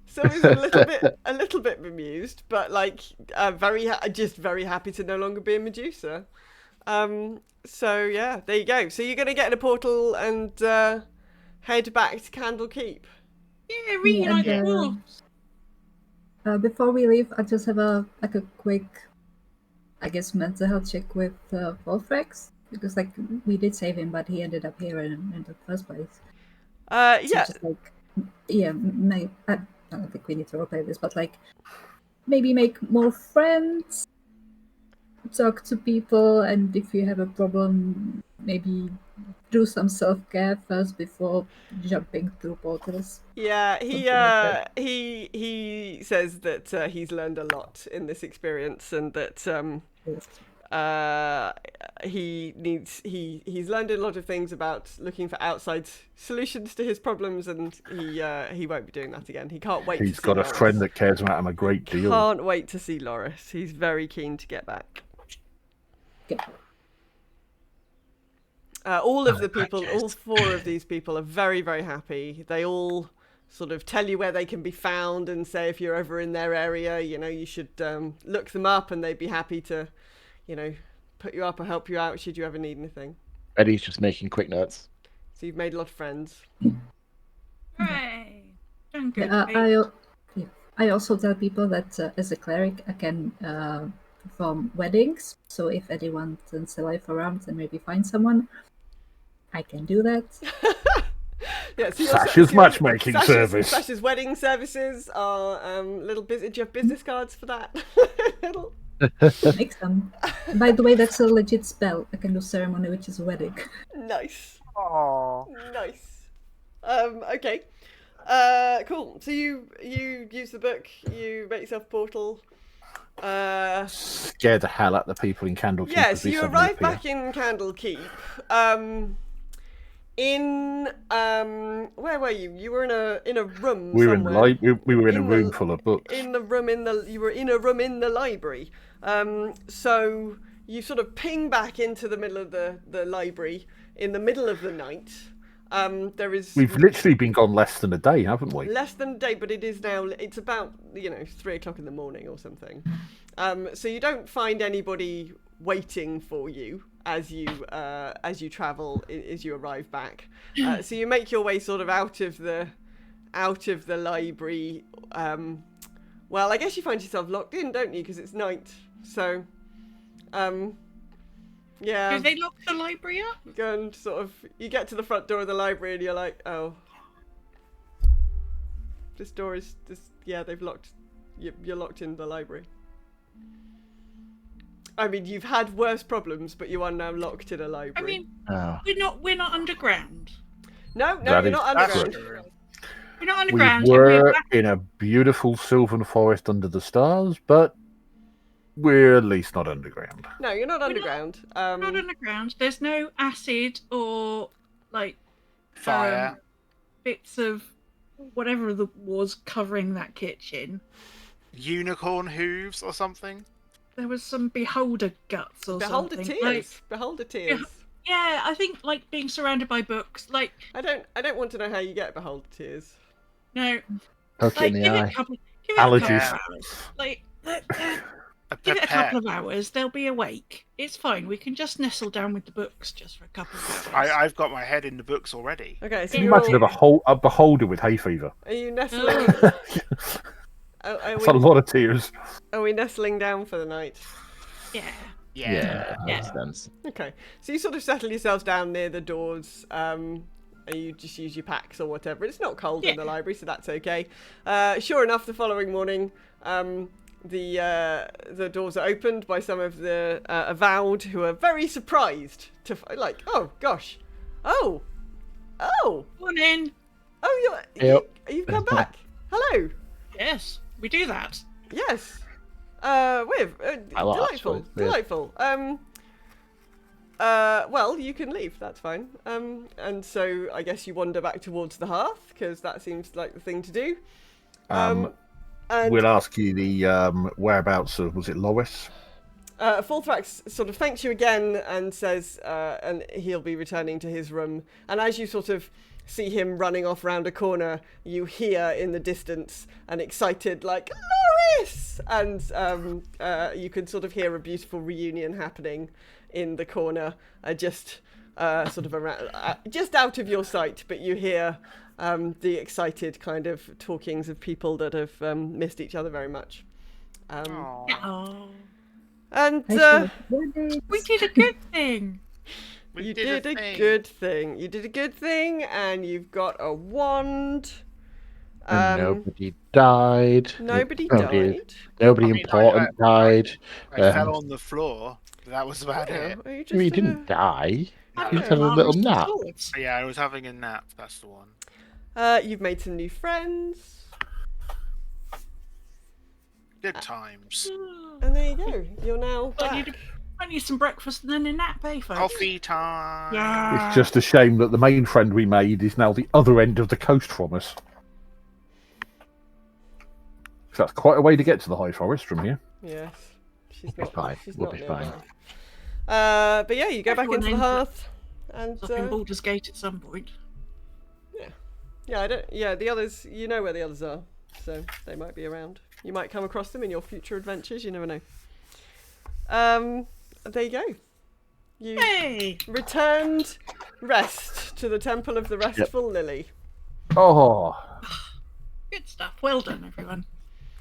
Sylvie's a little bit bemused, but like very happy to no longer be a Medusa. So yeah, there you go. So you're gonna get in a portal and head back to Candlekeep. Yeah, really Yeah, like and, dwarves. Before we leave, I just have a quick, I guess, mental health check with Wolfrex, because like we did save him, but he ended up here in the first place. So Yeah. just like, yeah, I don't think we need to roleplay this, but like maybe make more friends, talk to people, and if you have a problem, maybe do some self-care first before jumping through portals. Yeah, Something like he says that he's learned a lot in this experience, and that he's learned a lot of things about looking for outside solutions to his problems, and he won't be doing that again. He can't wait. He's to see got a Loris. friend that cares about him a great deal. Can't wait to see Loris. He's very keen to get back. Okay. All of the people, all four of these people are very, very happy. They all sort of tell you where they can be found and say if you're ever in their area, you should look them up, and they'd be happy to, put you up or help you out should you ever need anything. Eddie's just making quick notes. So you've made a lot of friends. Hooray! Done good. Yeah, I also tell people that as a cleric, I can perform weddings. So if anyone turns their life around and maybe find someone, I can do that. Yeah, so Sash's matchmaking service. Sash's wedding services are little business. Do you have business cards for that? Little- Make some. By the way, that's a legit spell. I can do ceremony, which is a wedding. Nice. Aww. Nice. Okay. Cool. So you use the book. You make yourself a portal. Scare the hell out of the people in Candlekeep. Yeah. as So we you suddenly arrive appear. back in Candlekeep. Where were you? You were in a room. We were somewhere. we were in a In room the- full of books. You were in a room in the library. So you sort of ping back into the middle of the library in the middle of the night. There is We've literally been gone less than a day, haven't we? less than a day, but it is now. It's about 3:00 in the morning or something. So you don't find anybody waiting for you as you travel, as you arrive back. So you make your way sort of out of the library. Well, I guess you find yourself locked in, don't you? Because it's night. So, yeah. Do they lock the library up? Go and sort of, you get to the front door of the library and you're like, oh, this door is they've locked. You're locked in the library. I mean, you've had worse problems, but you are now locked in a I library. mean, Oh. we're not underground. No, That you're is not That's underground. true. We're not We underground. and we're were back. in a beautiful sylvan forest under the stars, but we're at least not underground. No, you're not We're not- underground. We're not underground. There's no acid or like Fire. bits of whatever was covering that kitchen. Unicorn hooves or something. There was some beholder guts or Beholder something. tears. Beholder tears. Yeah, I think like being surrounded by books. Like I don't want to know how you get beholder tears. no, Poke like in the give it eye. a couple. Give it Allergies. a couple of hours. Like give it a couple of hours. They'll be awake. It's fine. We can just nestle down with the books just for a couple of hours. I've got my head in the books already. Okay, so Can you you're imagine a beholder with hay fever? are you nestling? are It's a we lot of tears. are we nestling down for the night? Yeah. Yeah, makes Yeah. sense. Okay, so you sort of settle yourselves down near the doors, and you just use your packs or whatever. It's not cold in the library, so that's okay. Sure enough, the following morning, the doors are opened by some of the avowed who are very surprised to like, oh gosh, oh, Morning. you've come back. Hello. Yes, we do that. Yes. I like Delightful. actually, yeah. Delightful. Well, you can leave. That's fine. And so I guess you wander back towards the hearth because that seems like the thing to do. And We'll ask you the whereabouts of, was it Lois? Fulthrax sort of thanks you again and says, and he'll be returning to his room. And as you sort of see him running off round a corner, you hear in the distance an excited like Loris, and you can sort of hear a beautiful reunion happening in the corner, just sort of around, just out of your sight, but you hear the excited kind of talkings of people that have missed each other very much. Oh, And we did a good thing. you did a good thing. You did a good thing, and you've got a wand. And nobody died. Nobody Nobody died. Nobody I mean, important died. I fell on the floor. That was about it. Oh, you just We had didn't die. No. You just had a little nap. Yeah, I was having a nap. That's the one. You've made some new friends, Good times. and there you go. You're now I back. need some breakfast and then a nap, eh, folks? Coffee time. Yeah. It's just a shame that the main friend we made is now the other end of the coast from us. So that's quite a way to get to the High Forest from here. Yes, she's We'll be not. fine. She's We'll not be fine. nearby. But yeah, you go back Everyone into the ends hearth, and Up in Baldur's Gate at some point. yeah, I don't. Yeah, the others. You know where the others are, so they might be around. You might come across them in your future adventures. You never know. There you go. You Hey! returned rest to the Temple of the Restful Lily. Oh, Good stuff. Well done, everyone.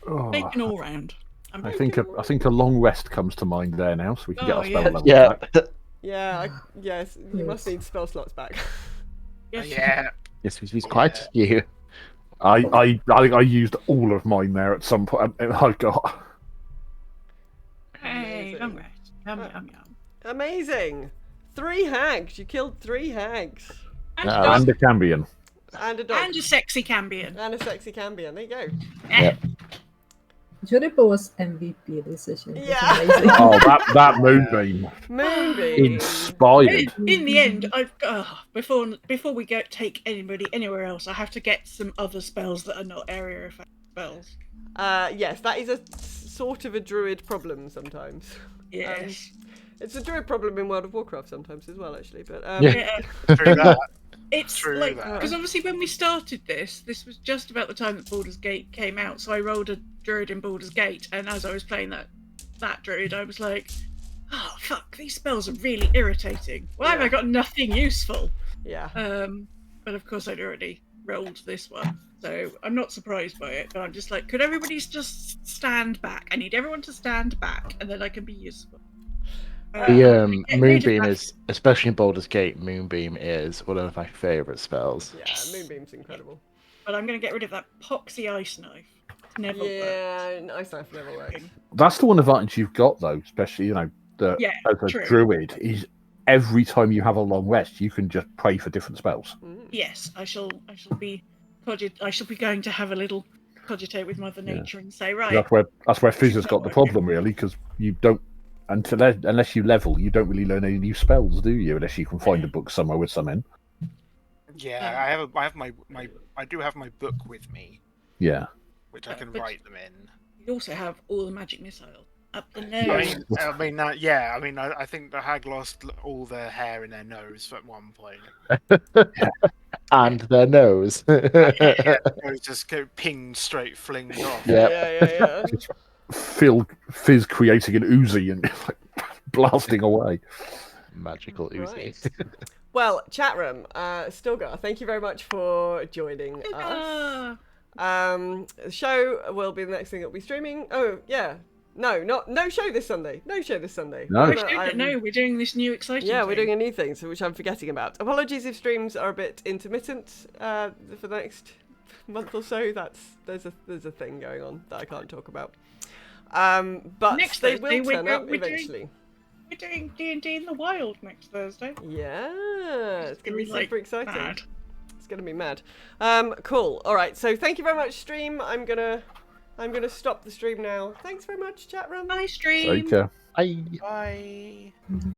oh. Bacon all round. I'm I think a long rest comes to mind there now, so we can get our Oh, spell yeah. level Yeah. back. Yeah, yes, you must Yes. need spell slots back. Yes. Yeah. Yes, he's quite you. I think I used all of mine there at some point. I got. Hey, Amazing. long rest. Yum, yum, yum. Amazing. 3 hags. You killed 3 hags. And, No, a dog. And a Cambion. And a dog. And a sexy Cambion. And a sexy Cambion. There you go. Yeah. Juniper was MVP this session. It was Yeah. amazing. Oh, that moonbeam. Moonbeam. Inspired. In the end, I've before we go take anybody anywhere else, I have to get some other spells that are not area effect spells. Yes, that is a sort of a druid problem sometimes. Yes. It's a druid problem in World of Warcraft sometimes as well, actually. But Yeah. True that. It's True like that. because obviously when we started this was just about the time that Baldur's Gate came out, so I rolled a druid in Baldur's Gate, and as I was playing that druid, I was like, oh fuck, these spells are really irritating. Why have I got nothing useful? yeah. But of course I'd already rolled this one, so I'm not surprised by it. But I'm just like, could everybody just stand back? I need everyone to stand back, and then I can be useful. The get rid of Moonbeam that. is, especially in Baldur's Gate, Moonbeam is one of my favourite spells. Yeah, Moonbeam's incredible. But I'm going to get rid of that poxy ice knife. It's never worked. Yeah, ice knife never works. That's the one advantage you've got, though, especially, that Yeah, as a true. druid, is every time you have a long rest, you can just pray for different spells. Mm. Yes, I shall be I shall be going to have a little cogitate with Mother Nature and say, right, That's where Fizz has She's got not the working. problem, really, because you don't unless you level, you don't really learn any new spells, do you? Unless you can find a book somewhere with some in. Yeah, I do have my book with me, Yeah. which I can But- write them in. you also have all the magic missiles up the I nose. mean, I think the hag lost all their hair in their nose at one point. And their nose. It was just pinged straight, flinged off. Yep. Yeah. Fizz creating an Uzi and like, blasting away. Magical Uzi. Right. Well, chat room, Stilgar, thank you very much for joining us. The show will be the next thing that we'll be streaming. Oh yeah, no show this Sunday. No show this Sunday. No. No, we're doing this new exciting Yeah, thing. we're doing a new thing, so which I'm forgetting about. Apologies if streams are a bit intermittent for the next month or so. There's a thing going on that I can't talk about. But Next they Thursday, will turn up eventually. We're doing D&D in the wild next Thursday. Yeah, it's gonna be like, super exciting. mad. It's gonna be mad. Cool. All right. So thank you very much, stream. I'm gonna stop the stream now. Thanks very much, chat room. Bye, stream. Take care. Bye. Bye.